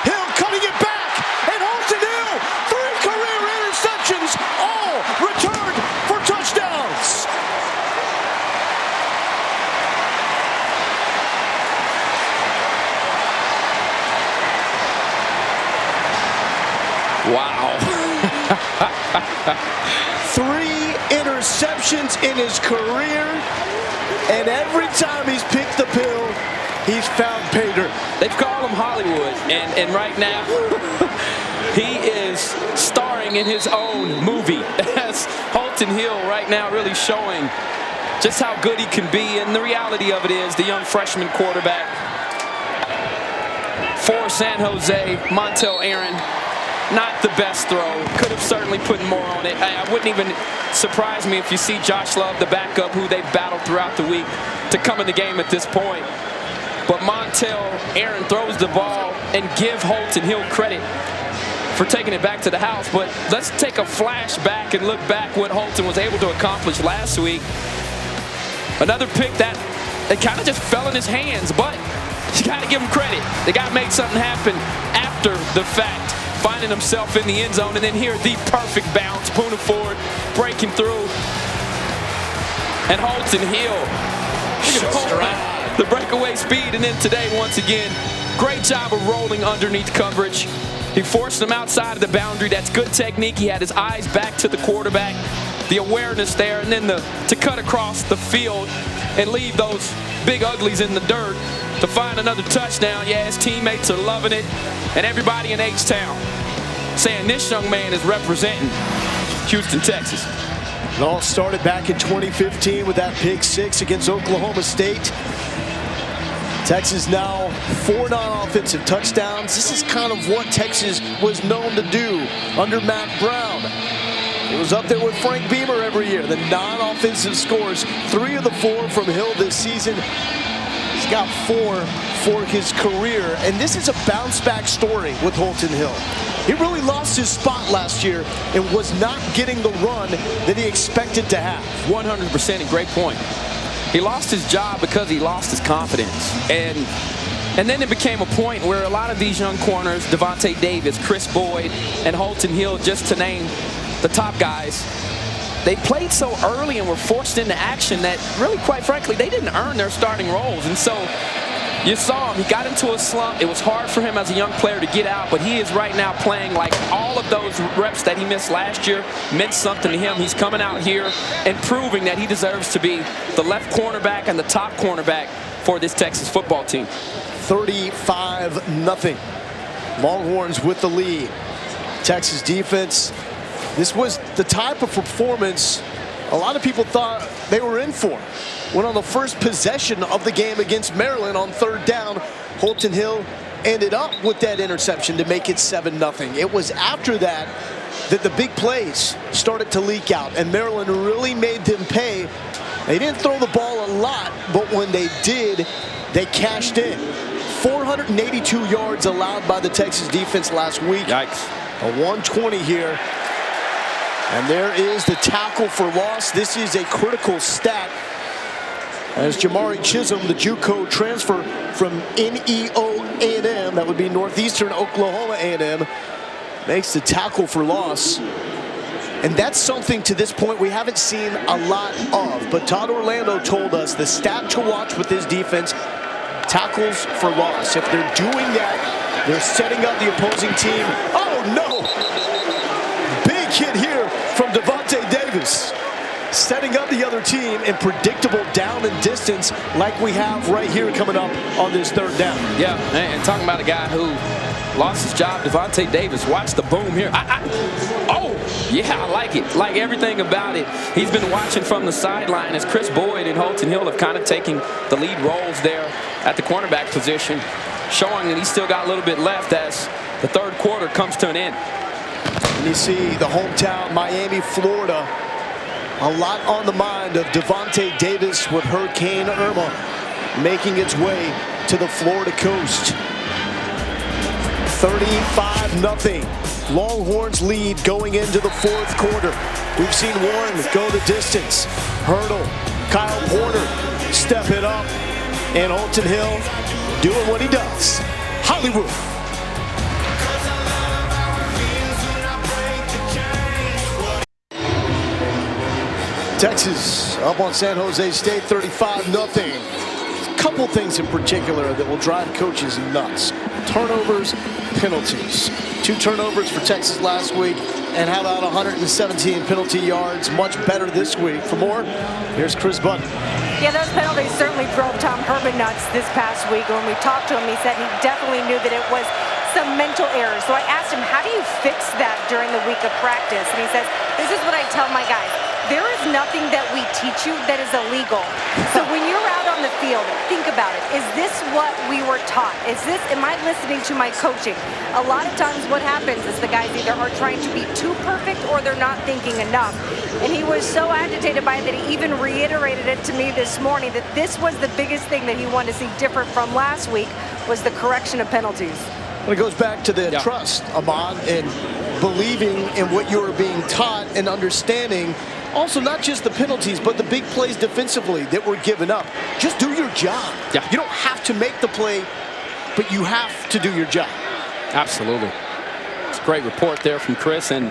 Hill cutting it back, and Holton Hill, 3 career interceptions, all returned for touchdowns. Wow. 3 interceptions in his career, and every time he's picked the pill, he's found pay dirt. They've called him Hollywood, and right now he is starring in his own movie. As Holton Hill right now really showing just how good he can be, and the reality of it is the young freshman quarterback for San Jose, Montel Aaron, not the best throw. Could have certainly put more on it. I wouldn't even surprise me if you see Josh Love, the backup, who they've battled throughout the week, to come in the game at this point. But Montel Aaron throws the ball, and give Holton Hill credit for taking it back to the house. But let's take a flashback and look back what Holton was able to accomplish last week. Another pick that it kind of just fell in his hands, but you got to give him credit. They got to make something happen after the fact, finding himself in the end zone, and then here the perfect bounce, Poona Ford breaking through, and Holton Hill showing the breakaway speed. And then today, once again, great job of rolling underneath coverage. He forced him outside of the boundary. That's good technique. He had his eyes back to the quarterback, the awareness there, and then to cut across the field and leave those big uglies in the dirt to find another touchdown. Yeah, his teammates are loving it, and everybody in H-Town saying this young man is representing Houston, Texas. It all started back in 2015 with that pick 6 against Oklahoma State. Texas now 4 non-offensive touchdowns. This is kind of what Texas was known to do under Matt Brown. It was up there with Frank Beamer every year. The non-offensive scores, 3 of the 4 from Hill this season. He's got 4 for his career, and this is a bounce-back story with Holton Hill. He really lost his spot last year and was not getting the run that he expected to have. 100%, a great point. He lost his job because he lost his confidence. And then it became a point where a lot of these young corners, Devontae Davis, Chris Boyd, and Holton Hill, just to name the top guys, they played so early and were forced into action that really, quite frankly, they didn't earn their starting roles. And so you saw him, he got into a slump. It was hard for him as a young player to get out, but he is right now playing like all of those reps that he missed last year meant something to him. He's coming out here and proving that he deserves to be the left cornerback and the top cornerback for this Texas football team. 35-0. Longhorns with the lead. Texas defense, this was the type of performance a lot of people thought they were in for. When on the first possession of the game against Maryland on 3rd down, Holton Hill ended up with that interception to make it 7-0. It was after that that the big plays started to leak out, and Maryland really made them pay. They didn't throw the ball a lot, but when they did, they cashed in. 482 yards allowed by the Texas defense last week. Yikes. A 120 here. And there is the tackle for loss. This is a critical stat, as Jamari Chisholm, the JUCO transfer from NEO A&M, that would be Northeastern Oklahoma A&M, makes the tackle for loss. And that's something to this point we haven't seen a lot of. But Todd Orlando told us the stat to watch with his defense, tackles for loss. If they're doing that, they're setting up the opposing team. Oh, no! Big hit here from Devontae Davis, setting up the other team in predictable down and distance like we have right here coming up on this 3rd down. Yeah, and talking about a guy who lost his job. Devontae Davis, watch the boom here. Oh, yeah, I like it. Like everything about it. He's been watching from the sideline as Chris Boyd and Holton Hill have kind of taken the lead roles there at the cornerback position, showing that he's still got a little bit left as the third quarter comes to an end. And you see the hometown, Miami, Florida, a lot on the mind of Devontae Davis with Hurricane Irma making its way to the Florida coast. 35-0. Longhorns lead going into the fourth quarter. We've seen Warren go the distance. Hurdle, Kyle Porter step it up, and Holton Hill doing what he does. Hollywood. Texas up on San Jose State 35-0. Couple things in particular that will drive coaches nuts. Turnovers, penalties. 2 turnovers for Texas last week, and how about 117 penalty yards? Much better this week. For more, here's Chris Button. Yeah, those penalties certainly drove Tom Herman nuts this past week. When we talked to him, he said he definitely knew that it was some mental errors. So I asked him, how do you fix that during the week of practice? And he says, this is what I tell my guys. There is nothing that we teach you that is illegal. So when you're out on the field, think about it. Is this what we were taught? Am I listening to my coaching? A lot of times what happens is the guys either are trying to be too perfect or they're not thinking enough. And he was so agitated by it that he even reiterated it to me this morning that this was the biggest thing that he wanted to see different from last week was the correction of penalties. Well, it goes back to the trust, Ahmad, and believing in what you are being taught and understanding. Also, not just the penalties, but the big plays defensively that were given up. Just do your job. Yeah. You don't have to make the play, but you have to do your job. Absolutely. It's a great report there from Chris, and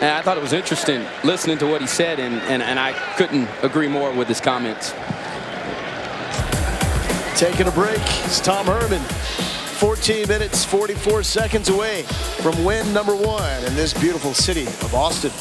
I thought it was interesting listening to what he said, and I couldn't agree more with his comments. Taking a break, it's Tom Herman. 14 minutes, 44 seconds away from win number 1 in this beautiful city of Austin.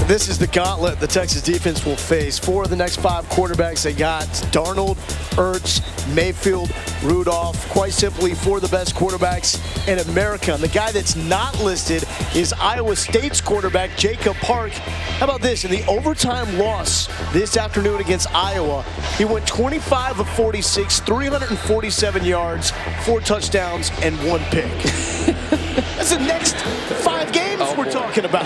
This is the gauntlet the Texas defense will face. 4 of the next 5 quarterbacks they got: Darnold, Ertz, Mayfield, Rudolph. Quite simply, 4 of the best quarterbacks in America. And the guy that's not listed is Iowa State's quarterback, Jacob Park. How about this? In the overtime loss this afternoon against Iowa, he went 25 of 46, 347 yards, 4 touchdowns, and 1 pick. That's the next 5 games we're talking about.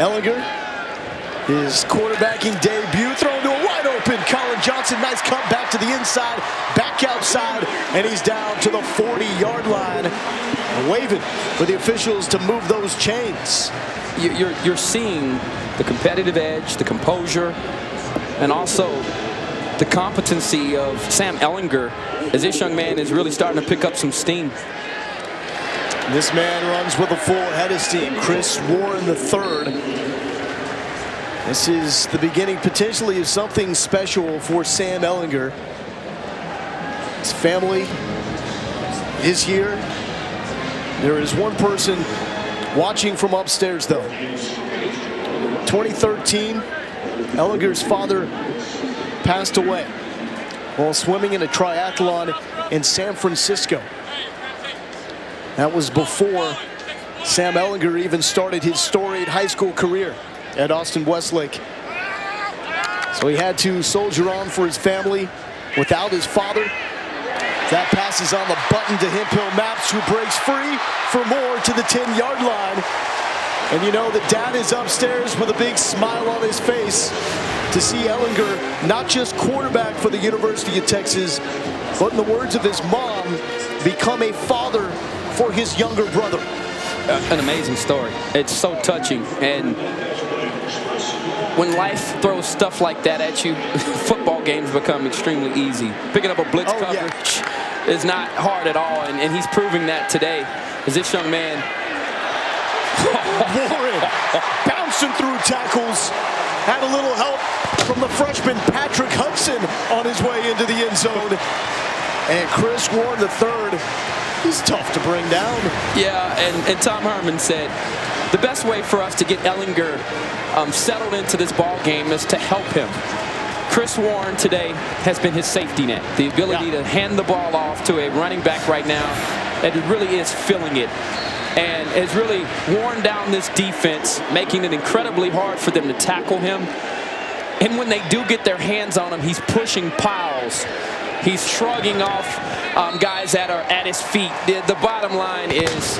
Ellinger, his quarterbacking debut, thrown to a wide open Colin Johnson. Nice cut back to the inside, back outside, and he's down to the 40-yard line. Waving for the officials to move those chains. You're seeing the competitive edge, the composure, and also the competency of Sam Ehlinger as this young man is really starting to pick up some steam. This man runs with a full head of steam. Chris Warren III. This is the beginning potentially of something special for Sam Ehlinger. His family is here. There is one person watching from upstairs, though. 2013, Ehlinger's father passed away while swimming in a triathlon in San Francisco. That was before Sam Ehlinger even started his storied high school career at Austin Westlake. So he had to soldier on for his family without his father. That pass is on the button to Hemphill Maps, who breaks free for more to the 10-yard line. And you know, the dad is upstairs with a big smile on his face to see Ehlinger not just quarterback for the University of Texas, but in the words of his mom, become a father for his younger brother. An amazing story. It's so touching. And when life throws stuff like that at you, football games become extremely easy. Picking up a blitz coverage is not hard at all, and he's proving that today as this young man. Warren bouncing through tackles. Had a little help from the freshman Patrick Hudson on his way into the end zone. And Chris Warren III, he's tough to bring down. Yeah, and Tom Herman said the best way for us to get Ehlinger settled into this ball game is to help him. Chris Warren today has been his safety net. The ability to hand the ball off to a running back right now that really is filling it. And has really worn down this defense, making it incredibly hard for them to tackle him. And when they do get their hands on him, he's pushing piles. He's shrugging off guys that are at his feet. The bottom line is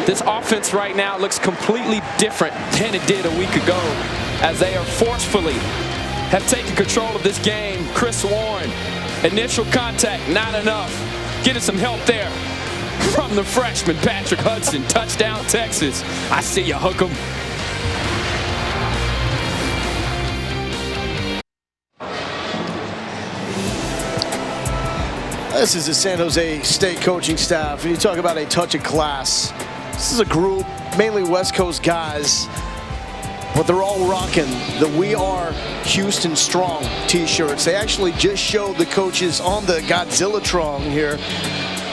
this offense right now looks completely different than it did a week ago, as they are forcefully have taken control of this game. Chris Warren, initial contact, not enough. Getting some help there from the freshman, Patrick Hudson. Touchdown, Texas. I see you, Hookem. This is the San Jose State coaching staff. And you talk about a touch of class. This is a group, mainly West Coast guys, but they're all rocking the "We Are Houston Strong" t-shirts. They actually just showed the coaches on the Godzillatron here,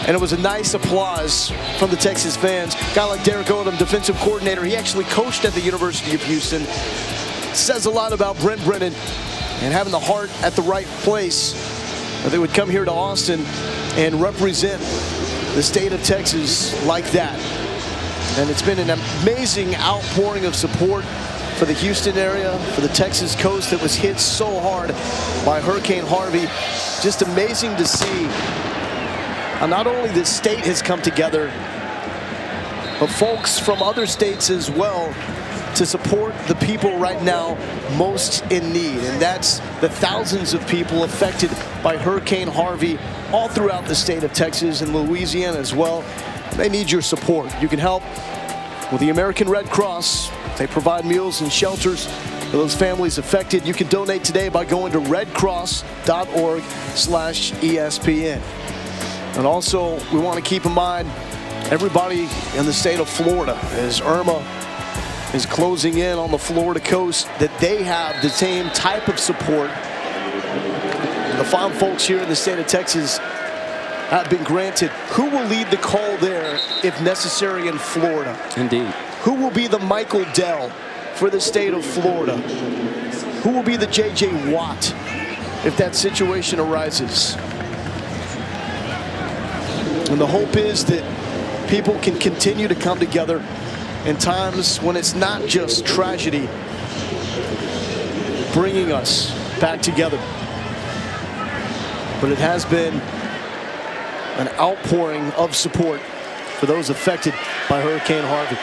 and it was a nice applause from the Texas fans. A guy like Derek Odom, defensive coordinator, he actually coached at the University of Houston. Says a lot about Brent Brennan and having the heart at the right place. They would come here to Austin and represent the state of Texas like that. And it's been an amazing outpouring of support for the Houston area, for the Texas coast that was hit so hard by Hurricane Harvey. Just amazing to see how not only the state has come together, but folks from other states as well to support the people right now most in need. And that's the thousands of people affected by Hurricane Harvey all throughout the state of Texas and Louisiana as well. They need your support. You can help with the American Red Cross. They provide meals and shelters for those families affected. You can donate today by going to redcross.org/ESPN. And also, we want to keep in mind everybody in the state of Florida, as Irma is closing in on the Florida coast, that they have the same type of support. The fine folks here in the state of Texas have been granted. Who will lead the call there if necessary in Florida? Indeed. Who will be the Michael Dell for the state of Florida? Who will be the J.J. Watt if that situation arises? And the hope is that people can continue to come together in times when it's not just tragedy bringing us back together, but it has been an outpouring of support for those affected by Hurricane Harvey.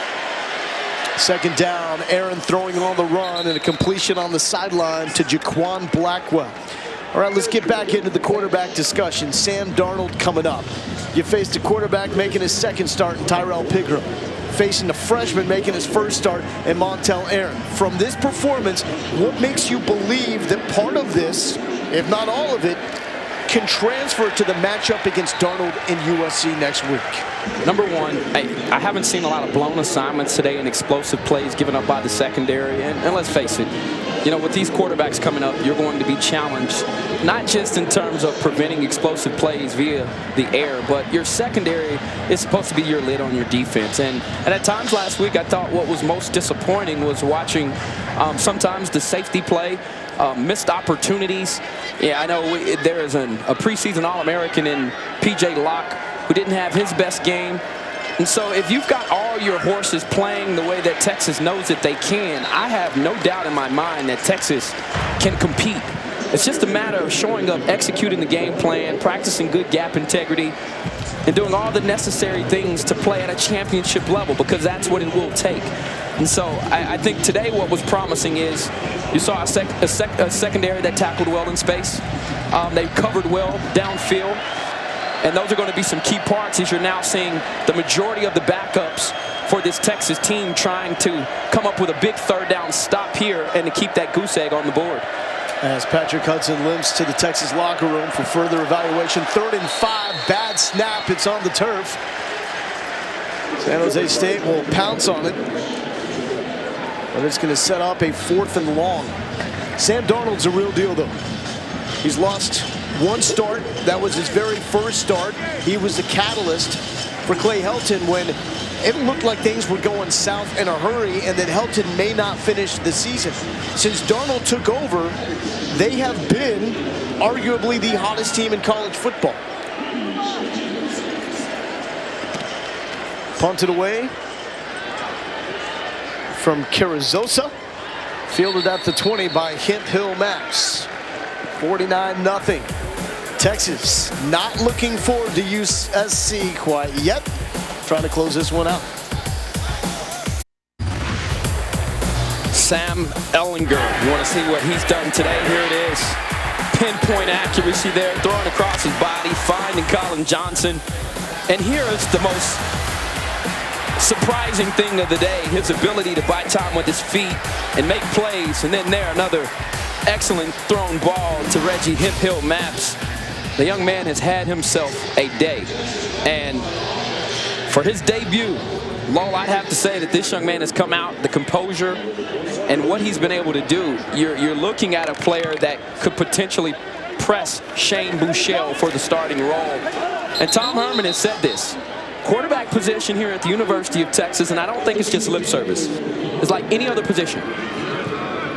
Second down, Aaron throwing on the run and a completion on the sideline to Jaquan Blackwell. All right, let's get back into the quarterback discussion. Sam Darnold coming up. You faced a quarterback making his second start in Tyrell Pigram, facing a freshman making his first start in Montel Aaron. From this performance, what makes you believe that part of this, if not all of it, can transfer to the matchup against Darnold in USC next week? Number one, I haven't seen a lot of blown assignments today and explosive plays given up by the secondary. And let's face it, you know, with these quarterbacks coming up, you're going to be challenged, not just in terms of preventing explosive plays via the air, but your secondary is supposed to be your lid on your defense. And at times last week, I thought what was most disappointing was watching sometimes the safety play, missed opportunities. Yeah, I know there is a preseason All-American in P.J. Locke who didn't have his best game. And so if you've got all your horses playing the way that Texas knows that they can, I have no doubt in my mind that Texas can compete. It's just a matter of showing up, executing the game plan, practicing good gap integrity, and doing all the necessary things to play at a championship level, because that's what it will take. And so I think today what was promising is you saw a secondary that tackled well in space. They covered well downfield. And those are going to be some key parts as you're now seeing the majority of the backups for this Texas team trying to come up with a big third down stop here and to keep that goose egg on the board. As Patrick Hudson limps to the Texas locker room for further evaluation. 3rd and 5, bad snap, it's on the turf. San Jose State will pounce on it, but it's going to set up a 4th and long. Sam Darnold's a real deal, though. He's lost one start. That was his very first start. He was the catalyst for Clay Helton when it looked like things were going south in a hurry and that Helton may not finish the season. Since Darnold took over, they have been arguably the hottest team in college football. Punted away from Carrizosa. Fielded at the 20 by Hemp Hill Maps. 49-0. Texas not looking forward to USC quite yet. Trying to close this one out. Sam Ehlinger, you want to see what he's done today? Here it is. Pinpoint accuracy there, throwing across his body, finding Colin Johnson. And here is the most surprising thing of the day, his ability to buy time with his feet and make plays. And then there, another excellent thrown ball to Reggie Hemp Hill Maps. The young man has had himself a day. And for his debut, Lowell, I'd have to say that this young man has come out, the composure, and what he's been able to do. You're looking at a player that could potentially press Shane Buechele for the starting role. And Tom Herman has said this. Quarterback position here at the University of Texas, and I don't think it's just lip service. It's like any other position.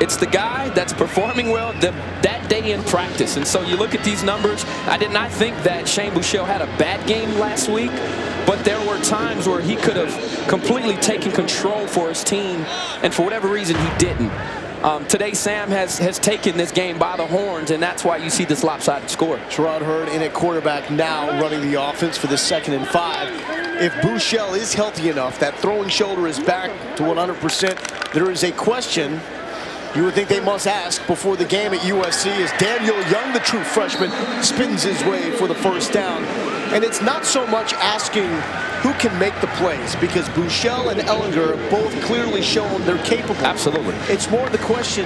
It's the guy that's performing well that day in practice. And so you look at these numbers. I did not think that Shane Buechele had a bad game last week, but there were times where he could have completely taken control for his team, and for whatever reason, he didn't. Today, Sam has taken this game by the horns, and that's why you see this lopsided score. Gerard Hurd in at quarterback now, running the offense for the 2nd and 5. If Buechele is healthy enough, that throwing shoulder is back to 100%, there is a question you would think they must ask before the game at USC as Daniel Young, the true freshman, spins his way for the first down. And it's not so much asking who can make the plays, because Buechele and Ehlinger have both clearly shown they're capable. Absolutely. It's more the question,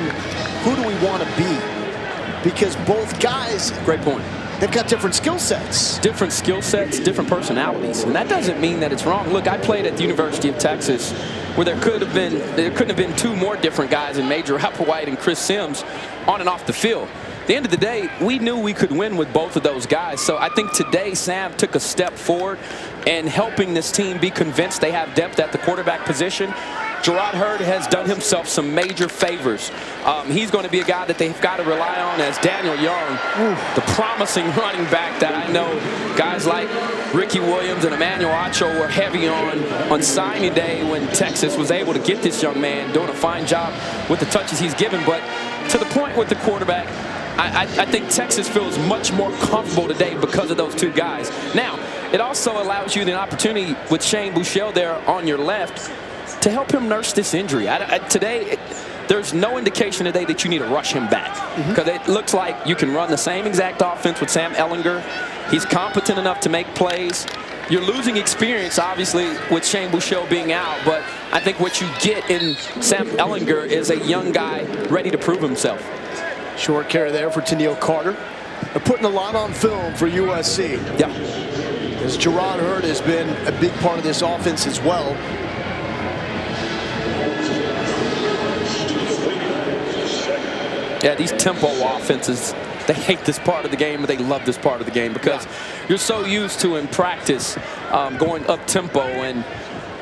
who do we want to be? Because both guys, great point, they've got different skill sets. Different skill sets, different personalities. And that doesn't mean that it's wrong. Look, I played at the University of Texas where there couldn't have been two more different guys in Major Applewhite and Chris Sims on and off the field. At the end of the day, we knew we could win with both of those guys. So I think today Sam took a step forward in helping this team be convinced they have depth at the quarterback position. Gerard Hurd has done himself some major favors. He's going to be a guy that they've got to rely on as Daniel Young, the promising running back that I know guys like Ricky Williams and Emmanuel Acho were heavy on signing day when Texas was able to get this young man, doing a fine job with the touches he's given. But to the point with the quarterback, I think Texas feels much more comfortable today because of those two guys. Now, it also allows you the opportunity with Shane Buechele there on your left to help him nurse this injury. Today, there's no indication today that you need to rush him back, because it looks like you can run the same exact offense with Sam Ehlinger. He's competent enough to make plays. You're losing experience, obviously, with Shane Buechele being out, but I think what you get in Sam Ehlinger is a young guy ready to prove himself. Short carry there for Tennille Carter. They're putting a lot on film for USC. Yeah. As Gerard Hurd has been a big part of this offense as well. Yeah, these tempo offenses, they hate this part of the game, but they love this part of the game because you're so used to in practice going up-tempo. And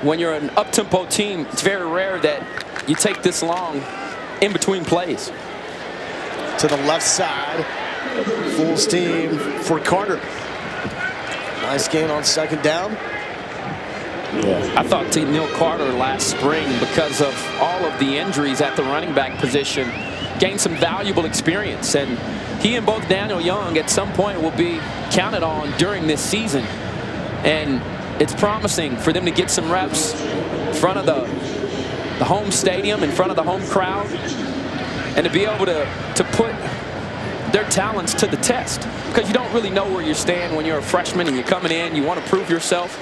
when you're an up-tempo team, it's very rare that you take this long in between plays. To the left side, full steam for Carter. Nice gain on 2nd down. Yeah. I thought Tennille Carter last spring, because of all of the injuries at the running back position, gained some valuable experience, and he and both Daniel Young at some point will be counted on during this season. And it's promising for them to get some reps in front of the home stadium, in front of the home crowd, and to be able to put their talents to the test, because you don't really know where you stand when you're a freshman and you're coming in, you want to prove yourself.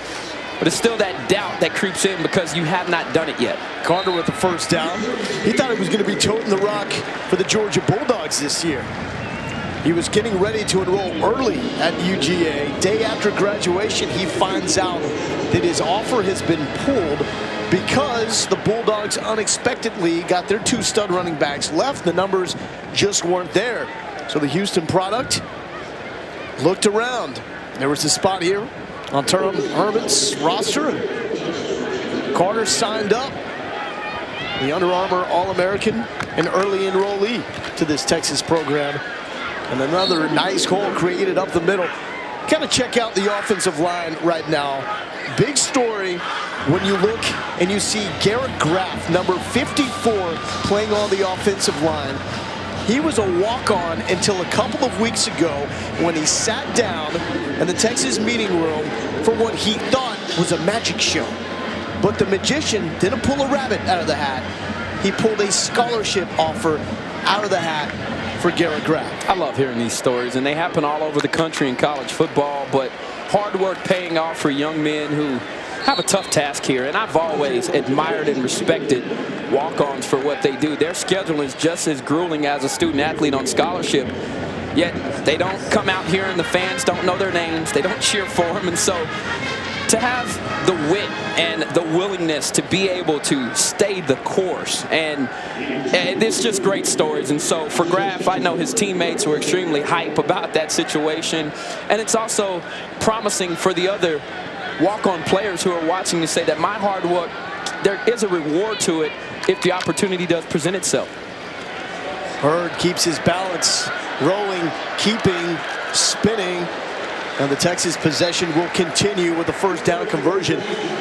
But it's still that doubt that creeps in because you have not done it yet. Carter with the first down. He thought he was going to be toting the rock for the Georgia Bulldogs this year. He was getting ready to enroll early at UGA. Day after graduation, he finds out that his offer has been pulled because the Bulldogs unexpectedly got their 2 stud running backs left. The numbers just weren't there. So the Houston product looked around. There was a spot here on Tom Herman's roster. Carter signed up, the Under Armour All-American and early enrollee to this Texas program. And another nice hole created up the middle. Kind of check out the offensive line right now. Big story when you look and you see Garrett Graff, number 54, playing on the offensive line. He was a walk-on until a couple of weeks ago when he sat down in the Texas meeting room for what he thought was a magic show. But the magician didn't pull a rabbit out of the hat. He pulled a scholarship offer out of the hat for Garrett Graff. I love hearing these stories, and they happen all over the country in college football, but hard work paying off for young men who have a tough task here. And I've always admired and respected walk-ons for what they do. Their schedule is just as grueling as a student athlete on scholarship, yet they don't come out here and the fans don't know their names. They don't cheer for them. And so to have the wit and the willingness to be able to stay the course, and it's just great stories. And so for Graff, I know his teammates were extremely hype about that situation, and it's also promising for the other walk-on players who are watching to say that my hard work, there is a reward to it if the opportunity does present itself. Hurd keeps his balance, rolling, keeping, spinning. And the Texas possession will continue with the first down conversion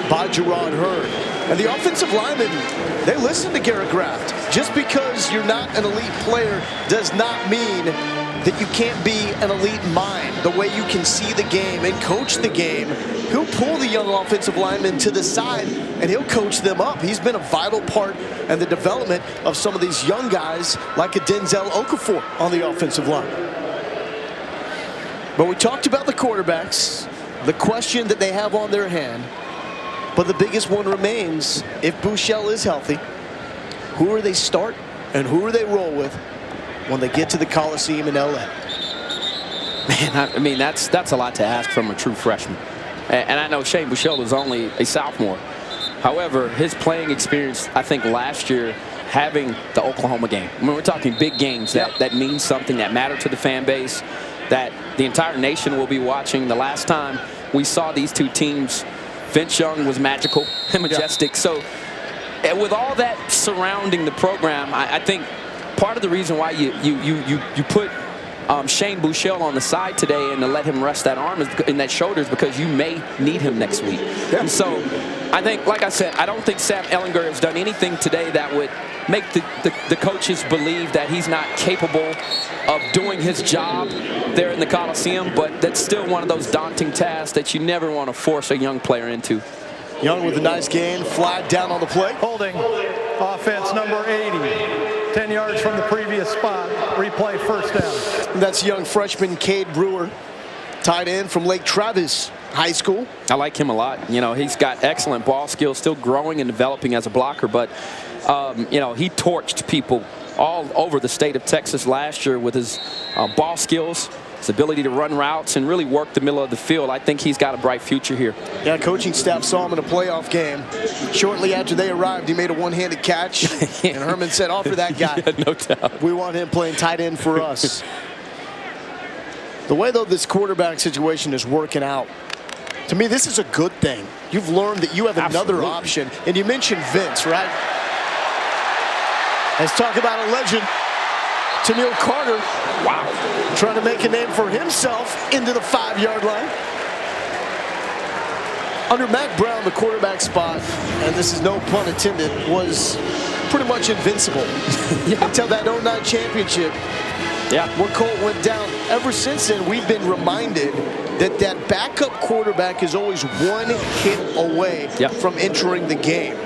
by Gerard Hurd. And the offensive linemen, they listen to Garrett Graff. Just because you're not an elite player does not mean that you can't be an elite mind. The way you can see the game and coach the game, he'll pull the young offensive linemen to the side and he'll coach them up. He's been a vital part in the development of some of these young guys like a Denzel Okafor on the offensive line. But we talked about the quarterbacks, the question that they have on their hand. But the biggest one remains, if Buechele is healthy, who are they start and who are they roll with when they get to the Coliseum in LA? Man, I mean, that's a lot to ask from a true freshman. And I know Shane Buechele is only a sophomore. However, his playing experience, I think last year, having the Oklahoma game. I mean, we're talking big games that mean something, that matter to the fan base, that the entire nation will be watching. The last time we saw these two teams, Vince Young was magical and majestic. So with all that surrounding the program, I think part of the reason why you put Shane Buechele on the side today and to let him rest that arm in that shoulder is because you may need him next week. And so I think, like I said, I don't think Sam Ehlinger has done anything today that would make the coaches believe that he's not capable of doing his job there in the Coliseum, but that's still one of those daunting tasks that you never want to force a young player into. Young with a nice gain, flag down on the play. Holding, offense number 80, 10 yards from the previous spot, replay first down. That's young freshman Cade Brewer, tight end from Lake Travis High School. I like him a lot. You know, he's got excellent ball skills, still growing and developing as a blocker, but you know, he torched people all over the state of Texas last year with his ball skills, his ability to run routes and really work the middle of the field. I think he's got a bright future here. Yeah, coaching staff saw him in a playoff game. Shortly after they arrived, he made a one-handed catch, and Herman said, offer that guy. Yeah, no doubt. We want him playing tight end for us. The way, though, this quarterback situation is working out, to me, this is a good thing. You've learned that you have another option. And you mentioned Vince, right? Let's talk about a legend. Tennille Carter, wow, trying to make a name for himself into the 5-yard line. Under Mack Brown, the quarterback spot, and this is no pun intended, was pretty much invincible. Until that 09 championship, when Colt went down. Ever since then, we've been reminded that that backup quarterback is always one hit away from entering the game.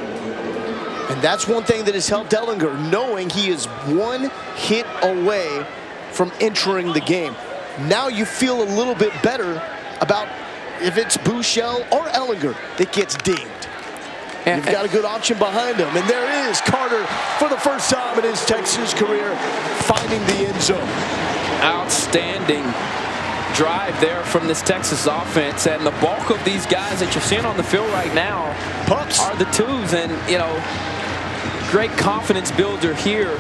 And that's one thing that has helped Ehlinger, knowing he is one hit away from entering the game. Now you feel a little bit better about if it's Buechele or Ehlinger that gets dinged. You've got a good option behind him. And there is Carter for the first time in his Texas career finding the end zone. Outstanding drive there from this Texas offense, and the bulk of these guys that you're seeing on the field right now are the twos, and you know, great confidence builder here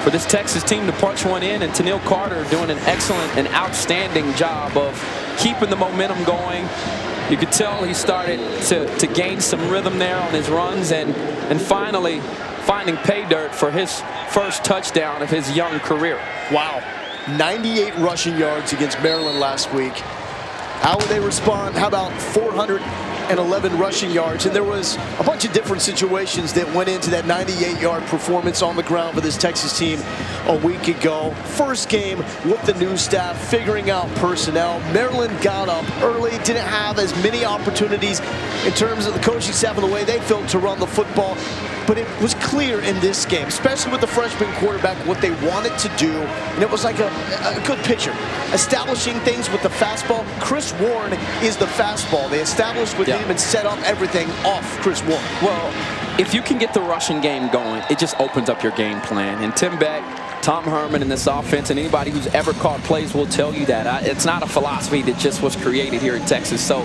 for this Texas team to punch one in, and Tennille Carter doing an excellent and outstanding job of keeping the momentum going, You could tell he started to gain some rhythm there on his runs, and finally finding pay dirt for his first touchdown of his young career. Wow. 98 rushing yards against Maryland last week. How would they respond? How about 411 rushing yards? And there was a bunch of different situations that went into that 98-yard performance on the ground for this Texas team a week ago. First game with the new staff, figuring out personnel. Maryland got up early, didn't have as many opportunities in terms of the coaching staff and the way they felt to run the football. But it was clear in this game, especially with the freshman quarterback, what they wanted to do. And it was like a good picture. Establishing things with the fastball. Chris Warren is the fastball. They established with him and set up everything off Chris Warren. Well, if you can get the rushing game going, it just opens up your game plan. And Tim Beck, Tom Herman in this offense, and anybody who's ever caught plays will tell you that. It's not a philosophy that just was created here in Texas. So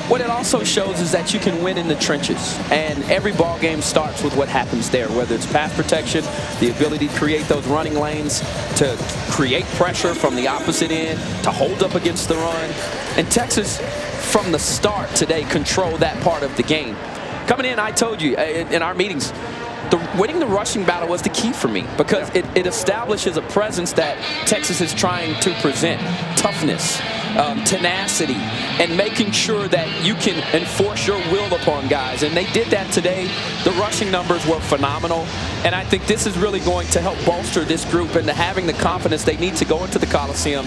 what it also shows is that you can win in the trenches, and every ball game starts with what happens there, whether it's pass protection, the ability to create those running lanes, to create pressure from the opposite end, to hold up against the run. And Texas, from the start today, controlled that part of the game. Coming in, I told you in our meetings, winning the rushing battle was the key for me, because it establishes a presence that Texas is trying to present. Toughness, tenacity, and making sure that you can enforce your will upon guys. And they did that today. The rushing numbers were phenomenal. And I think this is really going to help bolster this group into having the confidence they need to go into the Coliseum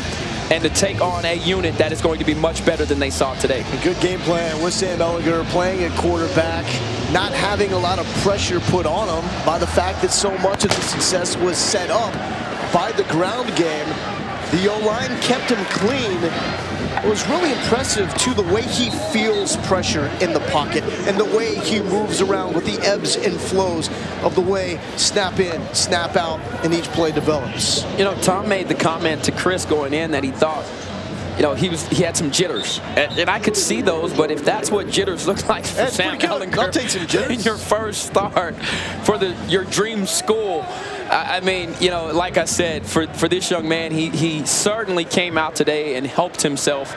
and to take on a unit that is going to be much better than they saw today. A good game plan with Sam Ehlinger playing at quarterback, not having a lot of pressure put on him by the fact that so much of the success was set up by the ground game. The O-line kept him clean. It was really impressive, too, the way he feels pressure in the pocket and the way he moves around with the ebbs and flows of the way snap in, snap out, and each play develops. You know, Tom made the comment to Chris going in that he thought, you know, he had some jitters, and I could see those. But if that's what jitters look like for Sam Ehlinger, I'll take some jitters in your first start for your dream school, I mean, you know, like I said, for this young man, he certainly came out today and helped himself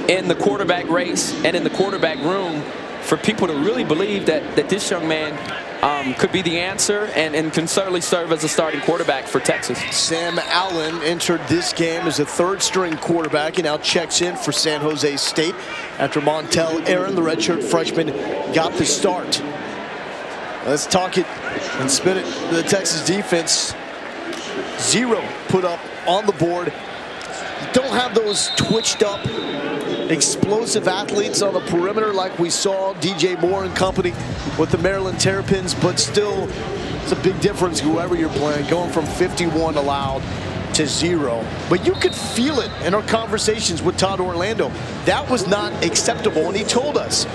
in the quarterback race and in the quarterback room for people to really believe that this young man could be the answer and can certainly serve as a starting quarterback for Texas. Sam Allen entered this game as a third-string quarterback and now checks in for San Jose State after Montel Aaron, the redshirt freshman, got the start. Let's talk it and spin it to the Texas defense. 0 put up on the board. Don't have those twitched up, explosive athletes on the perimeter like we saw DJ Moore and company with the Maryland Terrapins, but still it's a big difference whoever you're playing, going from 51 allowed to 0. But you could feel it in our conversations with Todd Orlando. That was not acceptable, and he told us,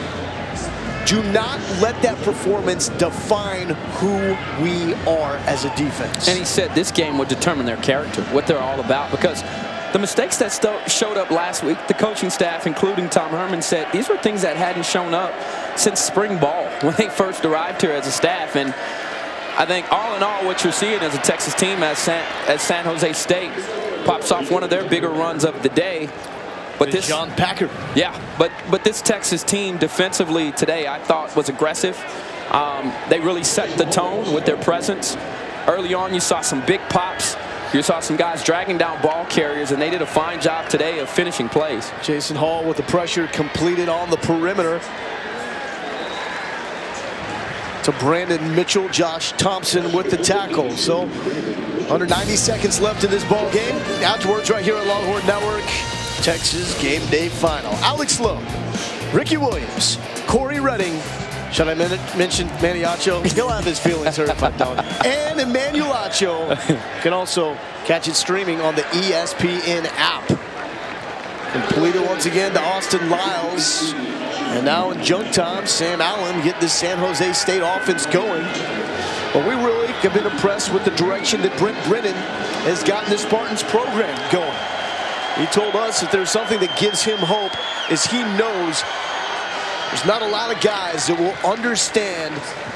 do not let that performance define who we are as a defense. And he said this game would determine their character, what they're all about, because the mistakes that showed up last week, the coaching staff, including Tom Herman, said these were things that hadn't shown up since spring ball when they first arrived here as a staff. And I think all in all, what you're seeing as a Texas team as San Jose State pops off one of their bigger runs of the day. But this John Packer. Yeah, but this Texas team defensively today, I thought, was aggressive. They really set the tone with their presence. Early on, you saw some big pops. You saw some guys dragging down ball carriers, and they did a fine job today of finishing plays. Jason Hall with the pressure completed on the perimeter to Brandon Mitchell. Josh Thompson with the tackle. So under 90 seconds left in this ball game. Afterwards, right here on Longhorn Network, Texas Game Day Final. Alex Lowe, Ricky Williams, Corey Redding. Should I mention Maniacho? He'll have his feelings hurt if I don't. And Emmanuelacho can also catch it streaming on the ESPN app. Completed once again to Austin Lyles. And now in junk time, Sam Allen getting this San Jose State offense going. But we really have been impressed with the direction that Brent Brennan has gotten the Spartans program going. He told us that there's something that gives him hope is he knows there's not a lot of guys that will understand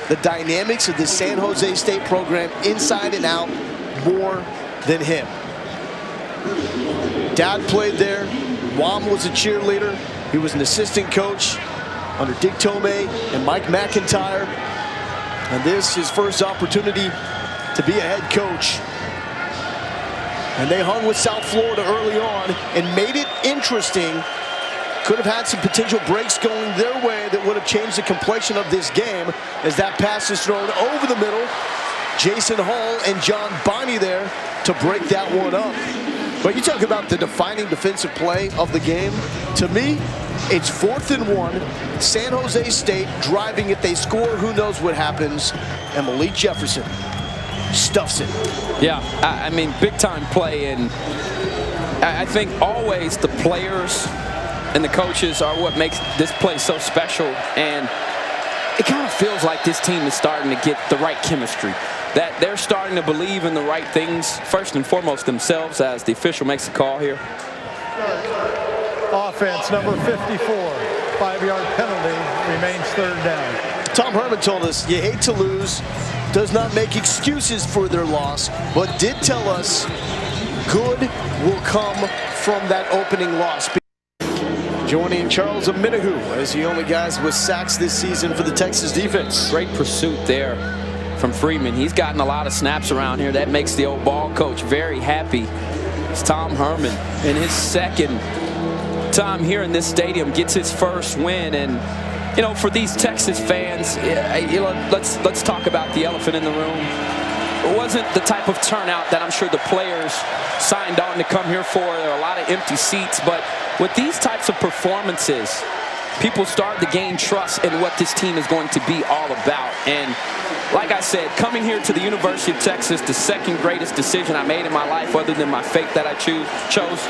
the dynamics of the San Jose State program inside and out more than him. Dad played there. Mom was a cheerleader. He was an assistant coach under Dick Tomei and Mike McIntyre. And this is his first opportunity to be a head coach. And they hung with South Florida early on and made it interesting. Could have had some potential breaks going their way that would have changed the complexion of this game as that pass is thrown over the middle. Jason Hall and John Bonney there to break that one up. But you talk about the defining defensive play of the game. To me, it's 4th and 1. San Jose State driving it. They score. Who knows what happens. And Malik Jefferson stuffs it. Yeah, I mean, big-time play. And I think always the players and the coaches are what makes this play so special. And it kind of feels like this team is starting to get the right chemistry, that they're starting to believe in the right things, first and foremost themselves, as the official makes the call here. Offense, number 54, 5-yard penalty, remains 3rd down. Tom Herman told us, you hate to lose, does not make excuses for their loss, but did tell us good will come from that opening loss. Joining Charles Omenihu as the only guys with sacks this season for the Texas defense. Great pursuit there from Freeman. He's gotten a lot of snaps around here. That makes the old ball coach very happy. It's Tom Herman in his 2nd time here in this stadium, gets his first win. And you know, for these Texas fans, let's talk about the elephant in the room. It wasn't the type of turnout that I'm sure the players signed on to come here for. There are a lot of empty seats, but with these types of performances, people start to gain trust in what this team is going to be all about. And like I said, coming here to the University of Texas, the 2nd greatest decision I made in my life other than my fate that I chose.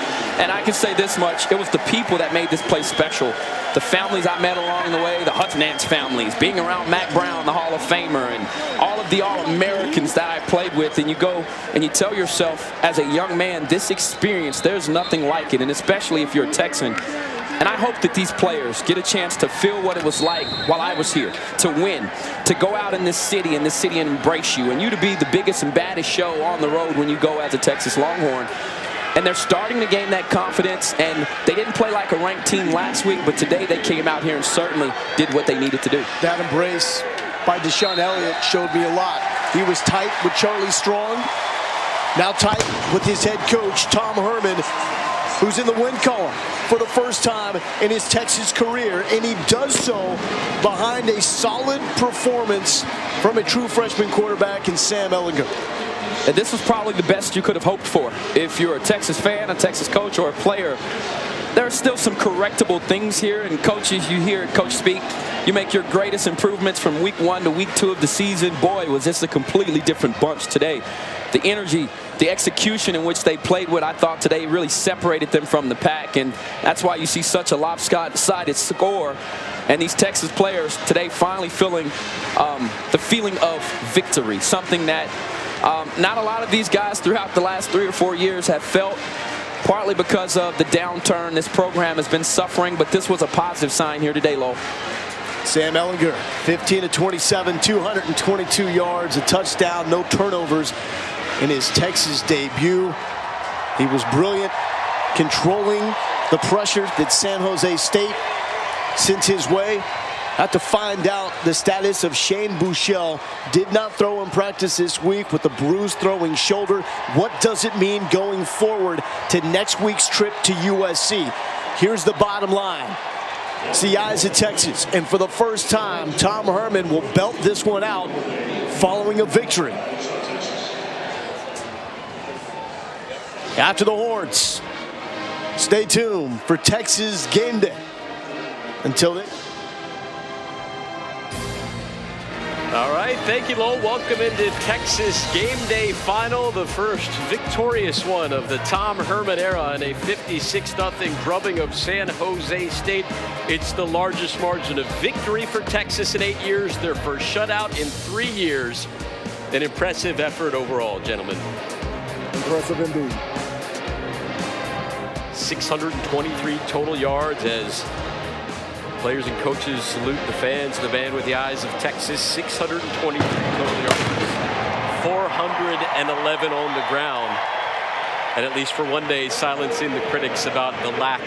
And I can say this much, it was the people that made this place special. The families I met along the way, the Hutchinson families, being around Mac Brown, the Hall of Famer, and all of the All-Americans that I played with. And you go and you tell yourself as a young man, this experience, there's nothing like it, and especially if you're a Texan. And I hope that these players get a chance to feel what it was like while I was here, to win, to go out in this city and embrace you, and you to be the biggest and baddest show on the road when you go as a Texas Longhorn. And they're starting to gain that confidence, and they didn't play like a ranked team last week, but today they came out here and certainly did what they needed to do. That embrace by Deshaun Elliott showed me a lot. He was tight with Charlie Strong, now tight with his head coach, Tom Herman, who's in the win column for the first time in his Texas career, and he does so behind a solid performance from a true freshman quarterback in Sam Ehlinger. And this was probably the best you could have hoped for. If you're a Texas fan, a Texas coach, or a player, there are still some correctable things here, and coaches, you hear Coach speak, you make your greatest improvements from week 1 to week 2 of the season. Boy, was this a completely different bunch today. The energy, the execution in which they played with, I thought today really separated them from the pack, and that's why you see such a lopsided score. And these Texas players today finally feeling the feeling of victory, something that not a lot of these guys throughout the last 3 or 4 years have felt, partly because of the downturn this program has been suffering, but this was a positive sign here today, Lowell. Sam Ehlinger, 15 of 27, 222 yards, a touchdown, no turnovers in his Texas debut. He was brilliant, controlling the pressures that San Jose State sent his way. Have to find out the status of Shane Buechele. Did not throw in practice this week with a bruised throwing shoulder. What does it mean going forward to next week's trip to USC? Here's the bottom line. It's the eyes of Texas, and for the first time, Tom Herman will belt this one out following a victory. After the Horns, stay tuned for Texas Game Day. Until then. All right, thank you, Lowell. Welcome into Texas Game Day Final, the first victorious one of the Tom Herman era in a 56-0 drubbing of San Jose State. It's the largest margin of victory for Texas in 8 years, their first shutout in 3 years. An impressive effort overall, gentlemen. Impressive indeed. 623 total yards as players and coaches salute the fans and the band with the eyes of Texas. 623 total yards, 411 on the ground, and at least for one day silencing the critics about the lack